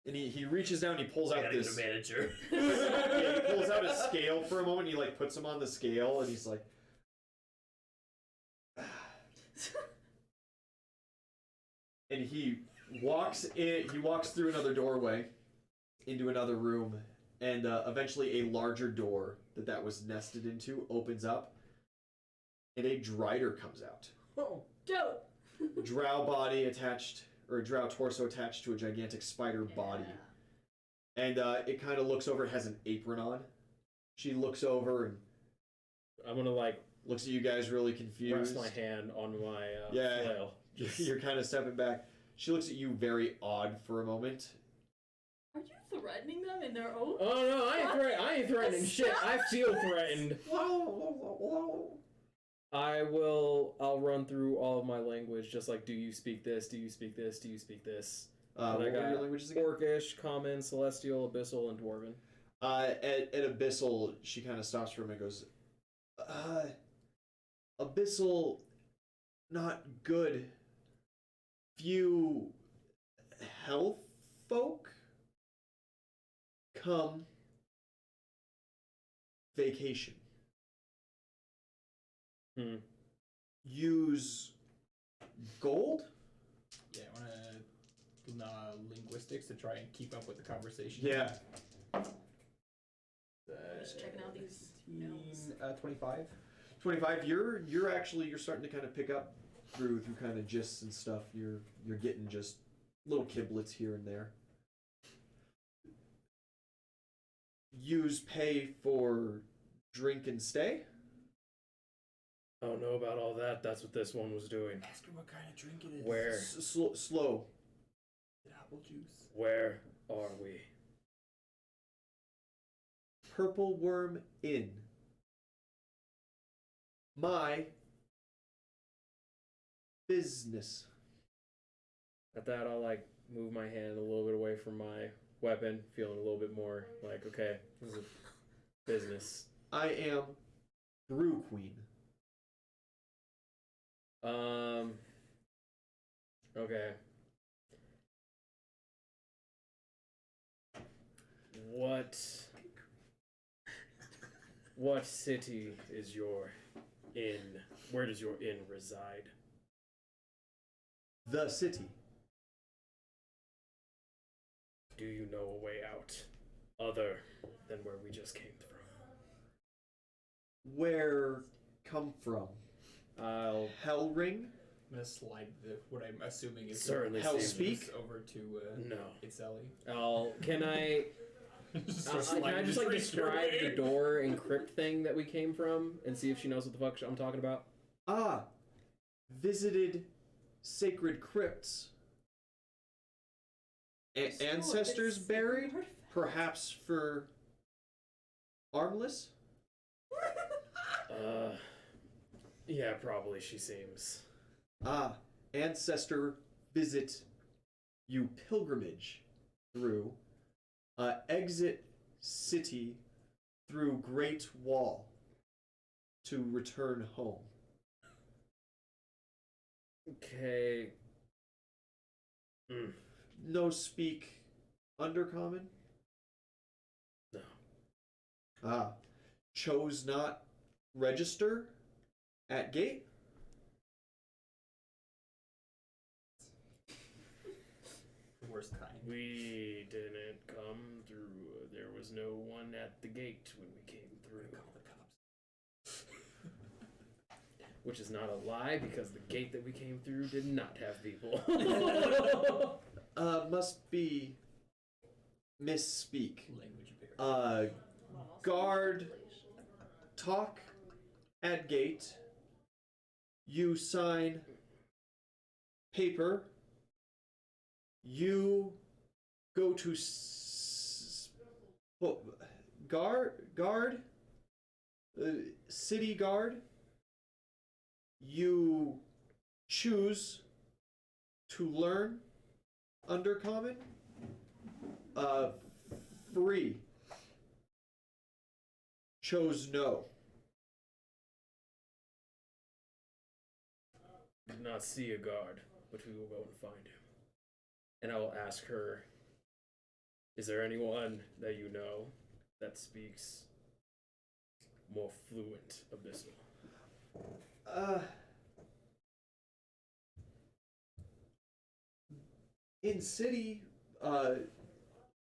and he reaches down and he pulls out this. manager. Yeah, he pulls out a scale for a moment. And he like puts him on the scale, and he's like, and he walks in. He walks through another doorway into another room, and eventually a larger door that was nested into opens up, and a Drider comes out. Oh. Dope. Drow body attached, or a Drow torso attached to a gigantic spider body. And it kind of looks over, it has an apron on. She looks over and I'm gonna like looks at you guys really confused. rest my hand on my Yeah. flail. You're kind of stepping back. She looks at you very odd for a moment. Are you threatening them in their own? Oh no, I ain't threatening shit. I feel threatened. I'll run through all of my language, just like, do you speak this? Do you speak this? Do you speak this? What And I were got your languages again? Orcish, Common, Celestial, Abyssal, and Dwarven. At Abyssal, she kind of stops for a minute and goes, abyssal, not good. Few health folk come vacation. Use gold. Yeah, I want to linguistics to try and keep up with the conversation. Yeah. Just checking out these notes. 25. 25. You're starting to kind of pick up through kind of gists and stuff. You're getting just little kiblets here and there. Use pay for drink and stay. I don't know about all that. That's what this one was doing. Ask her what kind of drink it is. Where? Slow. Apple juice. Where are we? Purple Worm Inn. My business. At that, I'll like move my hand a little bit away from my weapon, feeling a little bit more like, okay, this is a business. I am Brew Queen. Okay. What city is your inn? Where does your inn reside? The city. Do you know a way out other than where we just came from? Where come from? Hell Ring? I'm gonna slide what I'm assuming is Certainly Hell seems- Speak? over to No. Itzeli. Can I can I just like describe the door and crypt thing that we came from and see if she knows what the fuck I'm talking about? Visited sacred crypts. Ancestors buried? Perhaps for armless? Yeah, probably she seems. Ancestor visit you pilgrimage through. Exit city through Great Wall to return home. Okay. No speak undercommon? No. Chose not register at gate? The worst kind. We didn't come through. There was no one at the gate when we came through. Call the cops. Which is not a lie, because the gate that we came through did not have people. Must be misspeak. Language barrier. Guard talk at gate. You sign paper. You go to guard, city guard. You choose to learn undercommon. Free. Chose no. Did not see a guard, but we will go and find him. And I will ask her, is there anyone that you know that speaks more fluent Abyssal? In city,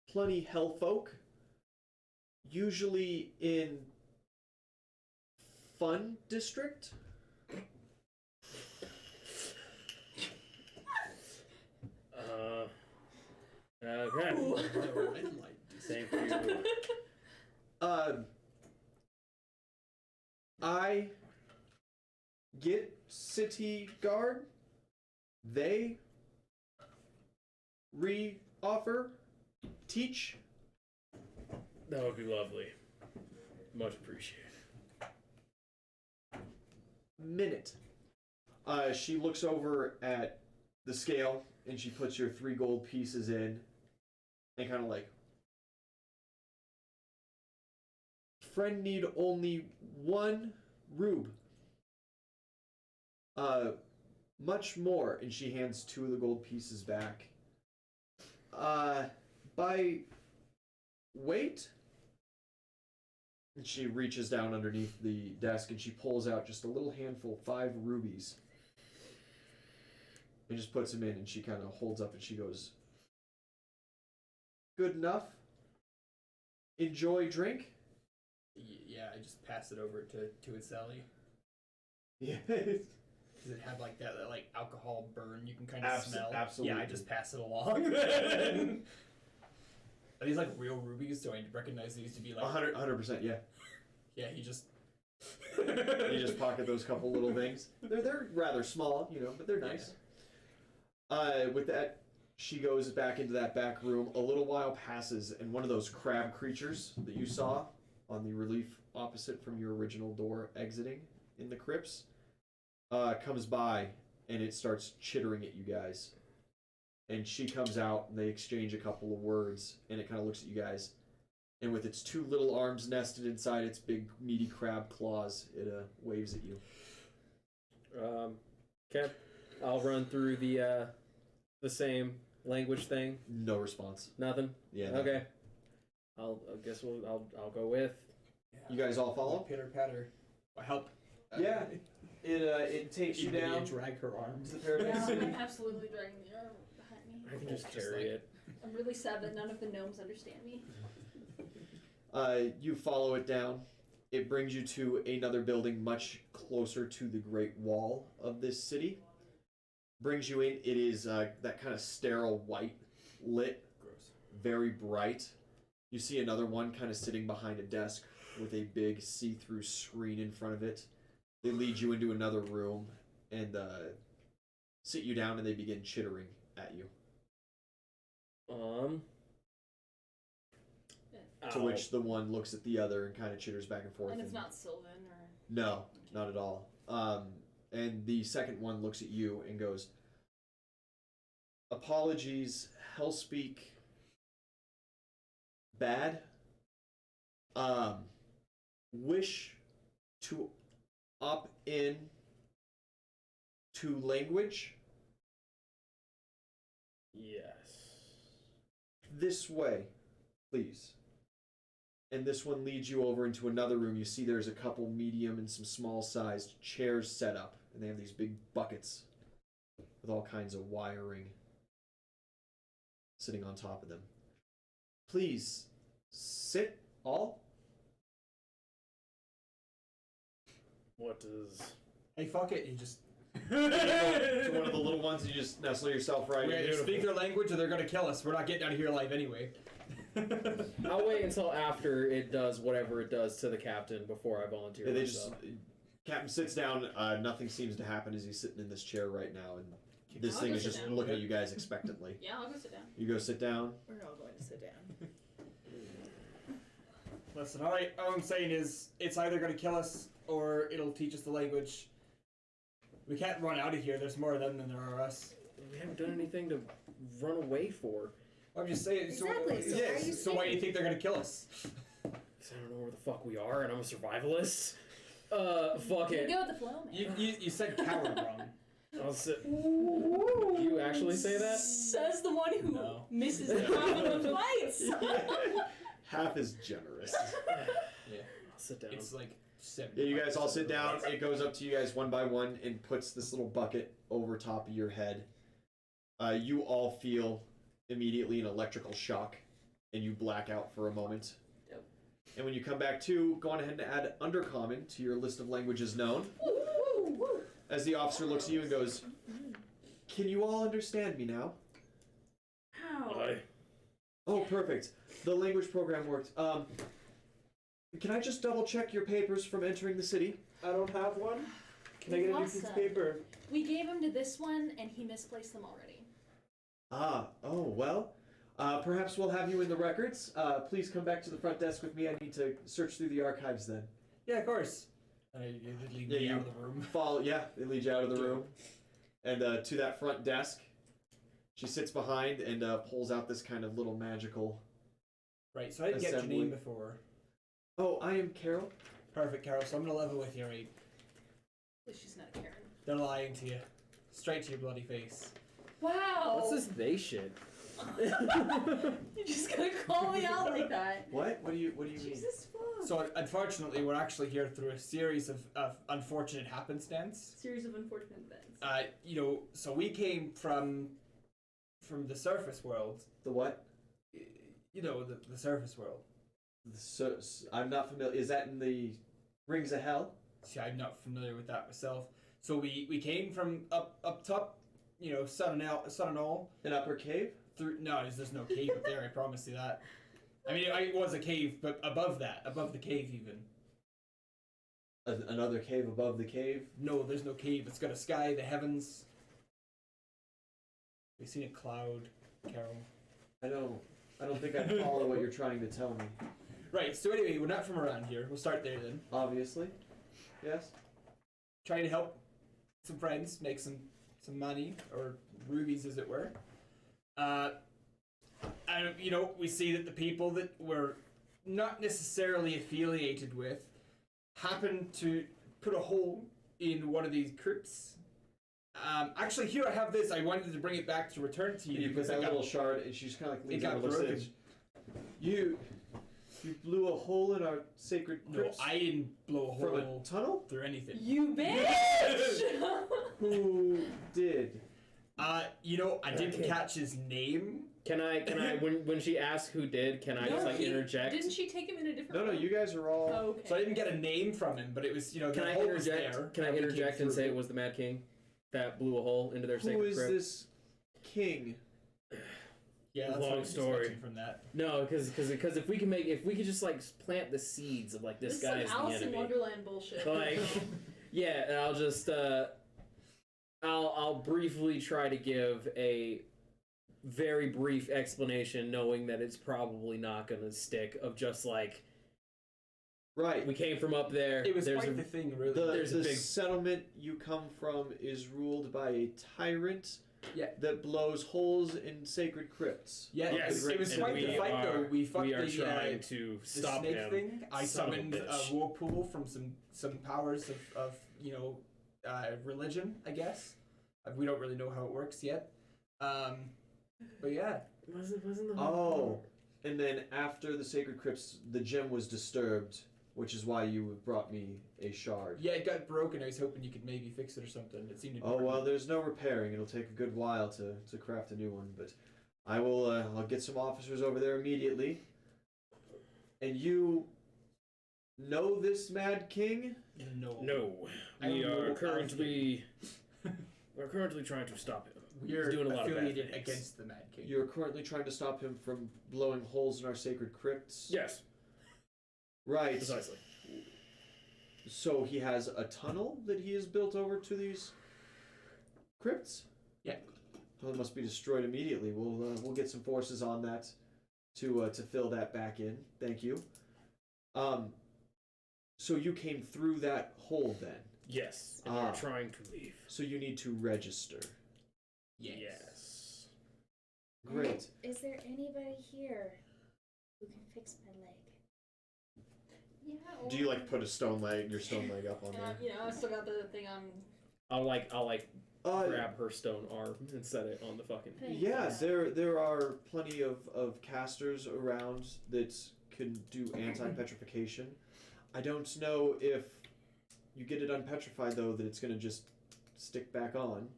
plenty hell folk. Usually in fun district. Okay. Thank you. I get city guard. They re-offer, teach. That would be lovely. Much appreciated. Minute. She looks over at the scale and she puts your 3 gold pieces in and kind of like, friend need only 1 rube. Much more. And she hands 2 of the gold pieces back. By weight. And she reaches down underneath the desk and she pulls out just a little handful, 5 rubies. And just puts them in, and she kind of holds up and she goes, "Good enough? Enjoy drink?" Yeah, I just pass it over to Itzeli. Yeah. Does it have like that like alcohol burn you can kind of smell? Absolutely. Yeah, I just pass it along. Are these like real rubies? Do I recognize these to be like 100%, yeah. Yeah, he just You just pocket those couple little things. They're rather small, but they're nice. With that, she goes back into that back room. A little while passes, and one of those crab creatures that you saw on the relief opposite from your original door exiting in the crypts comes by, and it starts chittering at you guys. And she comes out, and they exchange a couple of words, and it kind of looks at you guys. And with its 2 little arms nested inside its big, meaty crab claws, it waves at you. Okay. I'll run through the same language thing. No response. Nothing. Yeah. Okay. I guess I'll go with. You guys all follow? Pitter patter. Help. Yeah. It takes you down. Drag her arms. to Yeah, Paradise City. I'm absolutely dragging the arm behind me. I can just Just carry like- it. I'm really sad that none of the gnomes understand me. You follow it down. It brings you to another building much closer to the Great Wall of this city. Brings you in. It is that kind of sterile white lit, Gross. very bright. You see another one kind of sitting behind a desk with a big see-through screen in front of it. They lead you into another room and sit you down, and they begin chittering at you. To which the one looks at the other and kind of chitters back and forth. And it's not Sylvan or... No, not at all. And the second one looks at you and goes, "Apologies, Hellspeak. Bad. Wish to opt in to language Yes. this way, please." And this one leads you over into another room. You see there's a couple medium and some small-sized chairs set up, and they have these big buckets with all kinds of wiring sitting on top of them. "Please, sit all." What does... Hey, fuck it. You just. To one of the little ones, you just nestle yourself right We in. either speak their language or they're gonna kill us. We're not getting out of here alive anyway. I'll wait until after it does whatever it does to the captain before I volunteer Yeah, they just myself. Captain sits down. Nothing seems to happen as he's sitting in this chair right now, and this I'll thing go is sit just down. looking at you guys expectantly. Yeah, I'll go sit down. You go sit down. We're all going to sit down. Listen, all I'm saying is it's either gonna kill us or it'll teach us the language. We can't run out of here. There's more of them than there are us. We haven't done anything to run away for. I'm just saying. Exactly, so why are you so why do you saying? think they're gonna kill us? 'Cause I don't know where the fuck we are, and I'm a survivalist. Fuck You it. go with the flow, man. You said coward wrong. I'll sit. You actually say that? Says the one who No. misses half of the fights. Half is generous. Yeah, I'll sit down. it's like 70. Yeah, you guys all sit down. It goes up to you guys one by one and puts this little bucket over top of your head. You all feel immediately an electrical shock, and you black out for a moment. Yep. And when you come back to, go on ahead and add Undercommon to your list of languages known. As the officer looks at you and goes, "Can you all understand me now?" How? Oh, perfect. The language program worked. Can I just double check your papers from entering the city? I don't have one. Can I We get a new lost piece of some. paper? We gave him to this one, and he misplaced them already. Well, perhaps we'll have you in the records. Please come back to the front desk with me. I need to search through the archives then. Yeah, of course. You lead me Yeah, out of the room. They lead you out of the room. And to that front desk, she sits behind and pulls out this kind of little magical... Right, so I didn't get your Assembly. name before. Oh, I am Carol. Perfect, Carol. So I'm gonna level with you, right? At least she's not a Karen. They're lying to you. Straight to your bloody face. Wow. What's this they shit? You're just gonna call me out like that. What? What do you mean? Jesus fuck. So unfortunately, we're actually here through a series of unfortunate happenstance. Series of unfortunate events. So we came from the surface world. The what? The surface world. I'm not familiar. Is that in the Rings of Hell? See, I'm not familiar with that myself. So we came from up top, sun and all. An upper cave? There's no cave up there. I promise you that. I mean, it was a cave, but above the cave even. Another cave above the cave? No, there's no cave. It's got a sky, the heavens. We've seen a cloud, Carol. I don't think I follow what you're trying to tell me. Right. So anyway, we're not from around here. We'll start there then. Obviously. Yes. Trying to help some friends make some money, or rubies as it were. And we see that the people that we're not necessarily affiliated with happen to put a hole in one of these crypts. Actually, here I have this. I wanted to bring it back to return to you You put because that I got little shard, and she's kind of like leans got over, looks at broken. it. You blew a hole in our sacred no, crypts I didn't blow a from hole a tunnel? through anything. You bitch! Who did? I didn't Okay. catch his name. Can I when she asks who did, can I just like interject? Didn't she take him in a different No, room? you guys are all. Oh, okay. So I didn't get a name from him, but it was, the Can I hole was interject? there. Can I and we came interject and through. say it was the Mad King that blew a hole into their Who sacred is crypt? this king? Yeah, that's Long what I was story. expecting from that. No, because if we could just like plant the seeds of like this This guy is is some the Alice in enemy. Wonderland bullshit. Like, yeah, and I'll just I'll briefly try to give a very brief explanation, knowing that it's probably not gonna stick. Of just like Right. we came from up there. It was there's quite a the thing, really. there's a the big- settlement you come from is ruled by a tyrant Yeah. that blows holes in sacred crypts. Yeah, Yes, it was and quite the we fight, though. We fought we are the, trying to the stop snake him. thing. I Son of a summoned a bitch. whirlpool from some powers of religion, I guess. We don't really know how it works yet. But yeah. Wasn't the Oh, and then after the sacred crypts, the gem was disturbed, which is why you brought me a shard. Yeah, it got broken. I was hoping you could maybe fix it or something. It seemed to be Oh well, there's no repairing. It'll take a good while to craft a new one, but I will. I'll get some officers over there immediately. And you know this Mad King? No. No, I we don't know are of currently trying to stop him. We're He's doing a lot of bad affiliated things. against the Mad King. You're currently trying to stop him from blowing holes in our sacred crypts. Yes, Right. precisely. So he has a tunnel that he has built over to these crypts? Yeah. Well, it must be destroyed immediately. We'll get some forces on that to fill that back in. Thank you. So you came through that hole then. Yes, and Ah. we're trying to leave. So you need to register. Yes. Great. Is there anybody here who can fix my leg? Yeah. Do you like put your stone leg up on there? I still got the thing on. I'll Uh, grab her stone arm and set it on the fucking. Yeah, there are plenty of casters around that can do anti-petrification. I don't know if you get it unpetrified though that it's gonna just stick back on.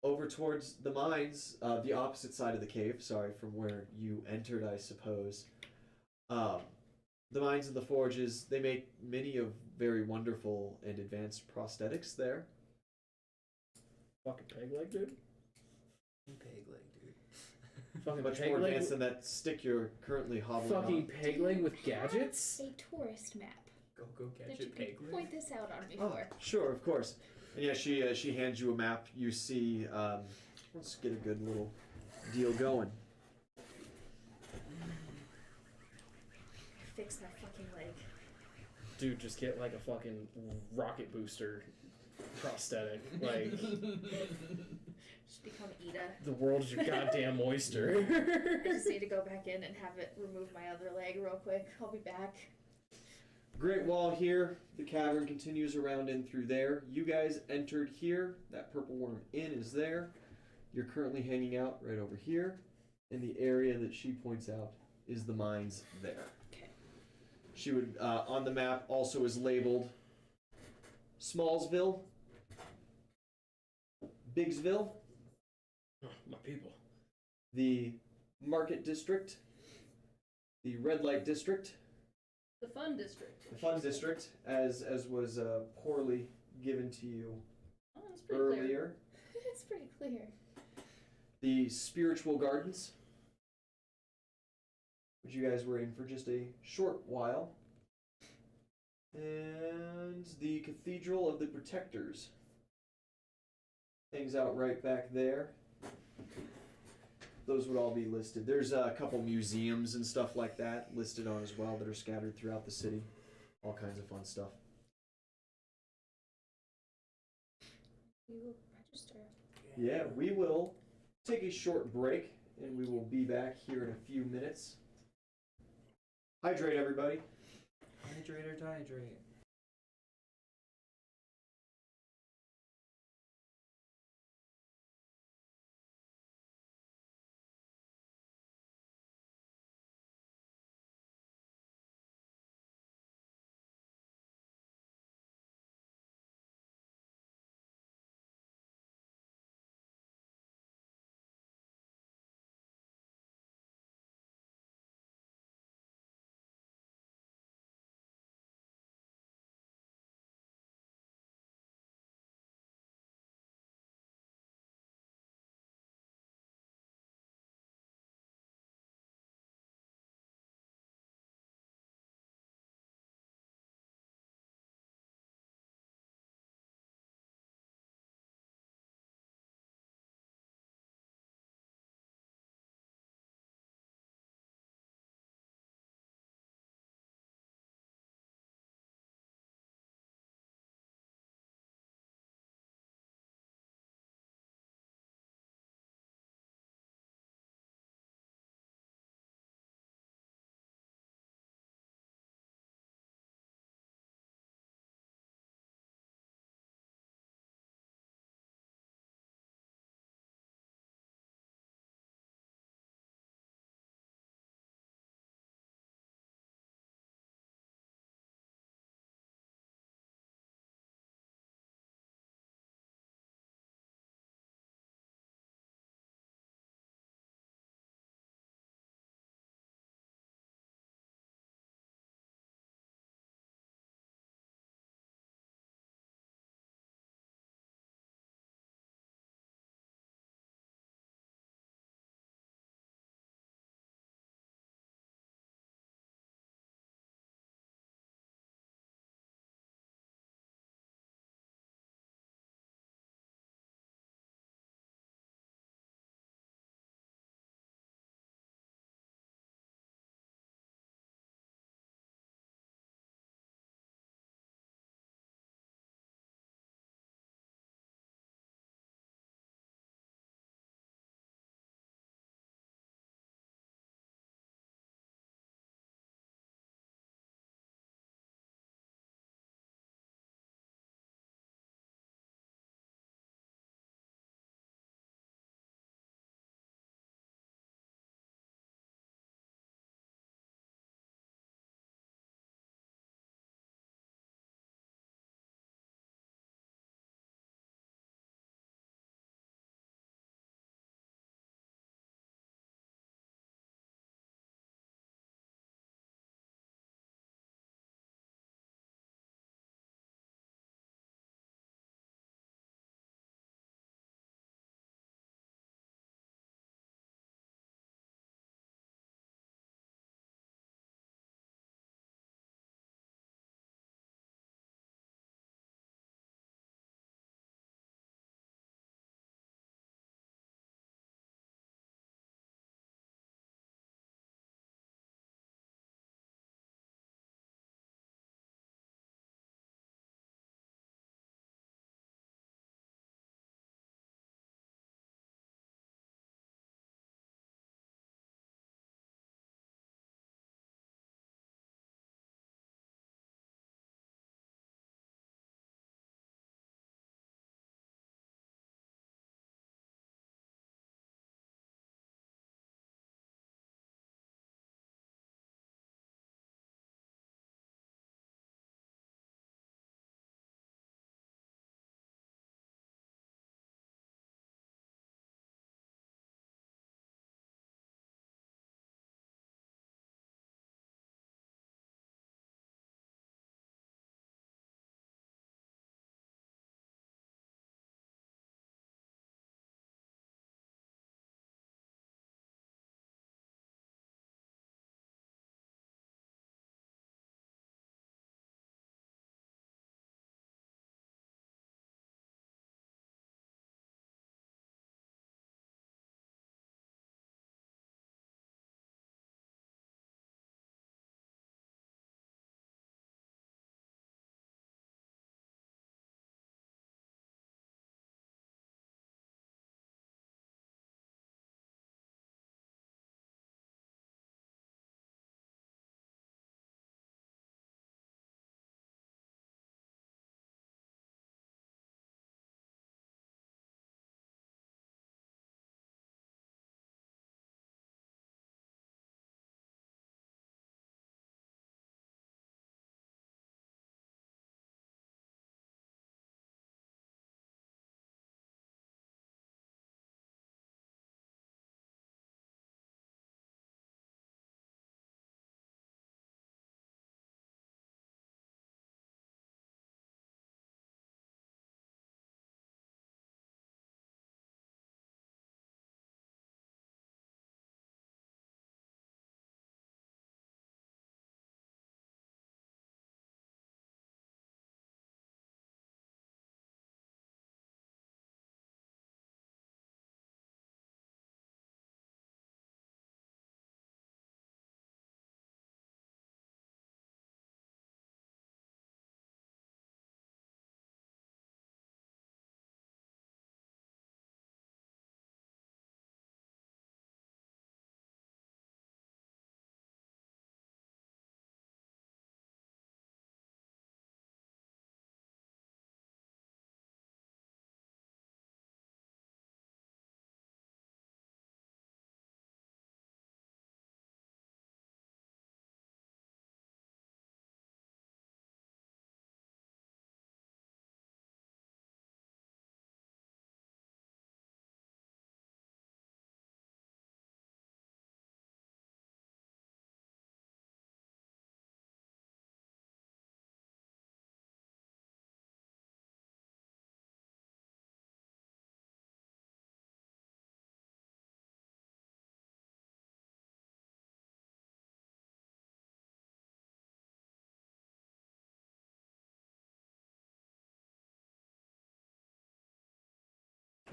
Over towards the mines, the opposite side of the cave. Sorry, from where you entered, I suppose. The mines and the forges, they make many of very wonderful and advanced prosthetics there. Fucking peg leg, dude. Peg leg, dude. Fucking Much peg more leg. advanced than that stick you're currently hobbling Fucking on. peg leg with gadgets. A tourist map Go that you gadget peg can leg. point this out on me Oh, for. sure, of course. And yeah, she hands you a map. You see, let's get a good little deal going. Fix my fucking leg. Dude, just get like a fucking rocket booster prosthetic. Like, Just become Ida. the world is your goddamn oyster. I just need to go back in and have it remove my other leg real quick. I'll be back. Great Wall here. The cavern continues around in through there. You guys entered here. That Purple Worm Inn is there. You're currently hanging out right over here. And the area that she points out is the mines there. Okay. She would, on the map, also is labeled Smallsville, Bigsville, Oh, my people. the Market District, the Red Light District, The fun district. the Fun District, as was poorly given to you Oh, that's pretty clear. earlier, It's pretty clear. the Spiritual Gardens, which you guys were in for just a short while, and the Cathedral of the Protectors hangs out right back there. Those would all be listed. There's a couple museums and stuff like that listed on as well that are scattered throughout the city. All kinds of fun stuff. We will register. Yeah, we will take a short break and we will be back here in a few minutes. Hydrate, everybody. Hydrate or dehydrate.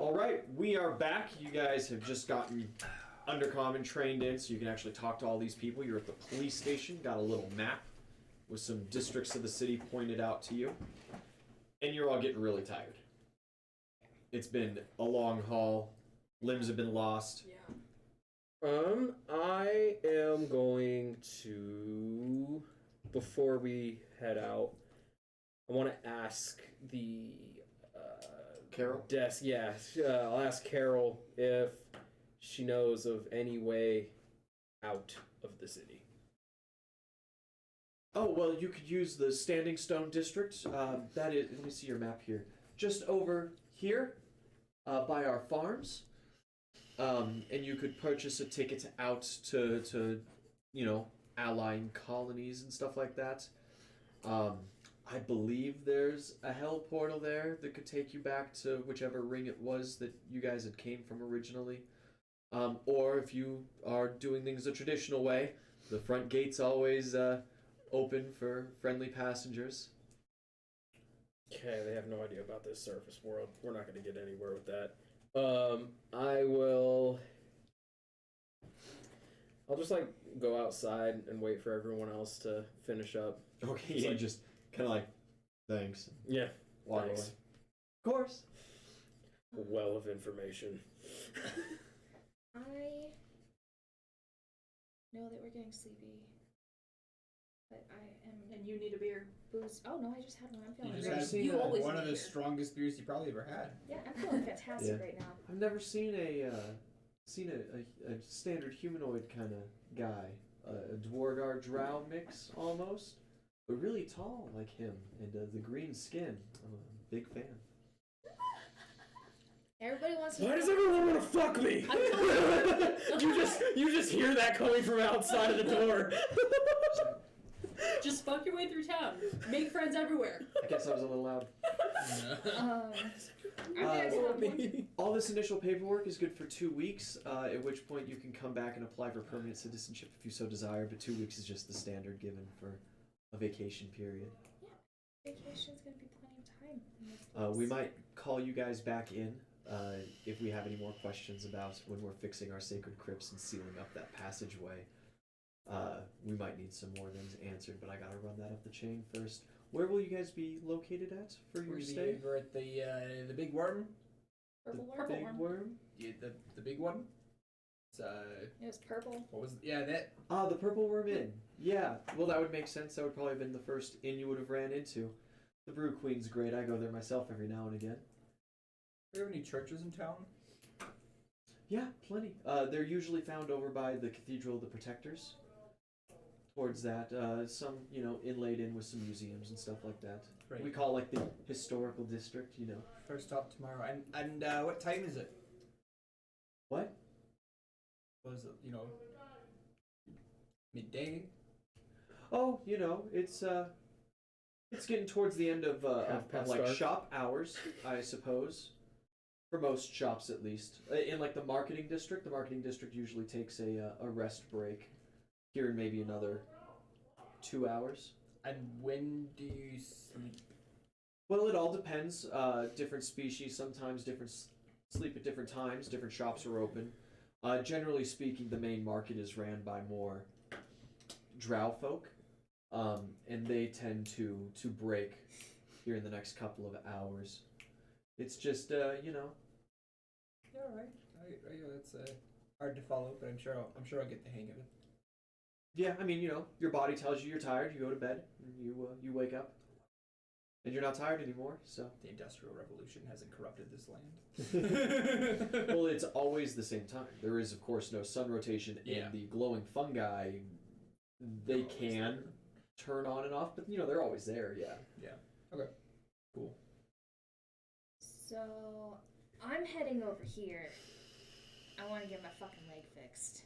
All right, we are back. You guys have just gotten undercommon trained in, so you can actually talk to all these people. You're at the police station, got a little map with some districts of the city pointed out to you, and you're all getting really tired. It's been a long haul. Limbs have been lost. Yeah. I am going to, before we head out, I want to ask the Carol? desk. Yeah, I'll ask Carol if she knows of any way out of the city. Oh, well, you could use the Standing Stone District. That is, let me see your map here. Just over here, by our farms. And you could purchase a ticket out to allying colonies and stuff like that. I believe there's a hell portal there that could take you back to whichever ring it was that you guys had came from originally. Or if you are doing things the traditional way, the front gate's always open for friendly passengers. Okay, they have no idea about this surface world. We're not going to get anywhere with that. I'll just go outside and wait for everyone else to finish up. Okay, It's you like- just kind of thanks. Yeah, Walk thanks. away. Of course. A well of information. I know that we're getting sleepy, but I am And you need a beer. booze. Oh no, I just had one. I'm You feeling just great. had seen You that. always one need of a the beer. strongest beers you probably ever had. Yeah, I'm feeling fantastic Yeah. right now. I've never seen a standard humanoid kind of guy, a Dwargar Drow mix almost, but really tall like him, and the green skin. I'm a big fan. Everybody wants to. Why does everyone want to fuck me? you just hear that coming from outside of the door. Just fuck your way through town. Make friends everywhere. I guess I was a little loud. I'm gonna have one. All this initial paperwork is good for 2 weeks, at which point you can come back and apply for permanent citizenship if you so desire, but 2 weeks is just the standard given for a vacation period. Vacation's gonna be plenty of time. in this We place. might call you guys back in if we have any more questions about when we're fixing our sacred crypts and sealing up that passageway. We might need some more things answered, but I gotta run that up the chain first. Where will you guys be located at for your stay? We're at the big worm. Purple The worm. Purple big worm. worm? Yeah, the big one. It's It was purple. what was that? The Purple Worm Inn. Yeah, well, that would make sense. That would probably have been the first inn you would have ran into. The Brew Queen's great. I go there myself every now and again. Do you have any churches in town? Yeah, plenty. They're usually found over by the Cathedral of the Protectors. Towards that, some, inlaid in with some museums and stuff like that. Right. We call it the historical district, First stop tomorrow. And what time is it? What? Was it midday? Oh, it's getting towards the end of Half past like dark. shop hours, I suppose. For most shops, at least. In like the marketing district usually takes a rest break. Here in maybe another 2 hours. And when do you sleep? Well, it all depends. Different species sometimes sleep at different times. Different shops are open. Generally speaking, the main market is ran by more drow folk, and they tend to break here in the next couple of hours. It's just Yeah, all right. It's hard to follow, but I'm sure I'll get the hang of it. yeah. I mean, your body tells you you're tired. You go to bed. And you wake up, and you're not tired anymore. So. The Industrial Revolution hasn't corrupted this land. Well, it's always the same time. There is, of course, no sun rotation, Yeah. and the glowing fungi, they Always can there. turn on and off, but they're always there. Yeah. Cool. So I'm heading over here. I want to get my fucking leg fixed.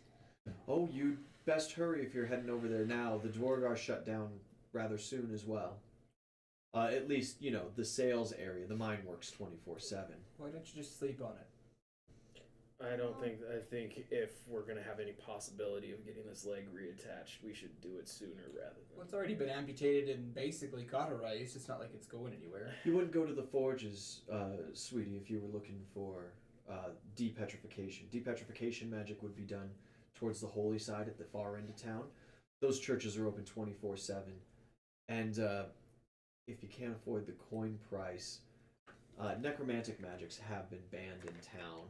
Oh, you'd best hurry if you're heading over there now. The Dwargar shut down rather soon as well. At least, the sales area. The mine works 24/7. Why don't you just sleep on it? I think if we're gonna have any possibility of getting this leg reattached, we should do it sooner rather than. Well, it's already been amputated and basically cauterized. It's not like it's going anywhere. You wouldn't go to the forges, sweetie, if you were looking for, depetrification. Depetrification magic would be done towards the holy side at the far end of town. Those churches are open 24/7. And if you can't afford the coin price, necromantic magics have been banned in town.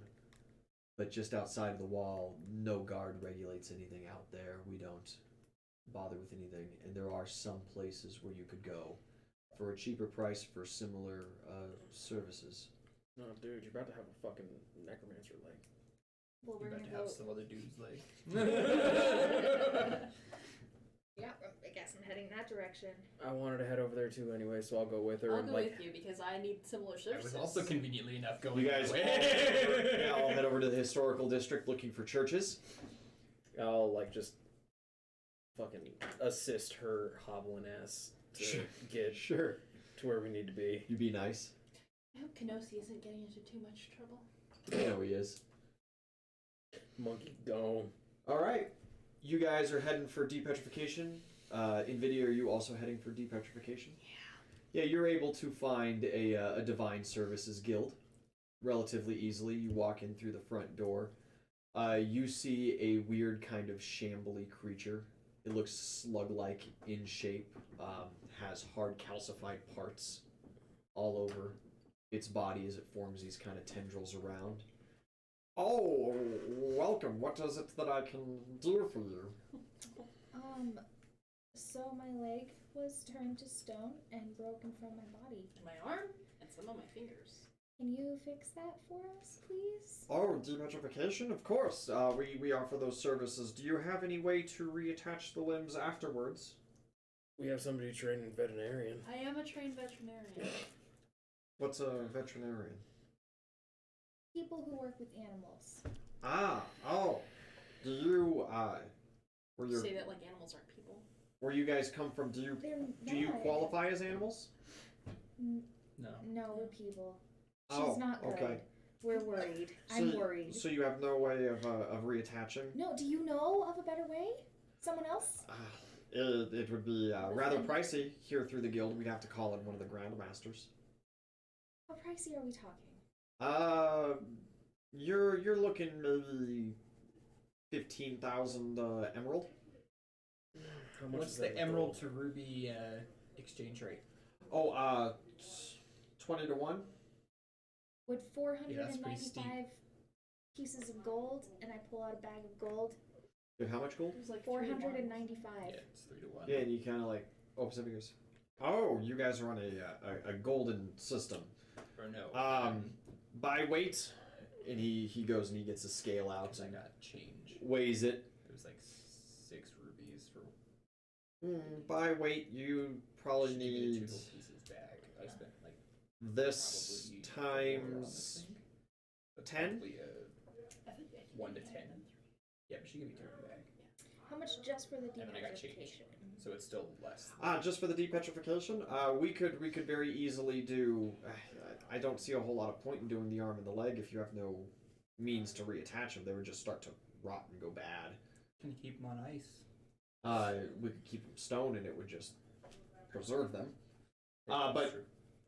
But just outside of the wall, no guard regulates anything out there. We don't bother with anything. And there are some places where you could go for a cheaper price for similar services. No, dude, you're about to have a fucking necromancer leg. Well, we're You're gonna about to have go. some other dude's leg. Yeah, I guess I'm heading that direction. I wanted to head over there too anyway, so I'll go with her. I'll and go like, with you because I need similar I services. was also conveniently enough going. You guys all that head over, way. yeah, all head over to the historical district looking for churches. I'll like just fucking assist her hobbling ass to Sure. get Sure. to where we need to be. You be nice. I hope Kenosi isn't getting into too much trouble. You know he is. Monkey dome. Alright. You guys are heading for depetrification. Nvidia, are you also heading for depetrification? Yeah, you're able to find a divine services guild relatively easily. You walk in through the front door. You see a weird kind of shambly creature. It looks slug-like in shape. Has hard calcified parts all over its body as it forms these kind of tendrils around. Oh, welcome. What is it that I can do for you? So my leg was turned to stone and broken from my body. My arm and some of my fingers. Can you fix that for us, please? Oh, depetrification? Of course. We offer those services. Do you have any way to reattach the limbs afterwards? We have somebody trained in veterinarian. I am a trained veterinarian. What's a veterinarian? People who work with animals. Oh. Do you, Say that like animals aren't people. where you guys come from, do you not. qualify as animals? No. No, we're people. She's Oh, not good. okay. We're worried. So I'm you- worried. So you have no way of reattaching? No, do you know of a better way? Someone else? It would be rather pricey here through the guild. We'd have to call in one of the grandmasters. How pricey are we talking? You're looking maybe 15,000 emerald. How much What's is that the in emerald gold? to ruby exchange rate? Oh, 20 to 1. Would Yeah, that's pretty steep. 495 pieces of gold, and I pull out a bag of gold, Dude, how much gold? It was like 3 to 1. 495. Yeah, it's 3 to 1. Yeah, and you kind of like opens up and goes, "Oh, you guys are on a golden system." Or no. By weight, and he goes and he gets a scale out Because I and got change. weighs it. It was like 6 rubies for. By weight, you probably Should give me the need 2 gold pieces back. I spent like this probably 4 on times this thing. But 10? probably, I think 1 to 10. Yeah, but she gave me 2 of them back. How much just for the And then I got change. depetrification? So it's still less. Just for the depetrification, we could very easily do. I don't see a whole lot of point in doing the arm and the leg if you have no means to reattach them. They would just start to rot and go bad. Can you keep them on ice? We could keep them stone and it would just preserve them. Yeah, that's But true.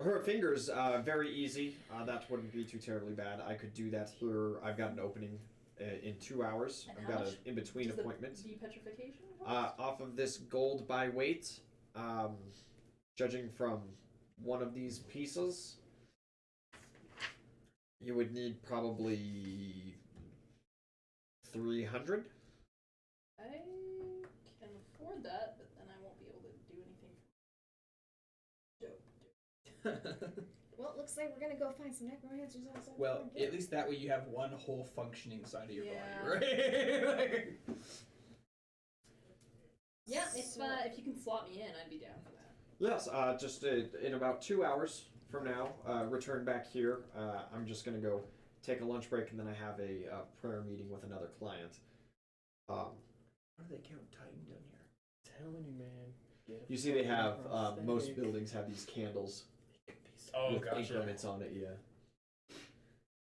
her fingers, very easy. That wouldn't be too terribly bad. I could do that here. I've got an opening in 2 hours. And I've how got much an in-between does the appointment. depetrification cost? Off of this gold by weight, judging from one of these pieces, you would need probably 300. I can afford that, but then I won't be able to do anything. Dope. Well, it looks like we're gonna go find some necromancers outside. the Well, front gate. at least that way you have one whole functioning side of your Yeah. body, right? Yeah, So- if you can slot me in, I'd be down for that. Yes, just in about 2 hours from now, return back here. I'm just gonna go take a lunch break and then I have a prayer meeting with another client. How do they count time down here? Telling you, man. Get a You see, they have fucking most prosthetic. buildings have these candles Oh, with gotcha. increments on it, yeah.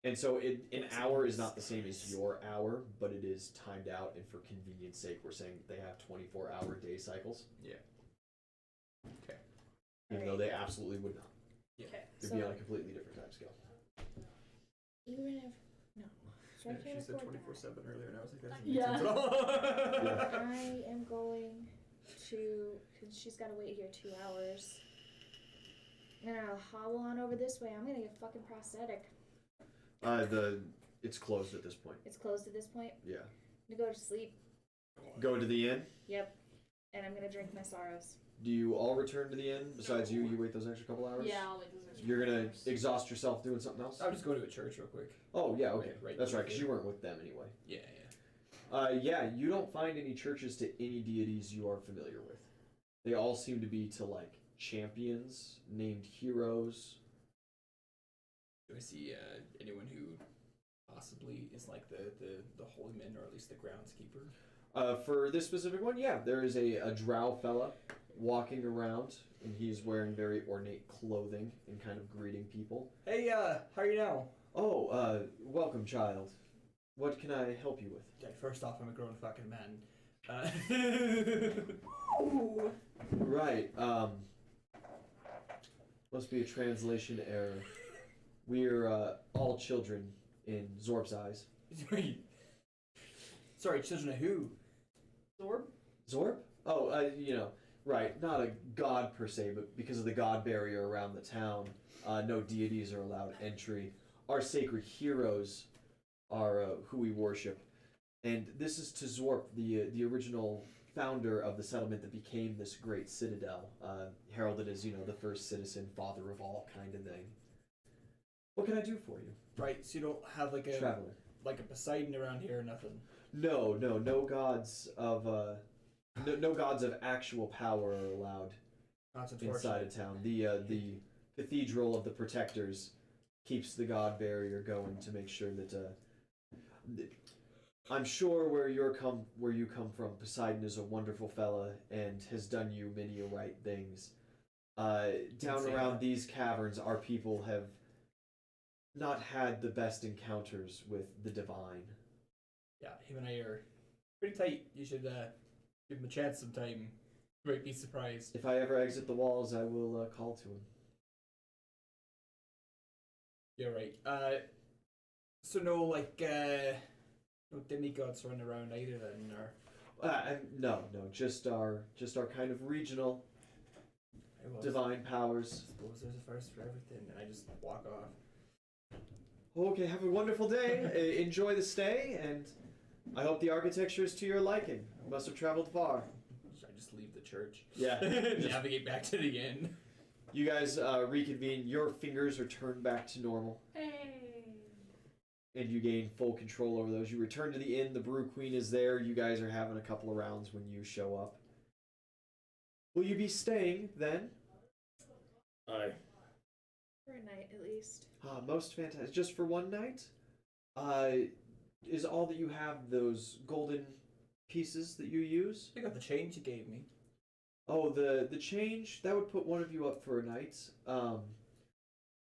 And so an hour is not the same as your hour, but it is timed out, and for convenience sake, we're saying they have 24-hour day cycles. Yeah. Okay. Even though they absolutely would not. Yeah. Okay. They'd be on a completely different time scale. Even if So I can't She said afford that. 24/7 earlier, and I was like, that doesn't Yeah. make sense at all. Yeah. I am going to, because she's got to wait here 2 hours. I'm gonna hobble on over this way. I'm gonna get fucking prosthetic. It's closed at this point. It's closed at this point. Yeah. I'm gonna go to sleep. Go to the inn. Yep. And I'm gonna drink my sorrows. Do you all return to the inn? Besides you wait those extra couple hours? Yeah, I'll wait those extra You're gonna hours. exhaust yourself doing something else? I'll just go to a church real quick. Oh, yeah, okay. Right That's right, there. because you weren't with them anyway. Yeah. Yeah, you don't find any churches to any deities you are familiar with. They all seem to be to, like, champions, named heroes. Do I see anyone who possibly is like the holy men, or at least the groundskeeper? For this specific one, yeah, there is a drow fella walking around, and he's wearing very ornate clothing and kind of greeting people. Hey, how are you now? Oh, welcome, child. What can I help you with? Okay, first off, I'm a grown fucking man. Right, must be a translation error. We're, all children in Zorb's eyes. Sorry, children of who? Zorb? Zorb? Oh, right, not a god per se, but because of the god barrier around the town, no deities are allowed entry. Our sacred heroes are who we worship. And this is to Zorp, the original founder of the settlement that became this great citadel, heralded as, the first citizen, father of all kind of thing. What can I do for you? Right, so you don't have like a Traveler. like a Poseidon around here or nothing. No gods of no gods of actual power are allowed That's unfortunate. inside of town. The cathedral of the protectors keeps the god barrier going to make sure that I'm sure where you come from, Poseidon is a wonderful fella and has done you many right things. Down around these caverns, our people have not had the best encounters with the divine. Yeah, him and I are pretty tight. You should give him a chance sometime. You might be surprised. If I ever exit the walls, I will call to him. Yeah, right. So no, like, no demigods running around either then, or... No, just our kind of regional divine powers. I suppose there's a first for everything, and I just walk off. Okay, have a wonderful day. Enjoy the stay, and I hope the architecture is to your liking. You must have traveled far. I just leave the church. Yeah. Navigate back to the inn. You guys reconvene. Your fingers are turned back to normal, Hey. and you gain full control over those. You return to the inn. The Brew Queen is there. You guys are having a couple of rounds when you show up. Will you be staying then? Aye. For a night at least. Most fantastic. Just for one night? Is all that you have those golden pieces that you use? I got the change you gave me. Oh, the change, that would put one of you up for a night.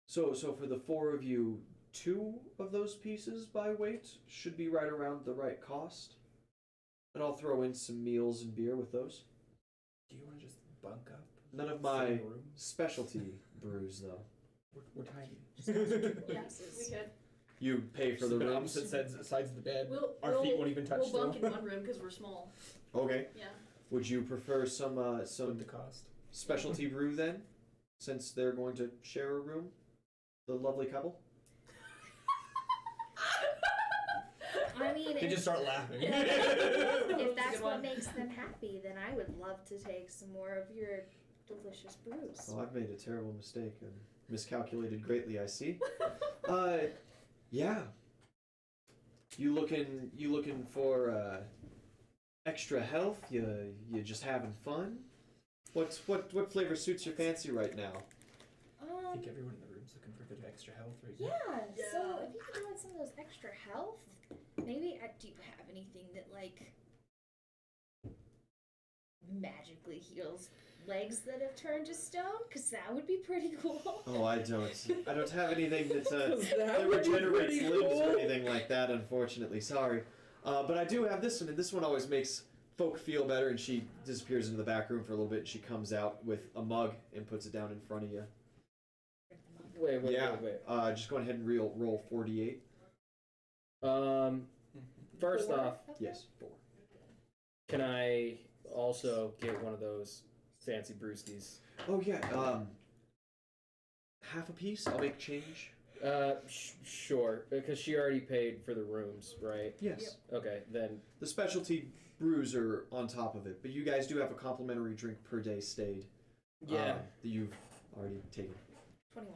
So for the four of you, 2 of those pieces by weight should be right around the right cost. And I'll throw in some meals and beer with those. Do you want to just bunk up? None of Same my room? specialty brews, though. We're tiny. Yes, we could. You pay for the Sit on rooms? opposite sides of the bed. We'll, Our feet won't even touch We'll bunk still. in one room because we're small. Okay. Yeah. Would you prefer some What the cost? specialty brew then? Since they're going to share a room? The lovely couple? I mean, They just start laughing. if that's what makes them happy, then I would love to take some more of your delicious brews. Oh, I've made a terrible mistake and miscalculated greatly, I see. Yeah. You looking for extra health? You just having fun? What flavor suits your fancy right now? I think everyone in the room's looking for a bit of extra health right now. Yeah, so Yeah. if you could add some of those extra health, maybe, do you have anything that, like, magically heals legs that have turned to stone? Because that would be pretty cool. Oh, I don't have anything that That would be regenerates pretty limbs or cool. anything like that, unfortunately. Sorry. But I do have this one, and this one always makes folk feel better, and she disappears into the back room for a little bit, and she comes out with a mug and puts it down in front of you. Wait. Just go ahead and roll 48. First Four off, of them? Yes, 4. can I also get one of those fancy brewskis? Oh yeah. Half a piece. I'll make change. Sure, because she already paid for the rooms, right? Yes. Okay, then The specialty brews are on top of it, but you guys do have a complimentary drink per day stayed. yeah. That you've already taken. 21.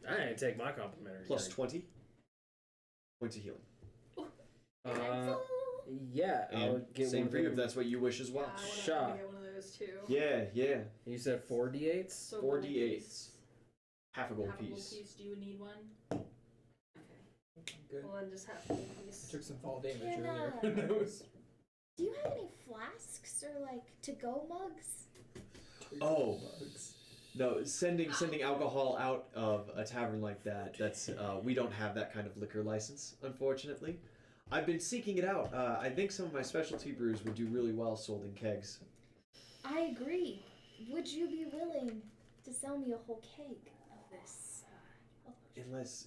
I didn't take my complimentary. Plus drink. 20 points of healing. Yeah, I'll And get same one of for you if them. that's what you wish as well. Yeah, I Shot. want to get one of those too. Yeah. You said 4d8s? So 4 gold d8s. piece. Half a gold Half a gold piece. piece. Do you need one? Okay. Good. Well, then just half a gold piece. I took some fall damage Can, earlier. That was Do you have any flasks or like to-go mugs? Oh. No, sending alcohol out of a tavern like that's we don't have that kind of liquor license, unfortunately. I've been seeking it out. I think some of my specialty brews would do really well sold in kegs. I agree. Would you be willing to sell me a whole keg of this?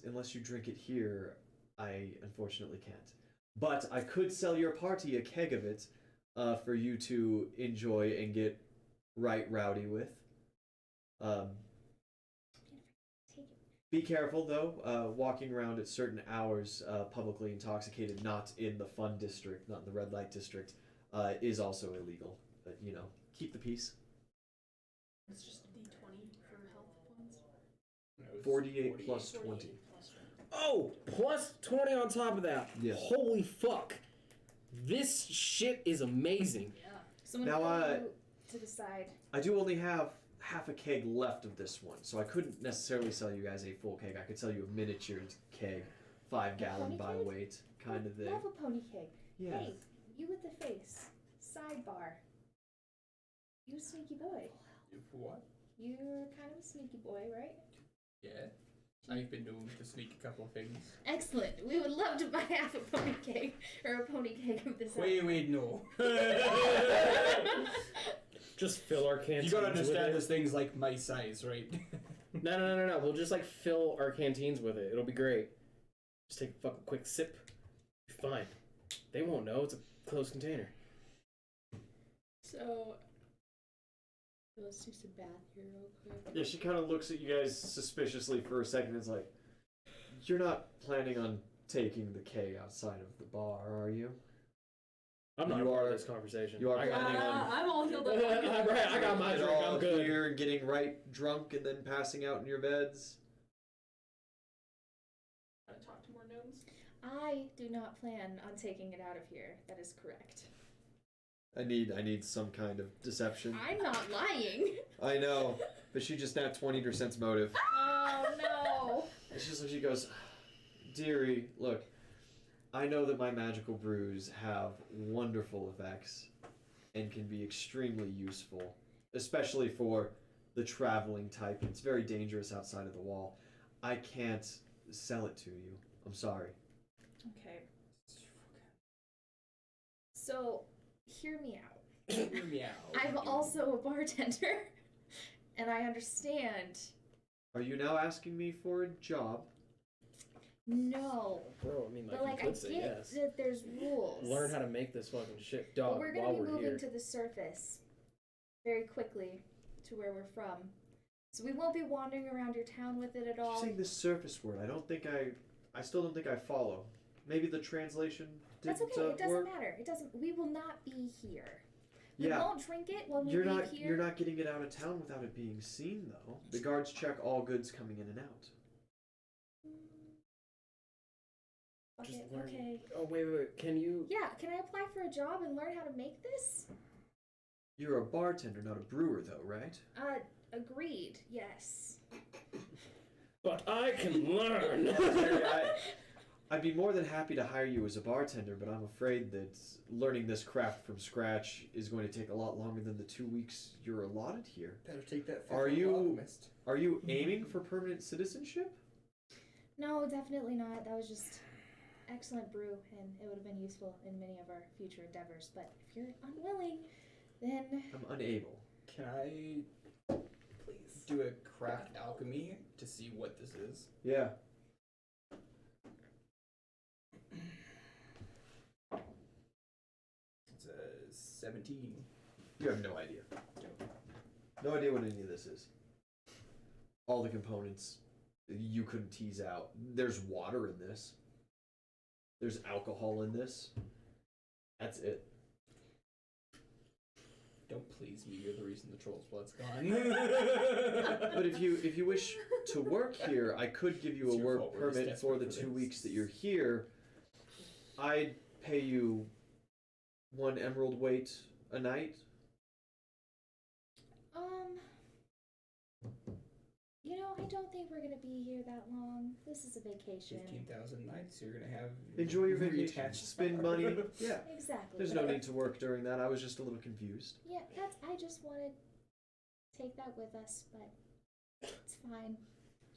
Unless you drink it here, I unfortunately can't. But I could sell your party a keg of it for you to enjoy and get right rowdy with. Be careful though, walking around at certain hours publicly intoxicated, not in the fun district, not in the red light district, is also illegal. But, you know, keep the peace. It's just a d20 for health points. 48 plus 20. 48 plus 20. Oh, plus 20 on top of that. Yeah. Holy fuck. This shit is amazing. Yeah. Someone Now, pull you to the side. I do only have half a keg left of this one, so I couldn't necessarily sell you guys a full keg. I could sell you a miniature keg, 5-gallon pony by keg? weight kind of thing. Love a pony keg. Yeah. Hey, you with the face. Sidebar. You a sneaky boy. What? You're kind of a sneaky boy, right? Yeah. I've been known to sneak a couple of things. Excellent. We would love to buy half a pony keg or a pony keg of this. Wait, no. Just fill our canteens You gotta with understand it. this thing's like my size, right? No. We'll just like fill our canteens with it. It'll be great. Just take a fucking quick sip. Be fine. They won't know. It's a closed container. So, let's do some bath here real quick. Yeah, she kind of looks at you guys suspiciously for a second and is like, "You're not planning on taking the keg outside of the bar, are you?" I'm not You part are- of this conversation. you are I got planning my- on- I'm all healed up. Right, I got my You're drink. all I'm good. here and getting right drunk and then passing out in your beds. Gotta talk to more gnomes. I do not plan on taking it out of here. That is correct. I need some kind of deception. I'm not lying. I know, but she just nat 20 her sense motive. Oh no. It's just like she goes, "Dearie, look, I know that my magical brews have wonderful effects and can be extremely useful, especially for the traveling type. It's very dangerous outside of the wall. I can't sell it to you. I'm sorry." Okay. So, hear me out. Meow. I'm also a bartender, and I understand. Are you now asking me for a job? No, Bro, I mean, like, but like you I could say get yes. that there's rules. Learn how to make this fucking shit But dog we're while gonna be we're moving here. to the surface very quickly to where we're from, so we won't be wandering around your town with it at You're all. saying this surface word. I still don't think I follow. Maybe the translation didn't That's okay. It doesn't work. matter. It doesn't. We will not be here. We Yeah. won't drink it when we You're leave not here. you're not getting it out of town without it being seen though. The guards check all goods coming in and out. Okay. Just learn. Okay. Oh, wait. Can you... Yeah. Can I apply for a job and learn how to make this? You're a bartender, not a brewer though, right? Agreed. Yes. But I can learn! I'd be more than happy to hire you as a bartender, but I'm afraid that learning this craft from scratch is going to take a lot longer than the 2 weeks you're allotted here. Better take that. Are you- Alchemist. Are you aiming for permanent citizenship? No, definitely not. That was just excellent brew, and it would have been useful in many of our future endeavors. But if you're unwilling, then I'm unable. Can I Please. do a craft alchemy to see what this is? Yeah. 17. You have no idea. No idea what any of this is. All the components you couldn't tease out. There's water in this. There's alcohol in this. That's it. Don't please me. You're the reason the troll's blood's gone. But if you wish to work here, I could give you It's a your work fault, we're just permit for the desperate for 2 this. weeks that you're here. I'd pay you 1 emerald weight a night. You know, I don't think we're gonna be here that long. This is a vacation. 15,000 nights. You're gonna have Enjoy your vacation. reattached Spend car. money. Yeah. Exactly. There's no need to work during that. I was just a little confused. Yeah, I just wanted to take that with us, but it's fine.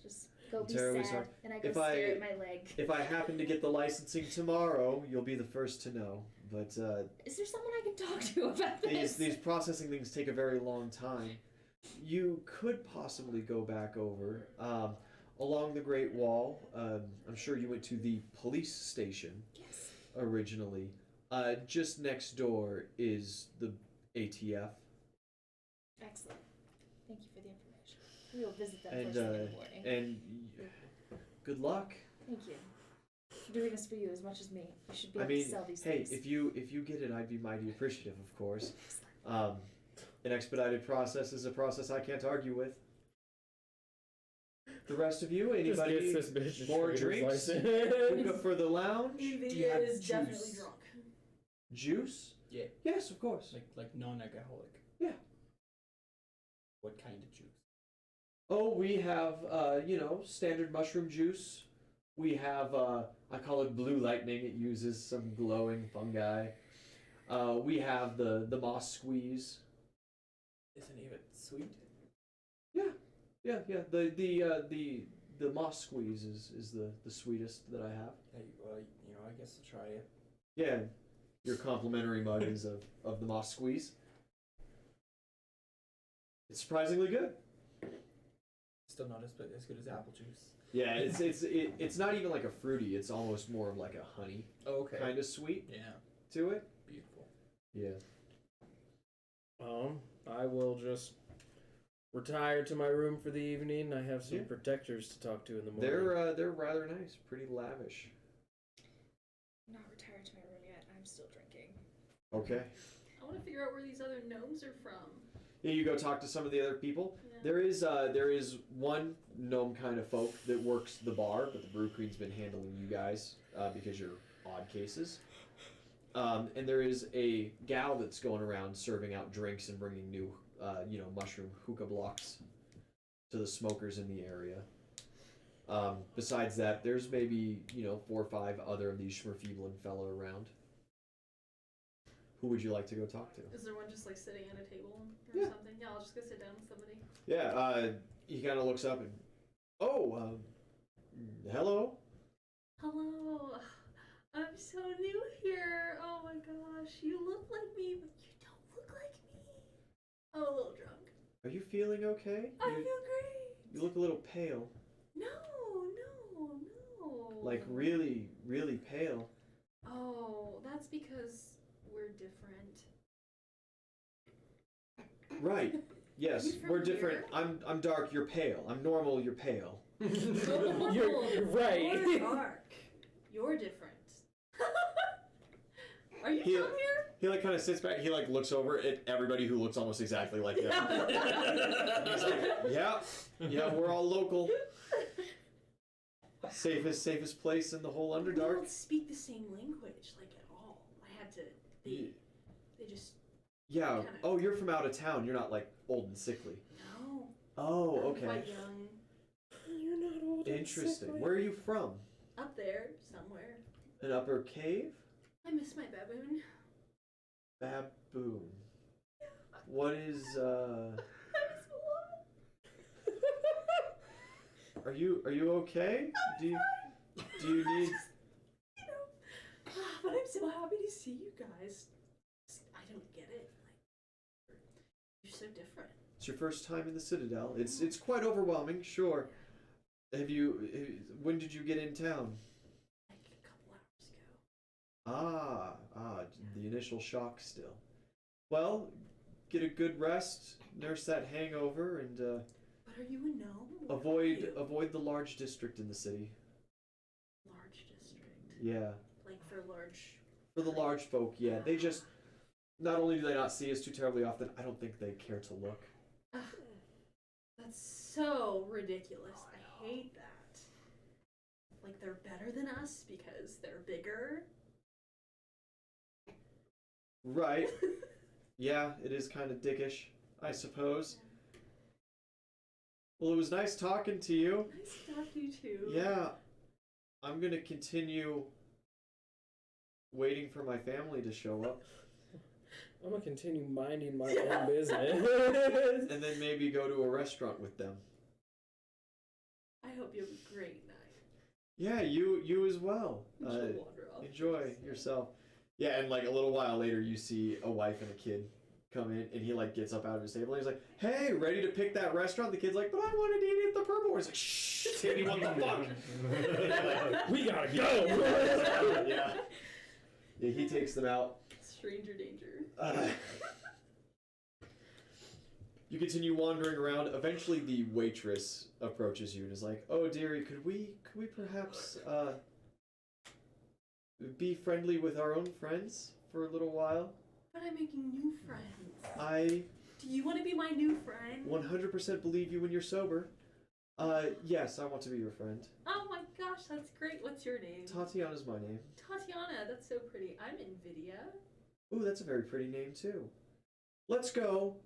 Just go be Terribly sad, sorry. and I go If stare at my leg. If I happen to get the licensing tomorrow, you'll be the first to know. But Is there someone I can talk to about this? these processing things take a very long time. You could possibly go back over along the Great Wall. I'm sure you went to the police station Yes. originally. Just next door is the ATF. Excellent. Thank you for the information. We will visit them And first thing in the morning. good luck. Thank you. I'm doing this for you as much as me. You should be I able mean, to sell these hey, things. if you get it, I'd be mighty appreciative, of course. An expedited process is a process I can't argue with. The rest of you, anybody, Just gets this bitch a more trader's drinks? license. Hookah for the lounge? Nvidia have is juice? definitely drunk. Juice? Yeah. Yes, of course. Like non-alcoholic. Yeah. What kind of juice? Oh, we have, standard mushroom juice. We have, I call it blue lightning. It uses some glowing fungi. We have the moss squeeze. Is any of it sweet? Yeah. The moss squeeze is the sweetest that I have. Hey, well, I guess I'll try it. Yeah, your complimentary mug is of the moss squeeze. It's surprisingly good. Still not as good as apple juice. Yeah, it's not even like a fruity. It's almost more of like a honey Okay. kind of sweet Yeah. to it. Beautiful. Yeah. I will just retire to my room for the evening. I have some Yeah. protectors to talk to in the morning. They're rather nice, pretty lavish. I'm not retired to my room yet. I'm still drinking. Okay. I want to figure out where these other gnomes are from. Yeah, you go talk to some of the other people. Yeah. There is one gnome kind of folk that works the bar, but the brew queen's been handling you guys because you're odd cases. And there is a gal that's going around serving out drinks and bringing new, mushroom hookah blocks to the smokers in the area. Besides that, there's maybe 4 or 5 other of these Schmerfieblen fella around. Who would you like to go talk to? Is there one just like sitting at a table or Yeah. something? Yeah, I'll just go sit down with somebody. Yeah, he kind of looks up and, hello? Hello. I'm so new here. Oh my gosh. You look like me, but you don't look like me. I'm a little drunk. Are you feeling okay? I feel great. You look a little pale. No. Like really, really pale. Oh, that's because we're different. Right. Yes, You from we're different. here? I'm dark, you're pale. I'm normal, you're pale. You're right. You're dark. You're different. Are you He- from here? He like kind of sits back, he like looks over at everybody who looks almost exactly like him. He's like, yeah, we're all local. Safest place in the whole We Underdark. don't speak the same language, like at all. I had to. They just. Yeah. kinda- Oh, you're from out of town. You're not like old and sickly. No. Oh, I'm okay. quite young. You're not old. and Interesting. sickly. Where are you from? Up there somewhere. An upper cave? I miss my baboon. Baboon. What is I miss him a lot. Are you okay? Do you need But I'm so happy to see you guys. I don't get it. Like, you're so different. It's your first time in the Citadel. It's quite overwhelming, sure. When did you get in town? Like a couple hours ago. The initial shock still. Well, get a good rest, nurse that hangover, and But are you a gnome? What are avoid you? avoid the large district in the city. Large district. Yeah. Like for large. For the large folk, yeah. They just, not only do they not see us too terribly often, I don't think they care to look. Ugh, that's so ridiculous. I hate that. Like they're better than us because they're bigger. Right. Yeah, it is kind of dickish, I suppose. Well, it was nice talking to you. Nice to talk to you too. Yeah. I'm going to continue waiting for my family to show up. I'm gonna continue minding my own business. And then maybe go to a restaurant with them. I hope you have a great night. Yeah, you as well. She'll wander off. Enjoy yourself. Yeah, and like a little while later, you see a wife and a kid come in, and he like gets up out of his table, and he's like, "Hey, ready to pick that restaurant?" The kid's like, "But I wanted to eat at the Purple." He's like, "Shh, Timmy, what the fuck?" We gotta go. Yeah. Yeah, he takes them out. Stranger danger. You continue wandering around. Eventually, the waitress approaches you and is like, "Oh, dearie, could we perhaps be friendly with our own friends for a little while?" But I'm making new friends. I Do you want to be my new friend? 100% believe you when you're sober. Yes, I want to be your friend. Oh my gosh, that's great. What's your name? Tatiana's my name. Tatiana, that's so pretty. I'm Nvidia. Ooh, that's a very pretty name too. Let's go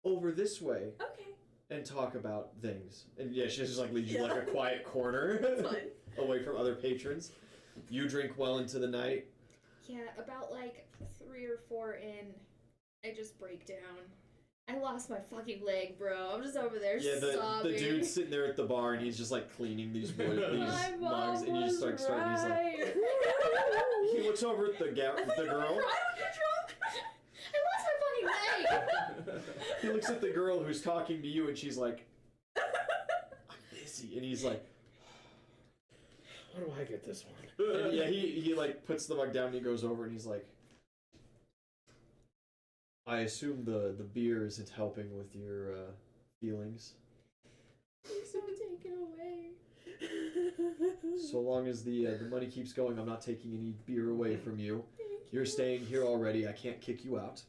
over this way Okay, and talk about things. And yeah, she just like leads you to like a quiet corner that's fine. away from other patrons. You drink well into the night. Yeah, about like 3 or 4 in, I just break down. I lost my fucking leg, bro. I'm just over there Yeah, sobbing. the dude's sitting there at the bar and he's just like cleaning these My mugs, and you just mom like was start. He's like, right. he looks over at the I thought girl. you were gonna cry when you're drunk. I lost my fucking leg. He looks at the girl who's talking to you, and she's like, "I'm busy," and he's like, How do I get this one? and yeah, he like puts the mug down and he goes over and he's like, "I assume the beer isn't helping with your feelings. Please don't take it away. So long as the money keeps going, I'm not taking any beer away from you. Thank You're you. staying here already. I can't kick you out.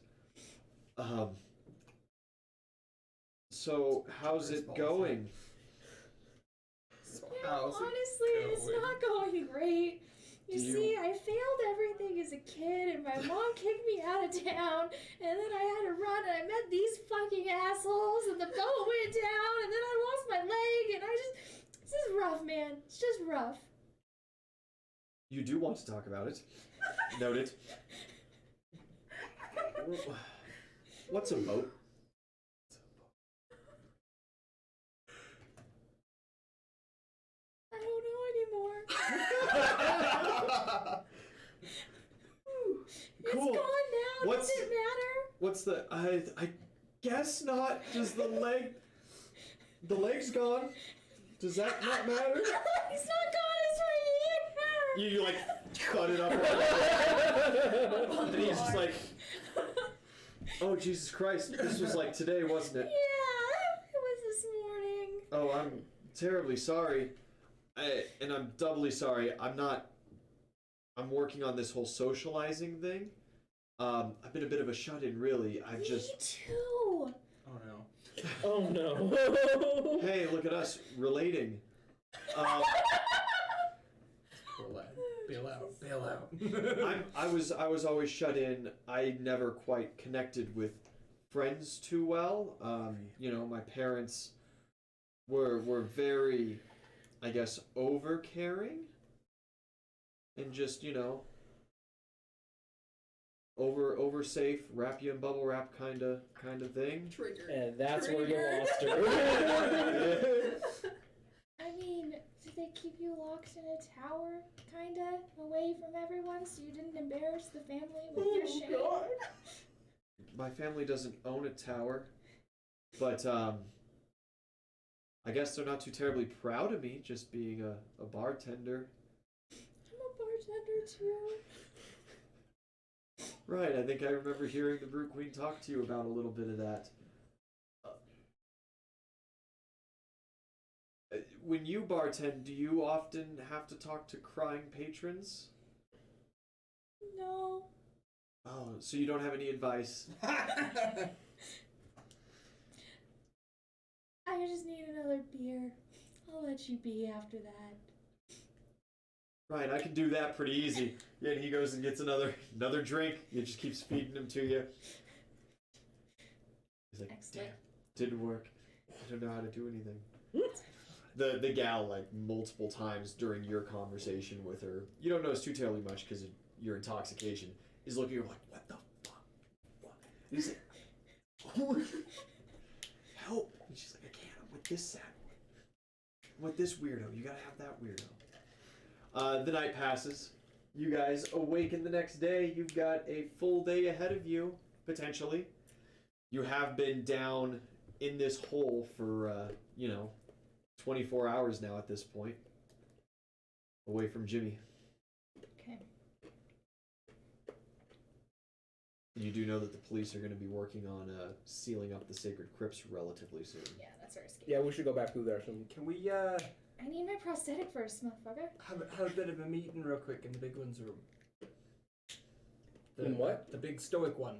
So how's it going?" So Yeah, how's it honestly, it's going? not going great. You Do you- see, I failed everything as a kid, and my mom kicked me out of town, and then I had to run, and I met these fucking assholes, and the boat went down, and then I lost my leg, and it's just rough, man. It's just rough. You do want to talk about it. Noted. What's a boat? I don't know anymore. It's Cool. gone now. What's- Does it matter? What's the? I guess not. Does the leg's gone? Does that not matter? It's not gone. It's right here. You like cut it up, and he's just like, "Oh Jesus Christ! This was like today, wasn't it?" Yeah, it was this morning. Oh, I'm terribly sorry. And I'm doubly sorry. I'm working on this whole socializing thing. I've been a bit of a shut-in, really. Me too. Oh no. Oh no. Hey, look at us relating. Poor lad. Bail out. Bail out. I was always shut in. I never quite connected with friends too well. You know, my parents were very, I guess, over caring, and just, you know, over safe, wrap you in bubble wrap kind of thing. Trigger. And that's where you Trigger. lost her. I mean, did they keep you locked in a tower, kinda, away from everyone, so you didn't embarrass the family with your shame? My family doesn't own a tower, but I guess they're not too terribly proud of me just being a bartender. I'm a bartender too. Right, I think I remember hearing the Brew Queen talk to you about a little bit of that. When you bartend, do you often have to talk to crying patrons? No. Oh, so you don't have any advice? I just need another beer. I'll let you be after that. Right, I can do that pretty easy. Yeah, and he goes and gets another drink. He just keeps feeding him to you. He's like, Excellent. damn, didn't work. I don't know how to do anything. The gal, like, multiple times during your conversation with her, you don't notice too terribly much because of your intoxication, is looking at her like, what the fuck? What? And he's like, help! And she's like, I can't. I'm with this sad one. I'm with this weirdo. You gotta have that weirdo. The night passes. You guys awaken the next day. You've got a full day ahead of you, potentially. You have been down in this hole for, 24 hours now at this point. Away from Jimmy. Okay. You do know that the police are going to be working on sealing up the sacred crypts relatively soon. Yeah, that's our escape. Yeah, we should go back through there soon. Can we I need my prosthetic first, motherfucker. have a bit of a meeting real quick in the big one's room? In what? The big stoic one.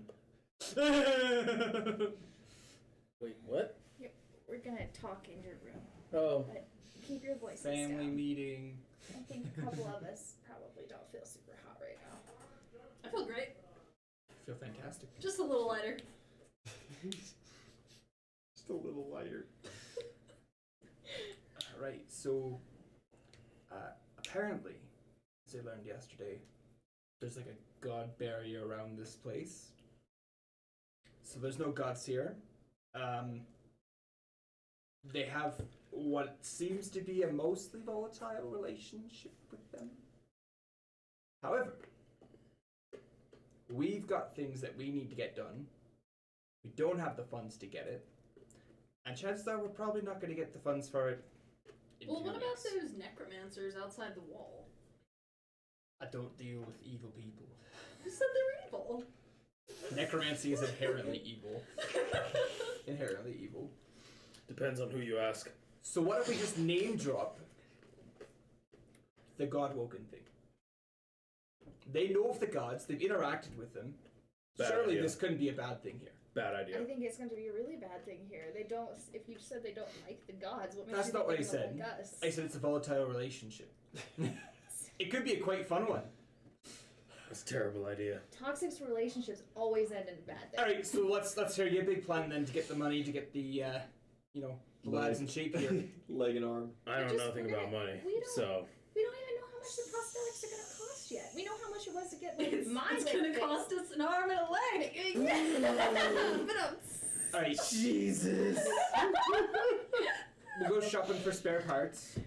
Wait, what? We're gonna talk in your room. Oh, But keep your voices Family down. meeting. I think a couple of us probably don't feel super hot right now. I feel great. I feel fantastic. Just a little lighter. Just a little lighter. Alright, so apparently, as I learned yesterday, there's like a god barrier around this place. So there's no gods here. They have what seems to be a mostly volatile relationship with them. However, we've got things that we need to get done. We don't have the funds to get it. And chances are we're probably not going to get the funds for it. Well, what about those necromancers outside the wall? I don't deal with evil people. Who said they're evil? Necromancy is inherently evil. Inherently evil. Depends on who you ask. So what if we just name drop the God-woken thing? They know of the gods, they've interacted with them. Bad Surely idea. this couldn't be a bad thing here. Bad idea. I think it's going to be a really bad thing here. They don't. If you said they don't like the gods, what makes That's you not think what I they don't said. like us? I said it's a volatile relationship. It could be a quite fun one. That's a terrible idea. Toxic relationships always end in bad things. Alright, so let's hear your big plan then to get the money, to get the the lads in shape here. Leg and arm. I know Just- nothing we're about gonna- money, we don't- so We don't even know how much the prosthetics are going to cost yet. We know how much it was to get like It's my leg gonna fixed. cost us an arm and a leg. Alright, Jesus. we'll go shopping for spare parts.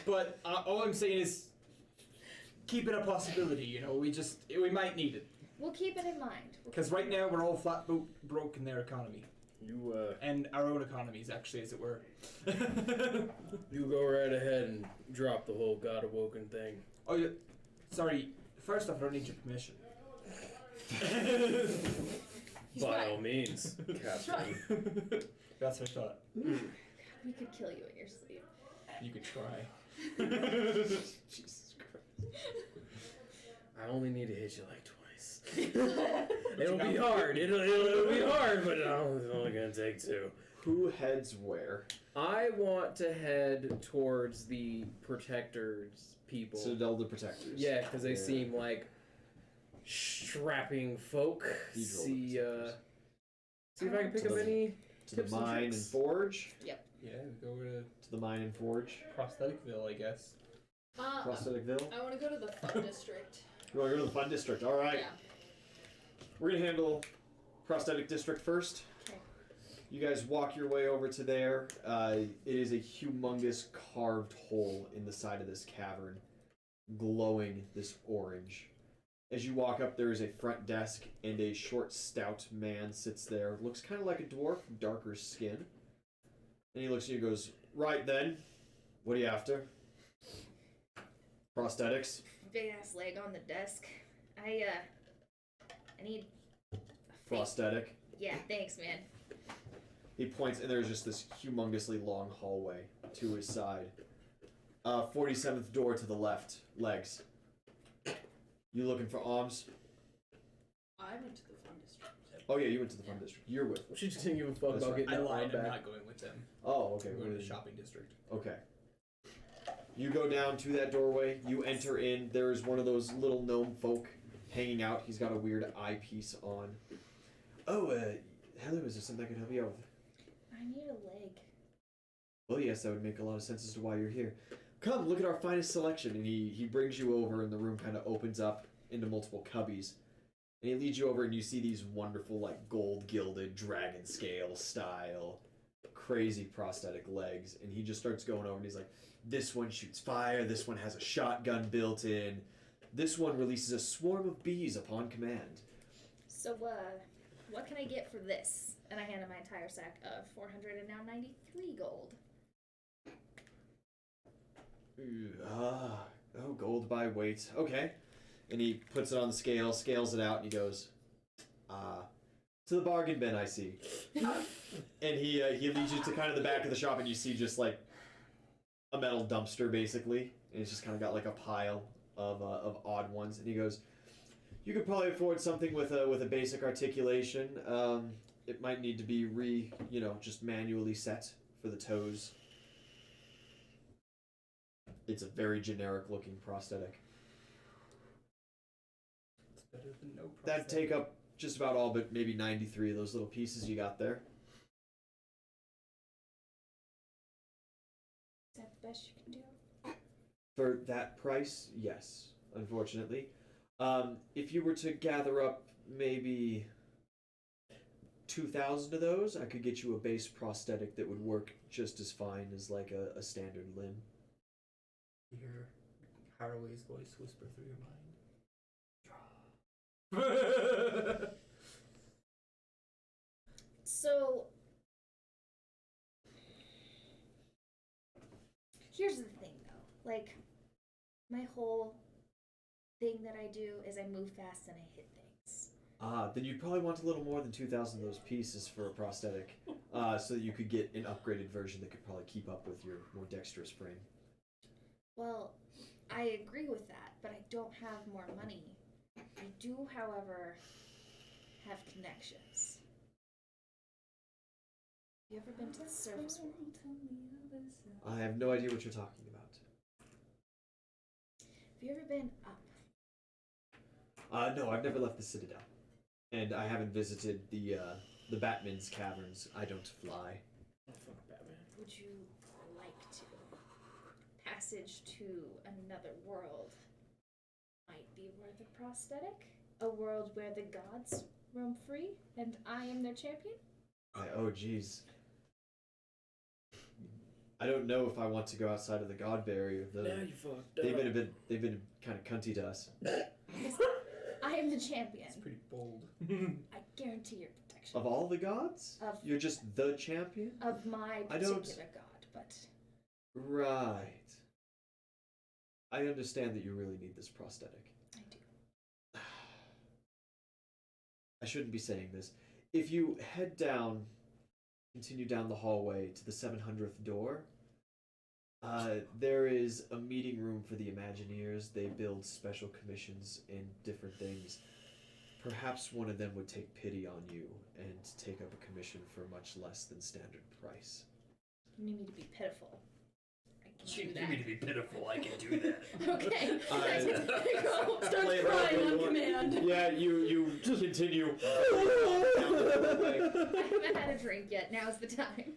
But all I'm saying is, keep it a possibility, we might need it. We'll keep it in mind. Because right now we're all flat broke in their economy. You And our own economies, actually, as it were. you go right ahead and drop the whole God Awoken thing. Oh, yeah. Sorry. First off, I don't need your permission. By all means, Captain. That's what I thought. We could kill you in your sleep. You could try. Jesus Christ. I only need to hit you like twice. It'll be hard. It'll be hard, but it's only gonna take two. Who heads where? I want to head towards the Protectors people. Citadel the Protectors. Yeah, because they Yeah. seem like strapping folk. Cathedral See, Protectors. see if I can pick To up the- any To the tips and mine and tricks. forge. Yeah, we go to To the mine and forge. Prostheticville, I guess. Prostheticville. I want to go to the fun district. You want to go to the fun district? All right. Yeah. We're gonna handle prosthetic district first. Okay. You guys walk your way over to there. It is a humongous carved hole in the side of this cavern, glowing this orange. As you walk up, there is a front desk, and a short, stout man sits there. Looks kind of like a dwarf, darker skin. And he looks at you and goes, "Right then, what are you after?" Prosthetics. Big ass leg on the desk. I need a fake. Prosthetic. Yeah, thanks, man. He points, and there's just this humongously long hallway to his side. 47th door to the left. Legs. You looking for arms? I went to the fun district. Oh yeah, you went to the fun district. You're with. She just didn't give a fuck That's about right. getting I that arm lied. I'm back. not going with them. Oh, okay. I'm going to the shopping district. Okay. You go down to that doorway. You enter in. There's one of those little gnome folk hanging out. He's got a weird eyepiece on. Oh, hello. Is there something I can help you out with? I need a leg. Well, yes, that would make a lot of sense as to why you're here. Come, look at our finest selection. And he brings you over, and the room kind of opens up into multiple cubbies. And he leads you over, and you see these wonderful, like, gold-gilded, dragon scale style, crazy prosthetic legs. And he just starts going over, and he's like, this one shoots fire, this one has a shotgun built in, this one releases a swarm of bees upon command. So, what can I get for this? And I hand him my entire sack of 493 gold. Oh, gold by weight. Okay. And he puts it on the scale, scales it out, and he goes, to the bargain bin, I see. And he leads you to kind of the back of the shop, and you see just like a metal dumpster, basically. And it's just kind of got like a pile of odd ones. And he goes, you could probably afford something with a basic articulation. It might need to be just manually set for the toes. It's a very generic looking prosthetic. It's better than no prosthetic. That'd take up just about all but maybe 93 of those little pieces you got there. Is that the best you can do? For that price, yes, unfortunately. If you were to gather up maybe 2,000 of those, I could get you a base prosthetic that would work just as fine as like a standard limb. You hear Harroway's voice whisper through your mind. So, here's the thing though. Like, my whole thing that I do is I move fast and I hit things. Then you'd probably want a little more than 2,000 of those pieces for a prosthetic, so that you could get an upgraded version that could probably keep up with your more dexterous frame. Well, I agree with that, but I don't have more money. I do, however, have connections. Have you ever been to the surface world? I have no idea what you're talking about. Have you ever been up? No, I've never left the Citadel. And I haven't visited the Batman's caverns. I don't fly. Oh, fuck Batman. Would you like to? Passage to another world might be worth a prosthetic. A world where the gods roam free and I am their champion? Oh, geez. I don't know if I want to go outside of the god barrier. Now you fucked up. They've been kind of cunty to us. I am the champion. It's pretty bold. I guarantee your protection. Of all the gods? You're just the champion? Of my particular god, but... Right. I understand that you really need this prosthetic. I do. I shouldn't be saying this. If you head down, continue down the hallway to the 700th door, there is a meeting room for the Imagineers. They build special commissions and different things. Perhaps one of them would take pity on you and take up a commission for much less than standard price. You need me to be pitiful. I can do You that. need to be pitiful, I can do that. Okay. Starts Play it crying however on you want. command. Yeah, you just continue. I haven't had a drink yet. Now's the time.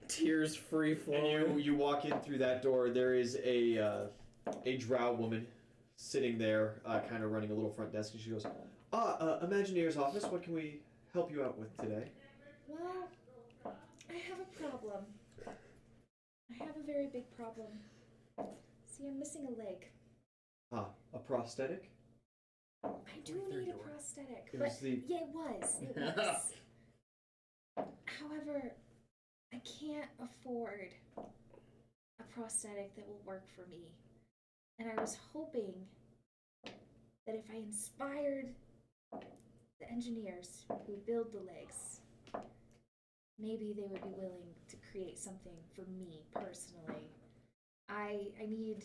Tears free And flowing. you walk in through that door. There is a drow woman sitting there, kind of running a little front desk, and she goes, Imagineer's office. What can we help you out with today? Well, I have a problem. I have a very big problem. See, I'm missing a leg. A prosthetic? I do need a door. prosthetic. It But was the- yeah, it was. It was. However, I can't afford a prosthetic that will work for me. And I was hoping that if I inspired the engineers who build the legs, maybe they would be willing to create something for me personally. I need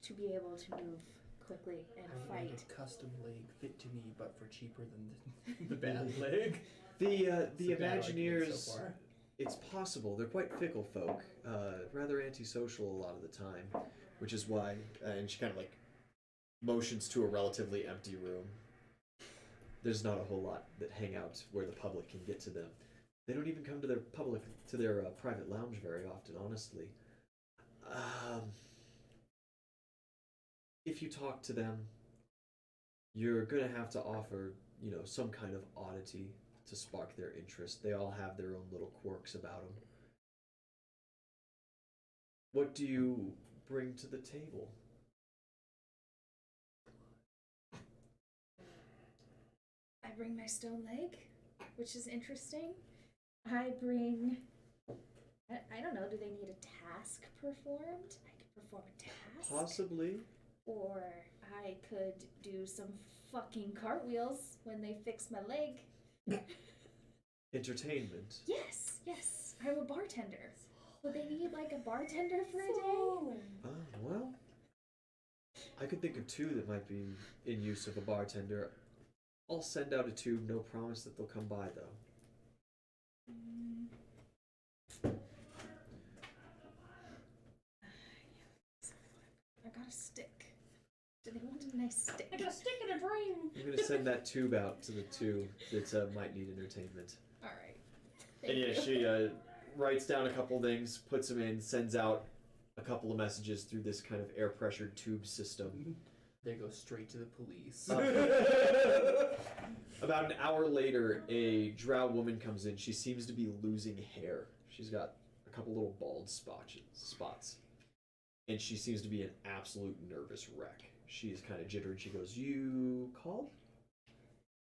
to be able to move quickly and I would fight. make a custom leg fit to me, but for cheaper than the bad leg. The It's a bad argument Imagineers, so far. it's possible. They're quite fickle folk, rather antisocial a lot of the time, which is why, and she kind of like motions to a relatively empty room. There's not a whole lot that hang out where the public can get to them. They don't even come to their private lounge very often, honestly. If you talk to them, you're gonna have to offer, some kind of oddity to spark their interest. They all have their own little quirks about them. What do you bring to the table? I bring my stone leg, which is interesting. I bring... I don't know, do they need a task performed? I could perform a task. Possibly. Or I could do some fucking cartwheels when they fix my leg. Entertainment. Yes, I'm a bartender. Would they need like a bartender for a day? Well, I could think of two that might be in use of a bartender. I'll send out a tube, no promise that they'll come by though. I got a stick. Do they want a nice stick? I got a stick and a dream. I'm gonna send that tube out to the two that might need entertainment. Alright. And yeah, she writes down a couple things, puts them in, sends out a couple of messages through this kind of air pressured tube system. They go straight to the police. About an hour later, a drow woman comes in. She seems to be losing hair. She's got a couple little bald spots. And she seems to be an absolute nervous wreck. She's kind of jittered. She goes, "You called?"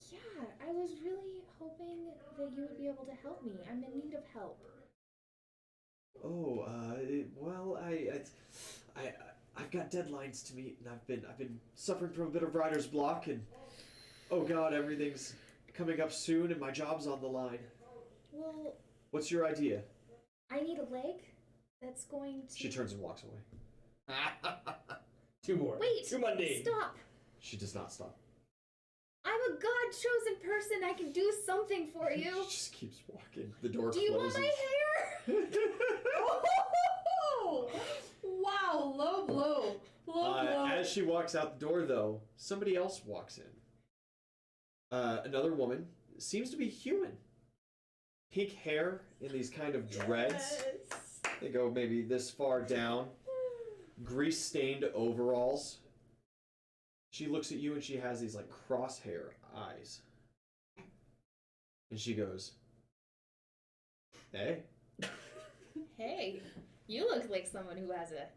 Yeah, I was really hoping that you would be able to help me. I'm in need of help. Oh, well, I've got deadlines to meet, and I've been suffering from a bit of writer's block, and oh god, everything's coming up soon, and my job's on the line. Well, What's your idea? I need a leg that's going to... She turns and walks away. Two more. Wait! Too mundane. Stop! She does not stop. I'm a god-chosen person. I can do something for you. She just keeps walking. The door Do you want closes. my hair? Oh! Wow, low blow. Low blow. As she walks out the door, though, somebody else walks in. Another woman, seems to be human. Pink hair in these kind of dreads. Yes. They go maybe this far down. Grease-stained overalls. She looks at you and she has these like crosshair eyes. And she goes, "Hey." Hey, you look like someone who has a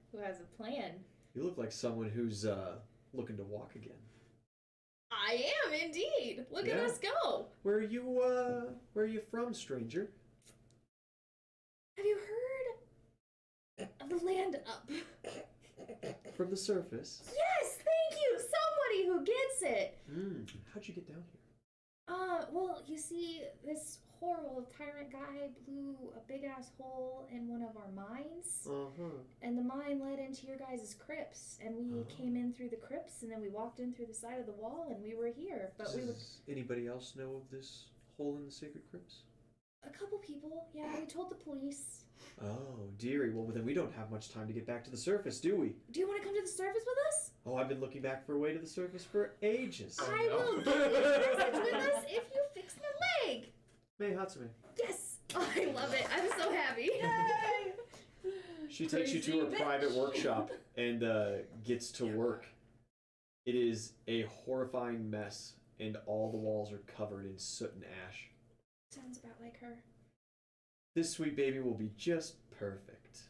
plan. You look like someone who's looking to walk again. I am indeed. Look at Yeah. us go. Where are you from, stranger? Have you heard of the land up? From the surface. Yes, thank you. Somebody who gets it. How'd you get down here? Well, you see, this horrible tyrant guy blew a big ass hole in one of our mines. And the mine led into your guys' crypts, and we came in through the crypts, and then we walked in through the side of the wall, and we were here. But Does anybody else know of this hole in the sacred crypts? a couple people, yeah, we told the police. Oh, dearie. Well, then we don't have much time to get back to the surface, do we? Do you want to come to the surface with us? Oh, I've been looking back for a way to the surface for ages. I will give you a message with us if you fix my leg. May Hatsume. Yes, I love it. I'm so happy. She takes you to her Crazy private bitch. workshop and gets to work. It is a horrifying mess, and all the walls are covered in soot and ash. Sounds about like her. This sweet baby will be just perfect.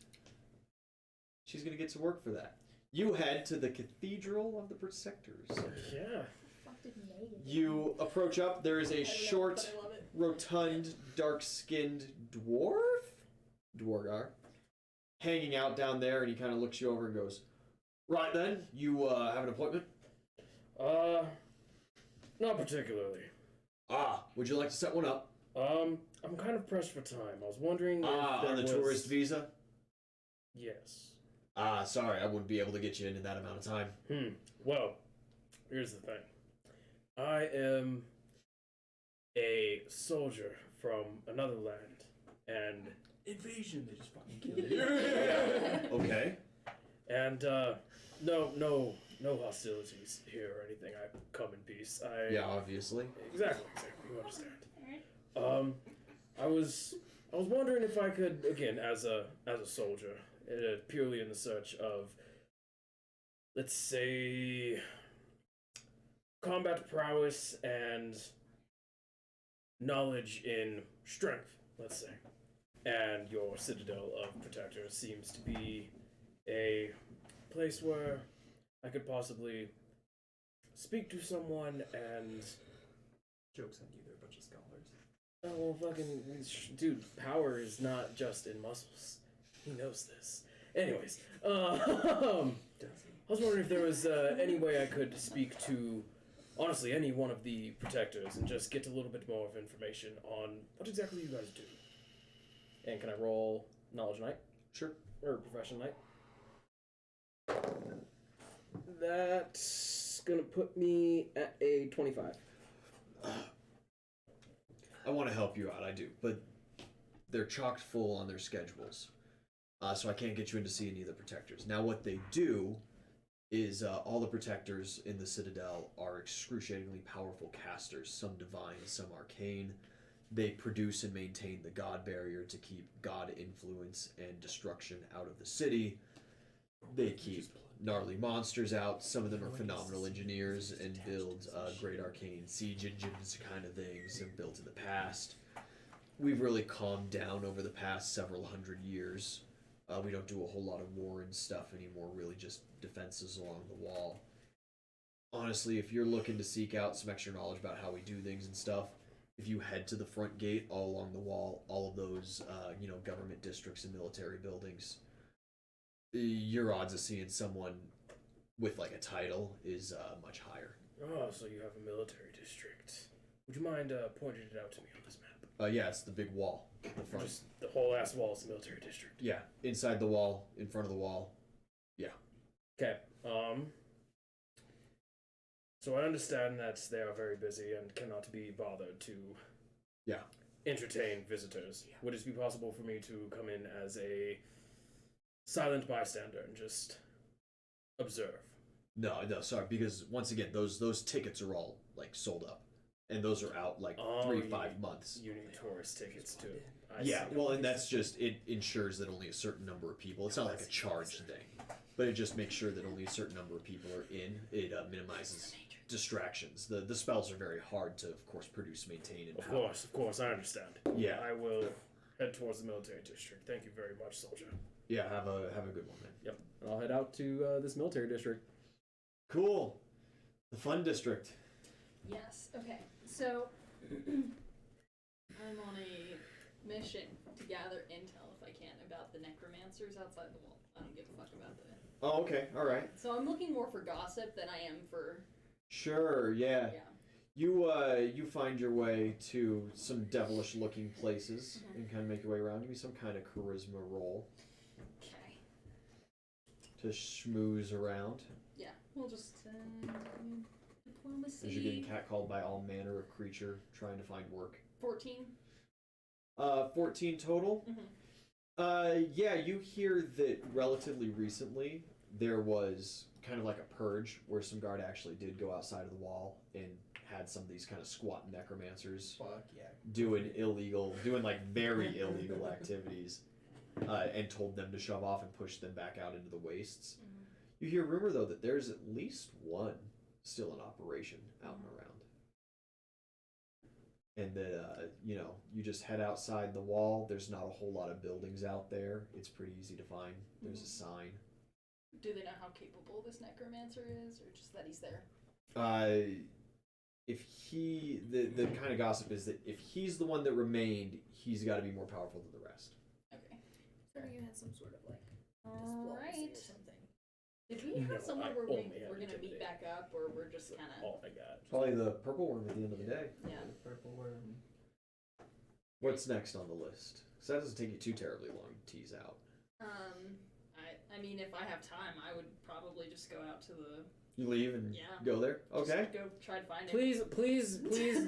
She's gonna get to work for that. You head to the Cathedral of the Protectors. Yeah. Fuck did Megan do? You approach up. There is a short, But I love it. rotund, dark-skinned Dwargar, hanging out down there, and he kind of looks you over and goes, "Right then, you have an appointment?" Not particularly. Would you like to set one up? I'm kind of pressed for time. I was wondering if there On the was... tourist visa? Yes. Sorry, I wouldn't be able to get you in that amount of time. Well, here's the thing. I am a soldier from another land, and... Invasion, they just fucking killed it. Okay. And, no hostilities here or anything. I come in peace. Yeah, obviously. Exactly, you understand. I was wondering if I could, again, as a soldier, purely in the search of, let's say, combat prowess and knowledge in strength, let's say. And your Citadel of Protectors seems to be a place where I could possibly speak to someone and... Joke's on you, they're a bunch of scholars. Oh, well, fucking... Dude, power is not just in muscles. He knows this. Anyways, I was wondering if there was any way I could speak to, honestly, any one of the Protectors and just get a little bit more of information on what exactly you guys do. And can I roll Knowledge Night? Sure. Or Profession Night? That's gonna put me at a 25. I want to help you out, I do, but they're chocked full on their schedules. So I can't get you in to see any of the Protectors. Now what they do is all the Protectors in the Citadel are excruciatingly powerful casters, some divine, some arcane. They produce and maintain the God Barrier to keep God influence and destruction out of the city. They keep gnarly monsters out. Some of them are phenomenal engineers and build great arcane siege engines kind of things and built in the past. We've really calmed down over the past several hundred years. We don't do a whole lot of war and stuff anymore, really just defenses along the wall. Honestly, if you're looking to seek out some extra knowledge about how we do things and stuff, if you head to the front gate, all along the wall, all of those, government districts and military buildings, your odds of seeing someone with, like, a title is much higher. Oh, so you have a military district. Would you mind pointing it out to me on this map? Yeah, it's the big wall, the front. Just the whole ass wall is the military district. Yeah, inside the wall, in front of the wall. Yeah. Okay. So I understand that they are very busy and cannot be bothered to entertain visitors. Yeah. Would it be possible for me to come in as a silent bystander and just observe? No, sorry, because once again, those tickets are all, like, sold up. And those are out, like, 3-5 months. You need tourist tickets, too. And that's just, it ensures that only a certain number of people, it's not like a charge thing, but it just makes sure that only a certain number of people are in. It minimizes distractions. The spells are very hard to, of course, produce, maintain, and power. Of course, I understand. Yeah. I will head towards the military district. Thank you very much, soldier. Yeah, have a good one, man. Yep. And I'll head out to this military district. Cool. The fun district. Yes, okay. So, I'm on a mission to gather intel, if I can, about the necromancers outside the wall. I don't give a fuck about that. Oh, okay, alright. So I'm looking more for gossip than I am for... Sure, yeah. You find your way to some devilish-looking places and kind of make your way around. Give me some kind of charisma roll. Okay. To schmooze around. Yeah, we'll just... diplomacy... As you're getting catcalled by all manner of creature trying to find work. 14. 14 total? Yeah, you hear that relatively recently there was kind of like a purge where some guard actually did go outside of the wall and had some of these kind of squat necromancers doing like very illegal activities and told them to shove off and push them back out into the wastes. You hear rumor though that there's at least one still in operation out and around. And that, you just head outside the wall. There's not a whole lot of buildings out there. It's pretty easy to find. There's a sign. Do they know how capable this necromancer is, or just that he's there? The kind of gossip is that if he's the one that remained, he's got to be more powerful than the rest. Okay. So you had some sort of, like, Alright. or something. Did we have No, somewhere I where only we're have gonna meet Intimidate. back up, or we're just kind of Oh my god. Probably the purple worm at the end of the day. yeah? Purple worm. What's next on the list? So that doesn't take you too terribly long to tease out. I mean, if I have time, I would probably just go out to the You leave and Yeah. go there? Okay. Just go try to find it. Please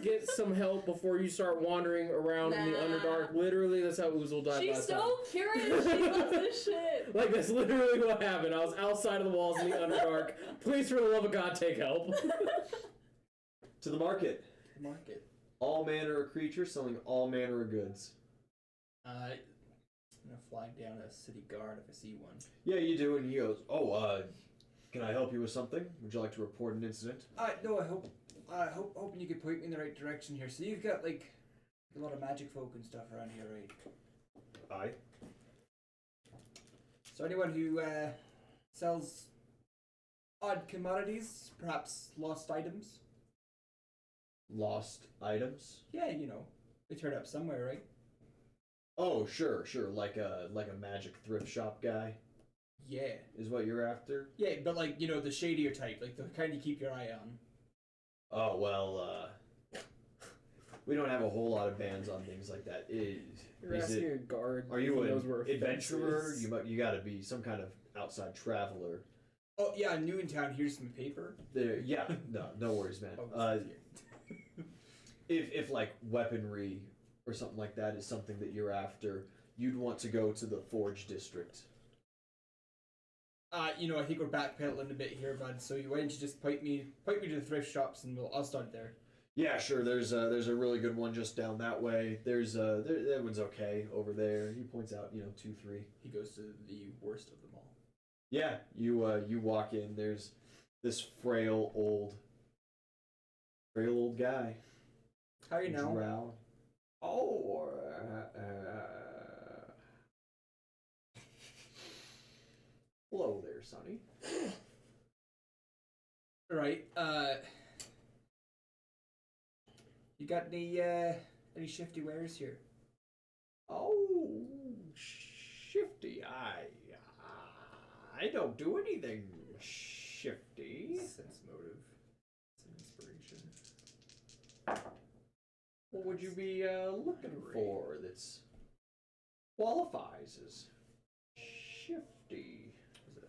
get some help before you start wandering around in the Nah. Underdark. Literally, that's how Uzul died She's last so time. curious. She loves this shit. Like, that's literally what happened. I was outside of the walls in the Underdark. Please, for the love of God, take help. To the market. Market. All manner of creatures selling all manner of goods. I'm gonna flag down a city guard if I see one. Yeah, you do, and he goes, "Oh, can I help you with something? Would you like to report an incident?" No, hoping you could point me in the right direction here. So you've got like a lot of magic folk and stuff around here, right? Aye. So anyone who sells odd commodities, perhaps lost items? Lost items? Yeah, you know, they turn up somewhere, right? Oh, sure. Like a magic thrift shop guy Yeah. is what you're after? Yeah, but like, you know, the shadier type, like the kind you keep your eye on. Oh, well, we don't have a whole lot of bans on things like that. You're Is asking it, a guard. are you who an knows where a fence adventurer? is. You gotta be some kind of outside traveler. Oh yeah, I'm new in town. Here's some paper. There, yeah, no worries, man. Oh, this is here. If like weaponry or something like that is something that you're after, you'd want to go to the Forge District. You know, I think we're backpedaling a bit here, bud. So why don't you just point me to the thrift shops, and I'll start there. Yeah, sure. There's a really good one just down that way. That one's okay over there. He points out, 2, 3. He goes to the worst of them all. Yeah, you walk in. There's this frail old guy. How you know? Drow. Oh, hello there, Sonny. Right. You got any shifty wares here? Oh, shifty. I don't do anything shifty. Sense motive. Some inspiration. What would you be looking for that's qualifies as shifty? Was it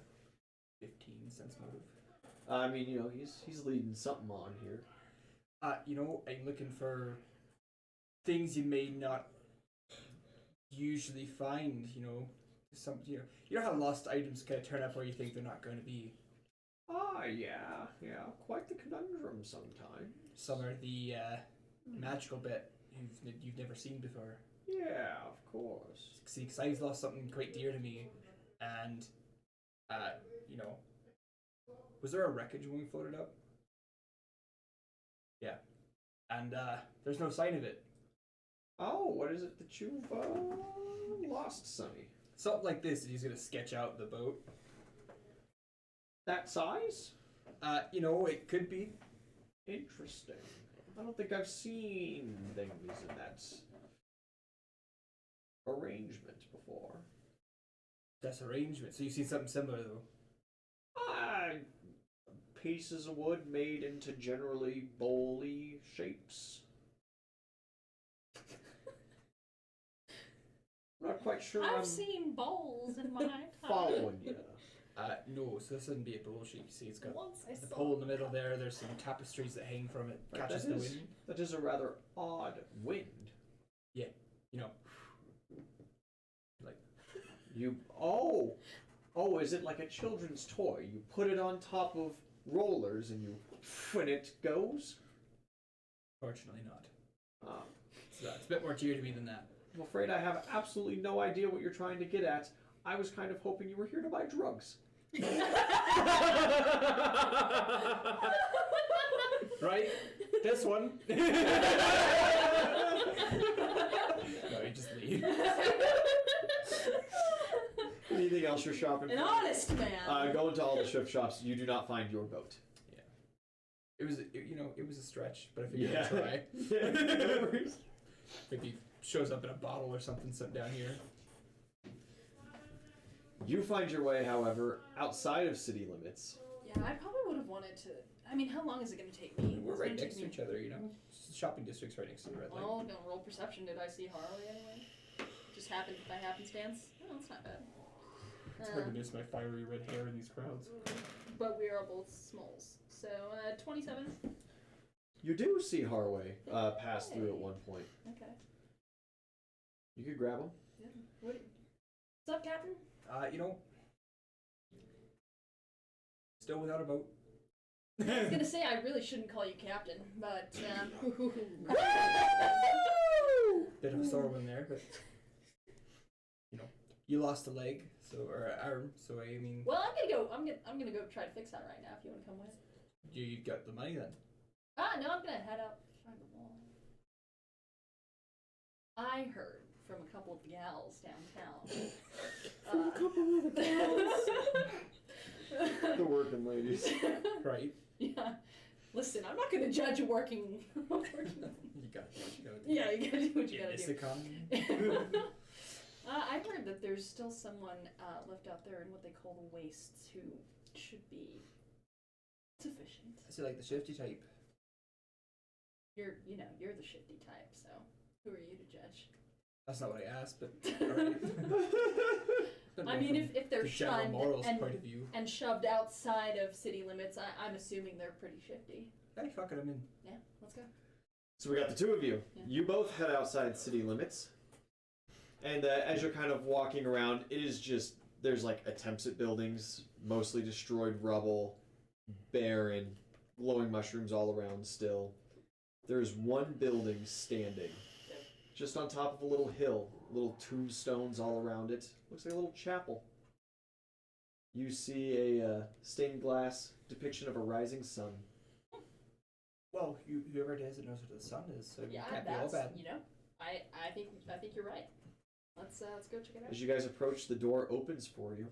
15 sense motive? I mean, he's leading something on here. You know, I'm looking for things you may not usually find. You know, you know how lost items kind of turn up where you think they're not going to be. Yeah, quite the conundrum sometimes. Some are the magical bit you've never seen before. Yeah, of course. See, because I've lost something quite dear to me, and you know, was there a wreckage when we floated up? Yeah, and there's no sign of it. Oh, what is it that you've lost, Sonny? Something like this. He's gonna sketch out the boat. That size? You know, it could be. Interesting. I don't think I've seen things in that arrangement before. That's arrangement. So you've seen something similar though. Pieces of wood made into generally bowl-y shapes. I'm not quite sure I've I'm seen bowls in my time. following you. No, so this wouldn't be a bowl shape. You see, it's got Once I the saw pole in the middle there. There's some tapestries that hang from it, Right, catches that the is- wind. That is a rather odd wind. You know, like is it like a children's toy? You put it on top of rollers and and it goes? fortunately not. Um, So it's a bit more dear to me than that. I'm afraid I have absolutely no idea what you're trying to get at. I was kind of hoping you were here to buy drugs. Right? This one. No, you just leave. Anything else you're shopping An for? honest man. Go into all the thrift shops. You do not find your boat. It was a stretch, but I figured I'd try. No worries. Maybe shows up in a bottle or something sitting down here. You find your way, however, outside of city limits. Yeah, I probably would have wanted to. I mean, how long is it going to take me? We're It's right gonna next to take each other, you know? Shopping district's right next to the red light. Oh, I'm going to roll perception. Did I see Harroway anyway? Just happened by happenstance? Oh, that's not bad. It's hard to miss my fiery red hair in these crowds. But we are both smalls. So, 27. You do see Harroway pass through at one point. Okay. You could grab him. Yeah. What's up, Captain? You know, still without a boat. I was gonna say I really shouldn't call you Captain, but Bit of a sore one there, but you know, you lost a leg, so or an arm, so I mean. well, I'm gonna go try to fix that right now. If you want to come with. You got the money then. No, I'm gonna head out behind the wall. I heard from a couple of gals downtown. From a couple of the gals. The working ladies. Right. Yeah. Listen, I'm not gonna judge a working. You got what you gotta do. Yeah, you gotta do what you In gotta this do. economy. I heard that there's still someone left out there in what they call the wastes who should be sufficient. I see, like the shifty type. You're the shifty type, so who are you to judge? That's not what I asked, but alright. I mean, if they're the general shunned morals point of view. and shoved outside of city limits, I'm assuming they're pretty shifty. Hey, fuck it, I'm in. Yeah, let's go. So we got the two of you. Yeah. You both head outside city limits. And as you're kind of walking around, it is just, there's like attempts at buildings, mostly destroyed rubble, barren, glowing mushrooms all around still. There's one building standing, just on top of a little hill, little tombstones all around it. Looks like a little chapel. You see a stained glass depiction of a rising sun. Well, whoever it is that knows what the sun is, so Yeah, you can't be all that's bad. I think you're right. Let's go check it out. As you guys approach, the door opens for you.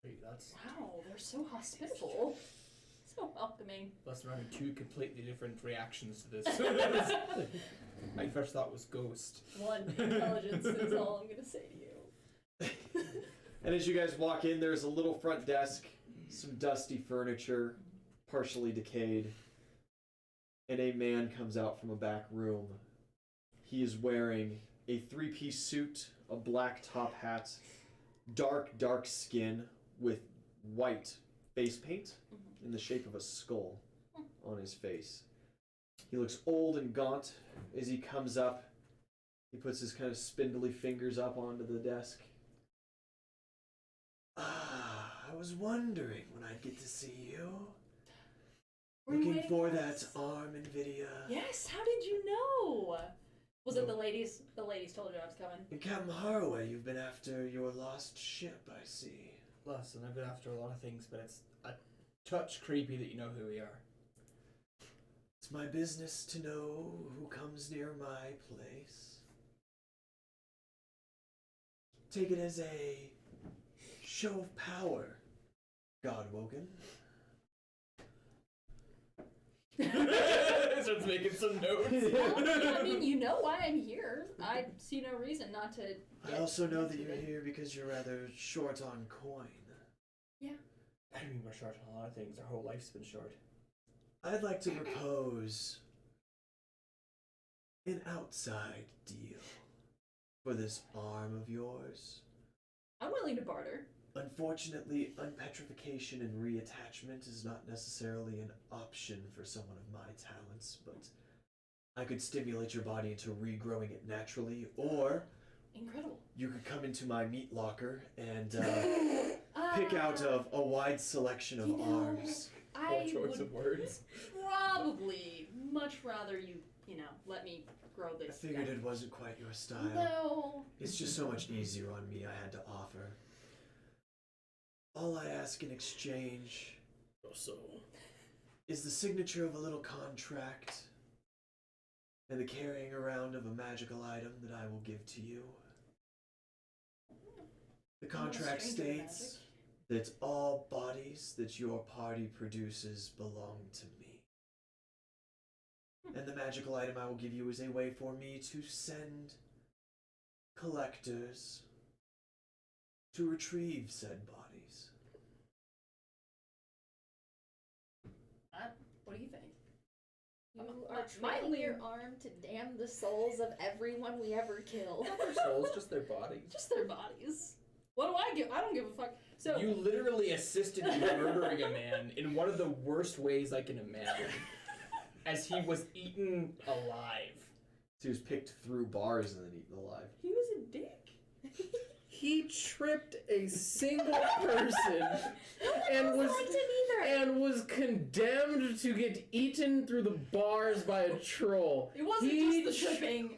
Wait, that's Wow, they're so hospitable, so welcoming. unless we're having two completely different reactions to this. My first thought was ghost. One, intelligence is all I'm gonna say to you. And as you guys walk in, there's a little front desk, some dusty furniture, partially decayed, and a man comes out from a back room. He is wearing a three-piece suit, a black top hat, dark skin with white face paint in the shape of a skull on his face. He looks old and gaunt as he comes up. He puts his kind of spindly fingers up onto the desk. I was wondering when I'd get to see you. Were you Looking waiting for for that us? arm, Nvidia. Yes, how did you know? Was it the ladies? The ladies told you I was coming. In Captain Harroway, you've been after your lost ship, I see. Listen, I've been after a lot of things, but it's a touch creepy that you know who we are. It's my business to know who comes near my place. Take it as a show of power, Godwoken. Starts making some notes. Well, I mean, you know why I'm here. I see no reason not to. I also know that you're here because you're rather short on coin. Yeah. I mean, we're short on a lot of things. Our whole life's been short. I'd like to propose an outside deal for this arm of yours. I'm willing to barter. Unfortunately, unpetrification and reattachment is not necessarily an option for someone of my talents, but I could stimulate your body into regrowing it naturally, or Incredible. you could come into my meat locker and pick out of a wide selection of arms. I Poor choice would of words. probably much rather you let me grow I this. figured it wasn't quite your style. No. It's just so much easier on me, I had to offer. All I ask in exchange So, is the signature of a little contract and the carrying around of a magical item that I will give to you. The contract states that all bodies that your party produces belong to me. And the magical item I will give you is a way for me to send collectors to retrieve said bodies. What do you think? You My- are my training your lean- arm to damn the souls of everyone we ever kill. Not their souls, just their bodies. Just their bodies. What do I give? I don't give a fuck. So You literally assisted in murdering a man in one of the worst ways I can imagine, as he was eaten alive. So he was picked through bars and then eaten alive. he was a dick. He tripped a single person and was liked him either. and was condemned to get eaten through the bars by a troll. It wasn't He just the tripping.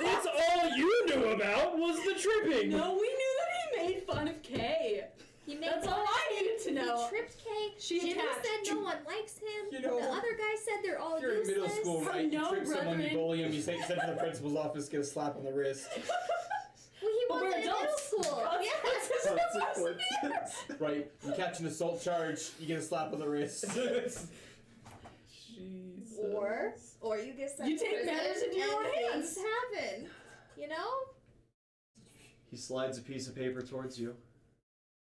That's all you knew about was the tripping. No, we knew that he made fun of Kay. He made That's fun all of I Kay. needed to know. He tripped Kay. She Jimmy attacked. said no one likes him. You know, the other guy said they're all You're in useless. middle school, right? You No, trick someone, you brethren. bully him, you send to the principal's office, get a slap on the wrist. Well, he But we're wasn't in middle adults. school. Consequences. Right? You catch an assault charge, you get a slap on the wrist. Jesus. Or you get sent You to take prison matters into your own and hands. things happen. You know? He slides a piece of paper towards you.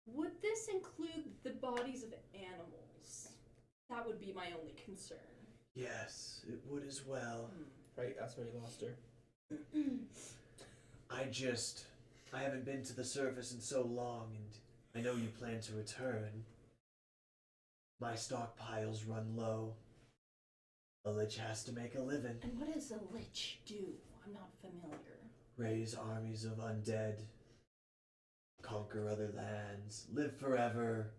Would this include the bodies of animals? That would be my only concern. Yes, it would as well. Right, that's where you lost her. I haven't been to the surface in so long, and I know you plan to return. My stockpiles run low. A lich has to make a living. And what does a lich do? I'm not familiar. Raise armies of undead. Conquer other lands. Live forever.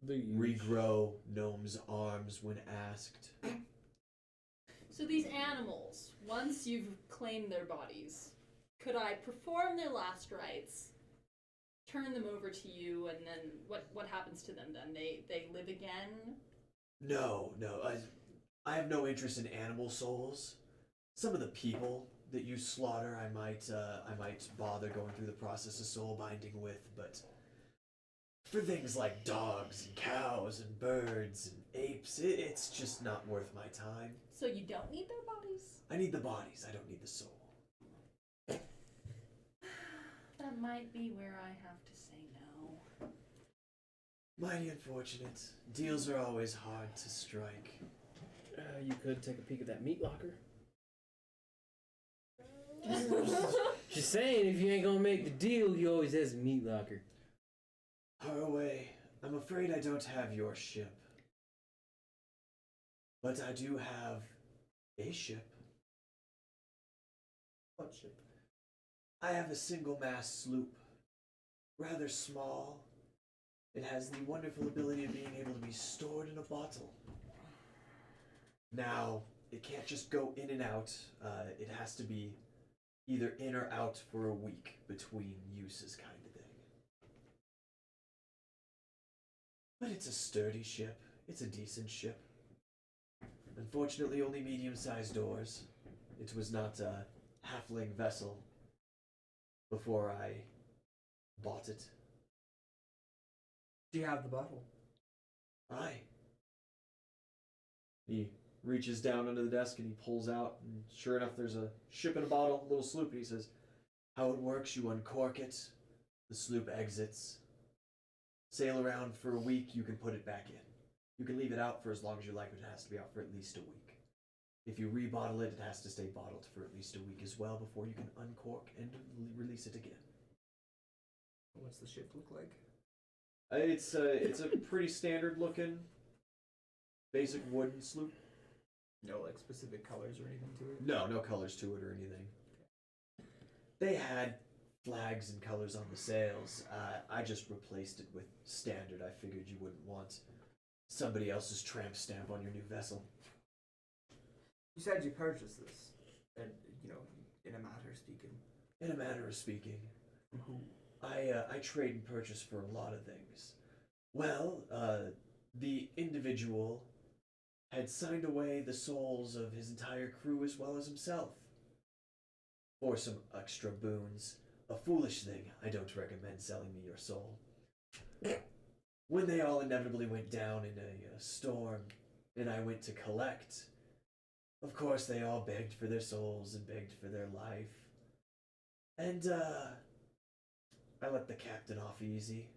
Regrow gnomes' arms when asked. So these animals, once you've claimed their bodies, could I perform their last rites, turn them over to you, and then what happens to them then? They live again? No. I have no interest in animal souls. Some of the people that you slaughter, I might bother going through the process of soul binding with, but for things like dogs and cows and birds and apes, it's just not worth my time. So you don't need their bodies? I need the bodies, I don't need the soul. That might be where I have to say no. Mighty unfortunate. Deals are always hard to strike. You could take a peek at that meat locker. Just saying, if you ain't gonna make the deal, you always has a meat locker. Harroway, I'm afraid I don't have your ship. But I do have a ship. What ship? I have a single-mast sloop. Rather small. It has the wonderful ability of being able to be stored in a bottle. Now, it can't just go in and out. It has to be either in or out for a week between uses kind of thing. But it's a sturdy ship. It's a decent ship. Unfortunately, only medium-sized doors. It was not a halfling vessel before I bought it. Do you have the bottle? Aye. He reaches down under the desk and he pulls out, and sure enough, there's a ship in a bottle, little sloop. He says, how it works, you uncork it, the sloop exits. Sail around for a week, you can put it back in. You can leave it out for as long as you like, but it has to be out for at least a week. If you rebottle it, it has to stay bottled for at least a week as well before you can uncork and release it again. What's the ship look like? It's a pretty standard looking, basic wooden sloop. No, like specific colors or anything to it? No colors to it or anything. They had flags and colors on the sails. I just replaced it with standard. I figured you wouldn't want somebody else's tramp stamp on your new vessel. You said you purchased this, and in a matter of speaking. In a manner of speaking. From who? I trade and purchase for a lot of things. Well, the individual had signed away the souls of his entire crew as well as himself. For some extra boons. A foolish thing. I don't recommend selling me your soul. When they all inevitably went down in a storm, and I went to collect, of course they all begged for their souls and begged for their life. And, I let the captain off easy.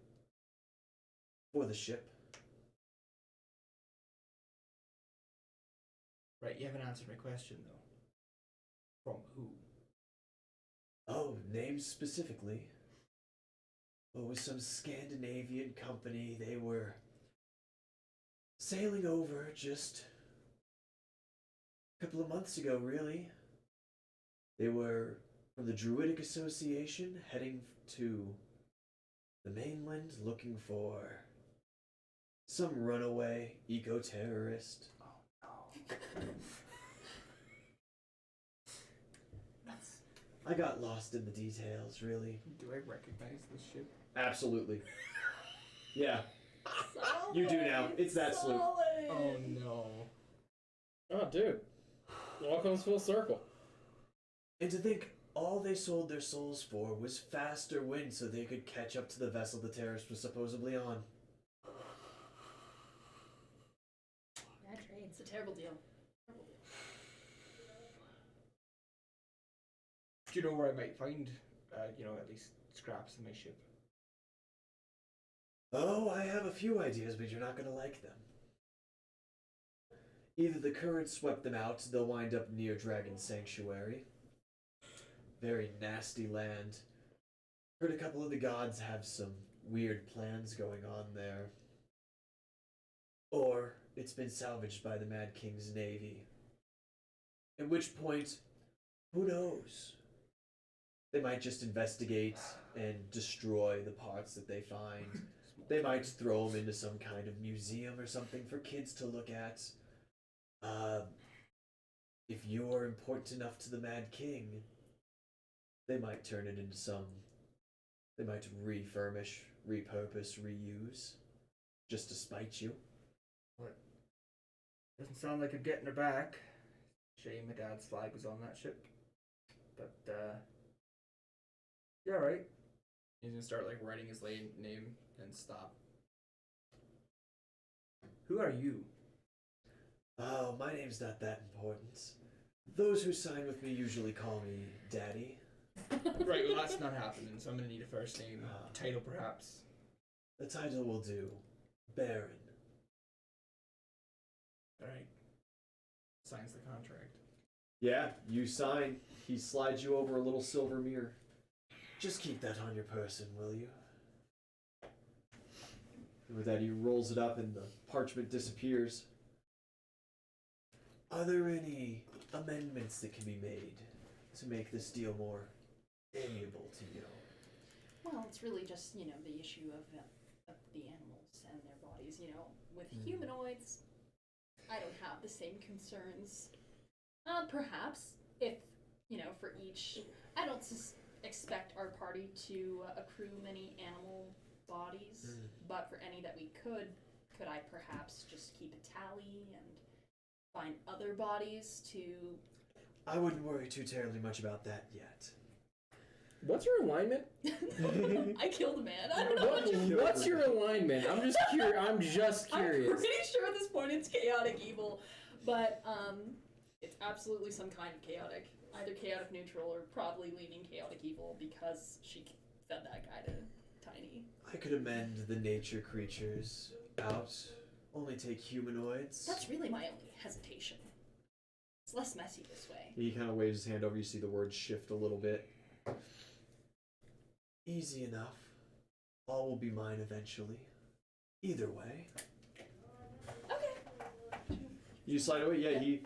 For the ship. Right, you haven't answered my question, though. From who? Oh, names specifically. It was some Scandinavian company. They were sailing over just a couple of months ago, really. They were from the Druidic Association, heading to the mainland, looking for some runaway eco-terrorist. Oh, no. I got lost in the details, really. Do I recognize this ship? Absolutely. Yeah, Solid. you do now. It's that sloop. Solid. Oh, no. Oh, dude. It all comes full circle. And to think all they sold their souls for was faster wind so they could catch up to the vessel the terrorist was supposedly on. Bad trade. It's a terrible deal. Terrible deal. Do you know where I might find, at least scraps of my ship? Oh, I have a few ideas, but you're not gonna like them. Either the current swept them out, they'll wind up near Dragon Sanctuary. Very nasty land. Heard a couple of the gods have some weird plans going on there. Or it's been salvaged by the Mad King's navy. At which point, who knows? They might just investigate and destroy the parts that they find. They might throw them into some kind of museum or something for kids to look at. If you're important enough to the Mad King, they might turn it into some... They might refurbish, repurpose, reuse, just to spite you. What? Doesn't sound like I'm getting her back. Shame my dad's flag was on that ship. But, yeah, right. He's gonna start, writing his name and stop. Who are you? Oh, my name's not that important. Those who sign with me usually call me Daddy. Right, well, that's not happening, so I'm gonna need a first name. Title, perhaps. The title will do. Baron. Alright. Signs the contract. Yeah, you sign. He slides you over a little silver mirror. Just keep that on your person, will you? And with that, he rolls it up and the parchment disappears. Are there any amendments that can be made to make this deal more amiable to you? Well, it's really just, the issue of the animals and their bodies, With humanoids, I don't have the same concerns. Perhaps if, for each... I don't expect our party to accrue many animal bodies, but for any that we could I perhaps just keep a tally and find other bodies to... I wouldn't worry too terribly much about that yet. What's your alignment? I killed a man. I don't know What's your alignment? I'm just curious. I'm just curious. I'm pretty sure at this point it's chaotic evil, but it's absolutely some kind of chaotic. Either chaotic neutral or probably leaning chaotic evil because she fed that guy to Tiny. I could amend the nature creatures out. Only take humanoids. That's really my only hesitation. It's less messy this way. He kind of waves his hand over. You see the words shift a little bit. Easy enough. All will be mine eventually. Either way. Okay. You slide away? Yeah, he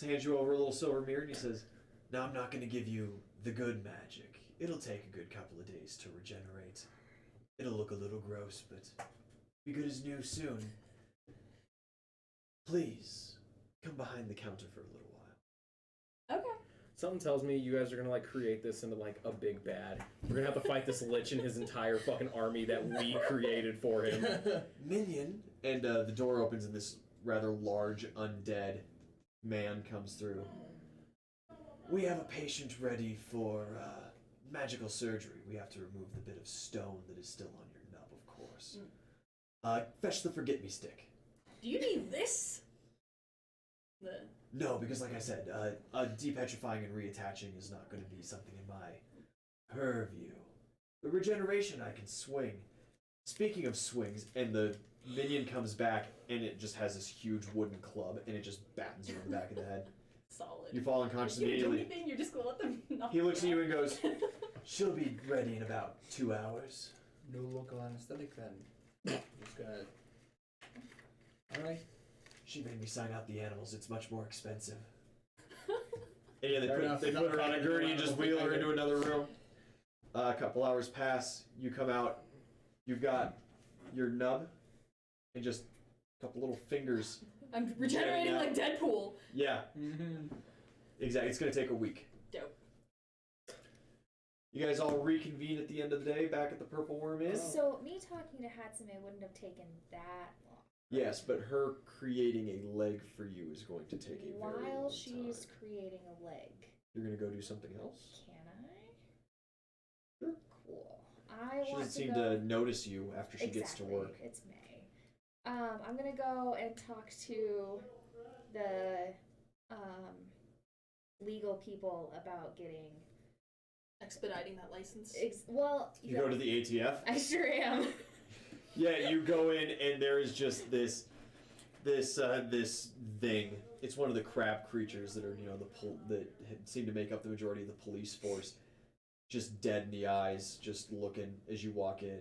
hands you over a little silver mirror and he says, now I'm not going to give you the good magic. It'll take a good couple of days to regenerate. It'll look a little gross, but be good as new soon. Please, come behind the counter for a little while. Okay. Something tells me you guys are gonna create this into a big bad. We're gonna have to fight this lich and his entire fucking army that we created for him. Minion, and the door opens and this rather large undead man comes through. We have a patient ready for magical surgery. We have to remove the bit of stone that is still on your nub, of course. Fetch the forget-me-stick. Do you need this? No, because like I said, depetrifying and reattaching is not going to be something in my purview. The regeneration, I can swing. Speaking of swings, and the minion comes back, and it just has this huge wooden club, and it just battens you in the back of the head. Solid. You fall unconscious You don't do immediately. anything, you're just gonna let them knock He looks at you you and out. goes, "She'll be ready in about 2 hours." No local anesthetic then. Just gonna. Alright. She made me sign out the animals. It's much more expensive. And yeah, Fair enough. they put her on a gurney and just wheel her Animal into another room. A couple hours pass. You come out. You've got your nub and just a couple little fingers. I'm regenerating Yeah. like Deadpool. Yeah, Mm-hmm. exactly. It's going to take a week. Dope. You guys all reconvene at the end of the day back at the Purple Worm Inn? So me talking to Hatsume wouldn't have taken that long. Yes, but her creating a leg for you is going to take a very long While she's time. creating a leg, You're going to go do something else? can I? Sure. Cool. I She want doesn't to seem go. to notice you after she gets to Exactly. work. It's May. I'm gonna go and talk to the legal people about getting. Expediting that license. Well, You go to the ATF? I sure am. Yeah, you go in and there is just this thing. It's one of the crab creatures that are, that seem to make up the majority of the police force. Just dead in the eyes, just looking as you walk in.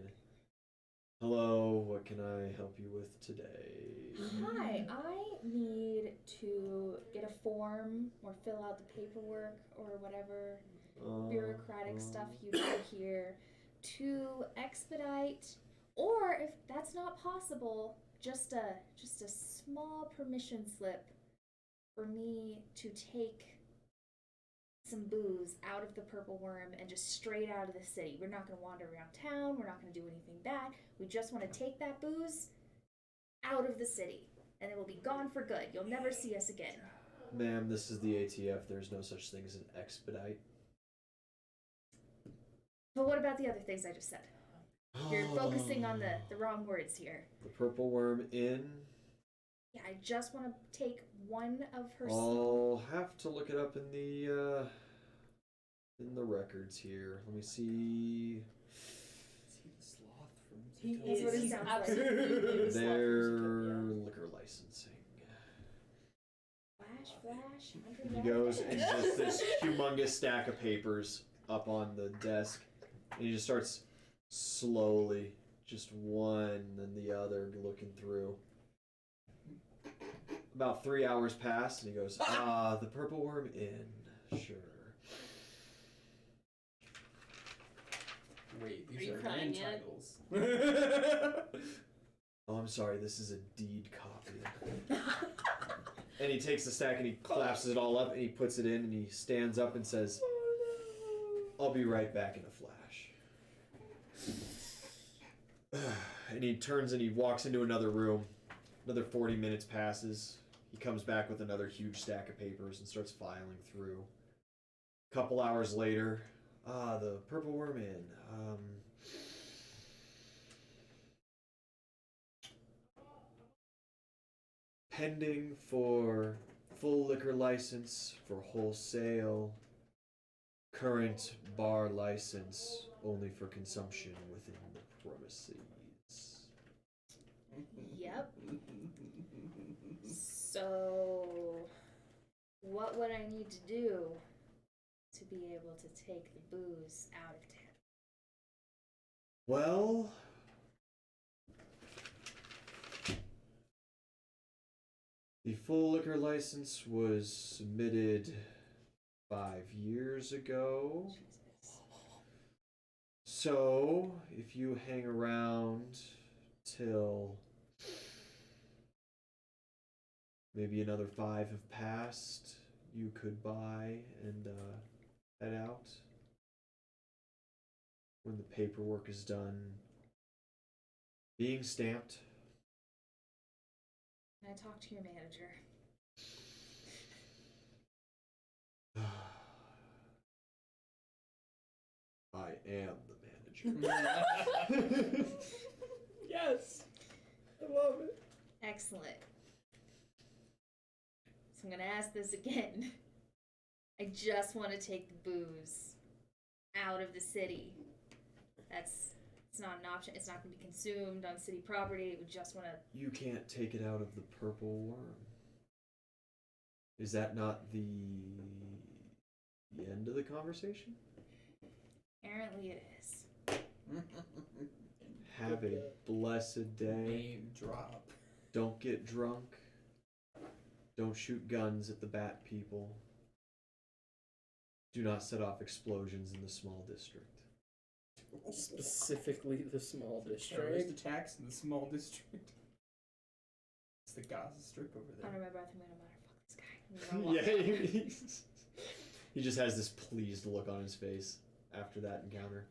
Hello, what can I help you with today? Hi, I need to get a form or fill out the paperwork or whatever bureaucratic stuff you do here to expedite, or if that's not possible, just a small permission slip for me to take some booze out of the Purple Worm and just straight out of the city. We're not going to wander around town. We're not going to do anything bad. We just want to take that booze out of the city, and it will be gone for good. You'll never see us again. Ma'am, this is the ATF. There's no such thing as an expedite. But what about the other things I just said? You're focusing on the wrong words here. The Purple Worm Inn. Yeah, I just want to take one of her. I'll have to look it up in the records here. Let me see. Is he the sloth from He Zootopia? That's what it is. sounds He's like. absolutely the Their Zootopia. liquor licensing. Flash. He goes and just this humongous stack of papers up on the desk, and he just starts slowly, just one and the other, looking through. About 3 hours pass, and he goes, the Purple Worm Inn, sure. Wait, Are these you are crying land yet? titles. Oh, I'm sorry, this is a deed copy. And he takes the stack and he collapses it all up and he puts it in and he stands up and says, I'll be right back in a flash. And he turns and he walks into another room. Another 40 minutes passes. He comes back with another huge stack of papers and starts filing through. A couple hours later, the Purple Worm Inn. Pending for full liquor license for wholesale. Current bar license only for consumption within the premises. Yep. So, what would I need to do to be able to take the booze out of town? Well, the full liquor license was submitted 5 years ago. Jesus. So, if you hang around till maybe another 5 have passed, you could buy and head out. When the paperwork is done being stamped. Can I talk to your manager? I am the manager. Yes! I love it. Excellent. So I'm gonna ask this again. I just want to take the booze out of the city. It's not an option. It's not going to be consumed on city property. We just want to. You can't take it out of the purple worm. Is that not the end of the conversation? Apparently, it is. Have a blessed day. Name drop. Don't get drunk. Don't shoot guns at the bat people. Do not set off explosions in the small district. Specifically the small Terrorist district. attacks in the small district. It's the Gaza Strip over there. Under my breath, I'm going to matter. Fuck this guy. I'm gonna walk Yeah, out. he just has this pleased look on his face after that encounter.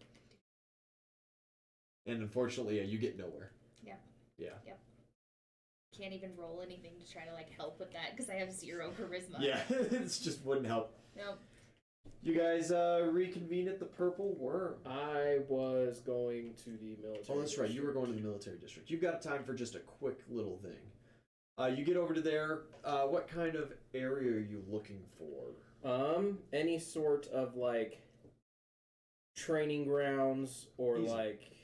And unfortunately, you get nowhere. Yeah. Yeah. Can't even roll anything to try to like help with that because I have 0 charisma. Yeah, it just wouldn't help. Nope. You guys reconvene at the Purple Worm. I was going to the military. Oh, that's right. You were going to the military district. You've got time for just a quick little thing. You get over to there. What kind of area are you looking for? Any sort of like training grounds or Easy. like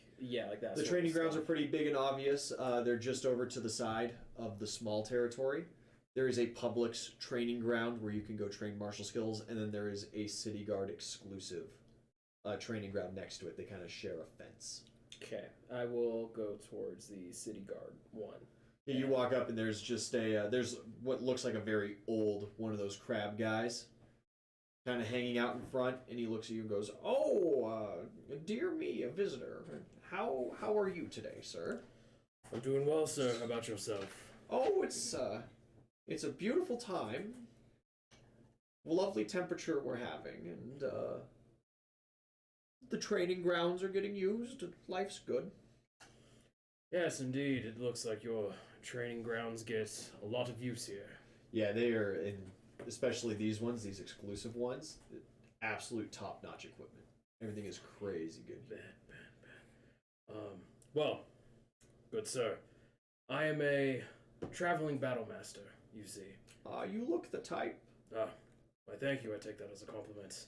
that. The sort training of grounds are stuff. pretty big and obvious. They're just over to the side of the small territory. There is a Publix training ground where you can go train martial skills, and then there is a City Guard exclusive training ground next to it. They kind of share a fence. Okay, I will go towards the City Guard one. Yeah, you walk up and there's just there's what looks like a very old one of those crab guys kind of hanging out in front, and he looks at you and goes, "Oh, dear me, a visitor. How are you today, sir?" I'm doing well, sir. How about yourself? "Oh, it's a beautiful time. Lovely temperature we're having, and the training grounds are getting used. Life's good." Yes, indeed. It looks like your training grounds get a lot of use here. Yeah, they are, especially these ones, these exclusive ones, absolute top-notch equipment. Everything is crazy good. Bad. Well, good sir. I am a traveling battle master, you see. You look the type. Why thank you, I take that as a compliment.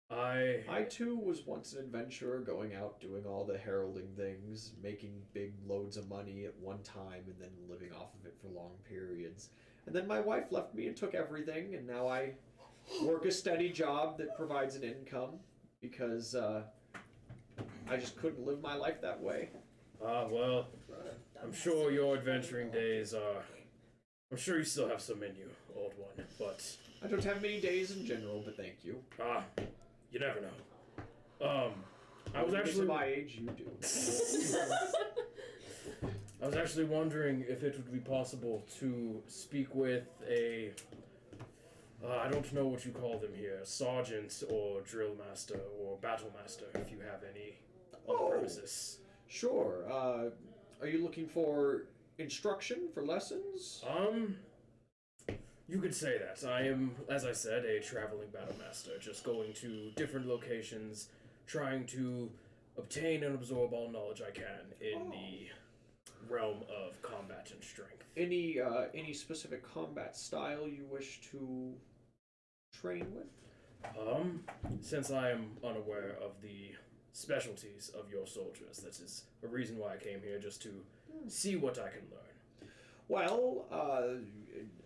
I too was once an adventurer, going out doing all the heralding things, making big loads of money at one time and then living off of it for long periods. And then my wife left me and took everything, and now I work a steady job that provides an income because I just couldn't live my life that way. Well, I'm sure your adventuring days are... I'm sure you still have some in you, old one, but... I don't have many days in general, but thank you. You never know. I was actually... At my age, you do. I was actually wondering if it would be possible to speak with a... I don't know what you call them here. Sergeant or drill master or battle master, if you have any on the premises. Sure. Are you looking for instruction for lessons? You could say that. I am, as I said, a traveling battle master, just going to different locations, trying to obtain and absorb all knowledge I can in the realm of combat and strength. Any specific combat style you wish to train with? Since I am unaware of the specialties of your soldiers, that is a reason why I came here, just to see what I can learn. Well,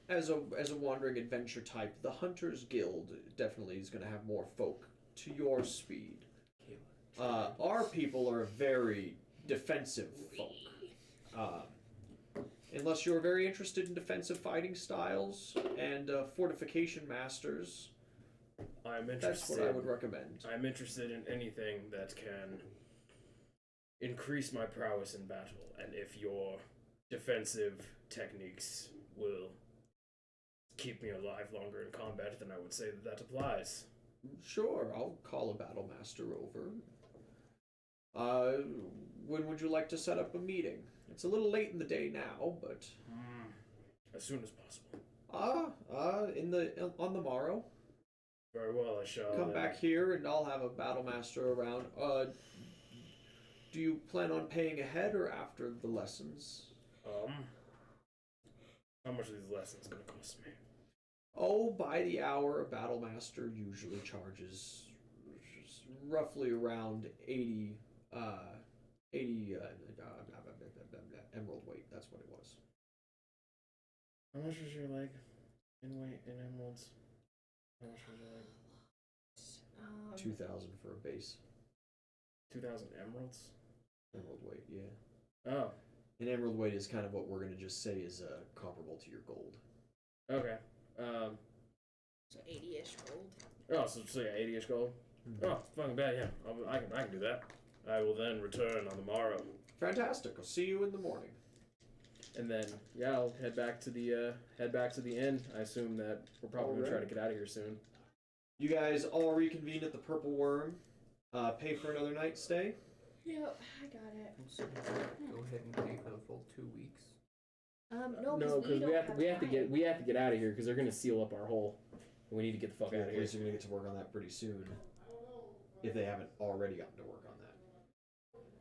as a wandering adventure type, the Hunters Guild definitely is going to have more folk to your speed. Our people are very defensive folk. Unless you're very interested in defensive fighting styles and fortification masters, I'm interested. that's what I would recommend. I'm interested in anything that can increase my prowess in battle, and if your defensive techniques will keep me alive longer in combat, then I would say that applies. Sure, I'll call a battle master over. When would you like to set up a meeting? It's a little late in the day now, but as soon as possible. On the morrow. Very well, I shall Come back here and I'll have a battle master around. Do you plan on paying ahead or after the lessons? How much are these lessons gonna cost me? Oh, by the hour, a battle master usually charges roughly around 80 80 emerald weight. That's what it was. How much was your leg in weight in emeralds? How much was your leg? 2,000 for a base. 2,000 emeralds? Emerald weight, yeah. Oh, And emerald weight is kind of what we're going to just say is comparable to your gold. okay. So 80-ish gold. Oh, so yeah, 80-ish gold. Oh, fucking bad, yeah. I can do that. I will then return on the morrow. Fantastic. I'll see you in the morning. And then, yeah, I'll head back to the inn. I assume that we're probably going to try to get out of here soon. You guys all reconvene at the Purple Worm. Pay for another night stay. Yep, I got it. So go ahead and pay for the full 2 weeks. No, No, because we have to get out of here because they're going to seal up our hole. And we need to get the fuck out of At here. least you're going to get to work on that pretty soon. If they haven't already gotten to work on that.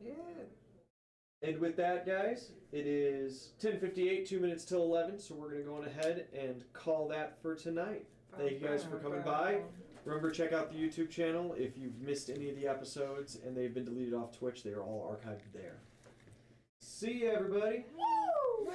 Yeah. And with that, guys, it is 10:58, 2 minutes till 11, so we're going to go on ahead and call that for tonight. Thank you guys for coming by. Remember, check out the YouTube channel. If you've missed any of the episodes and they've been deleted off Twitch, they are all archived there. See you, everybody. Woo!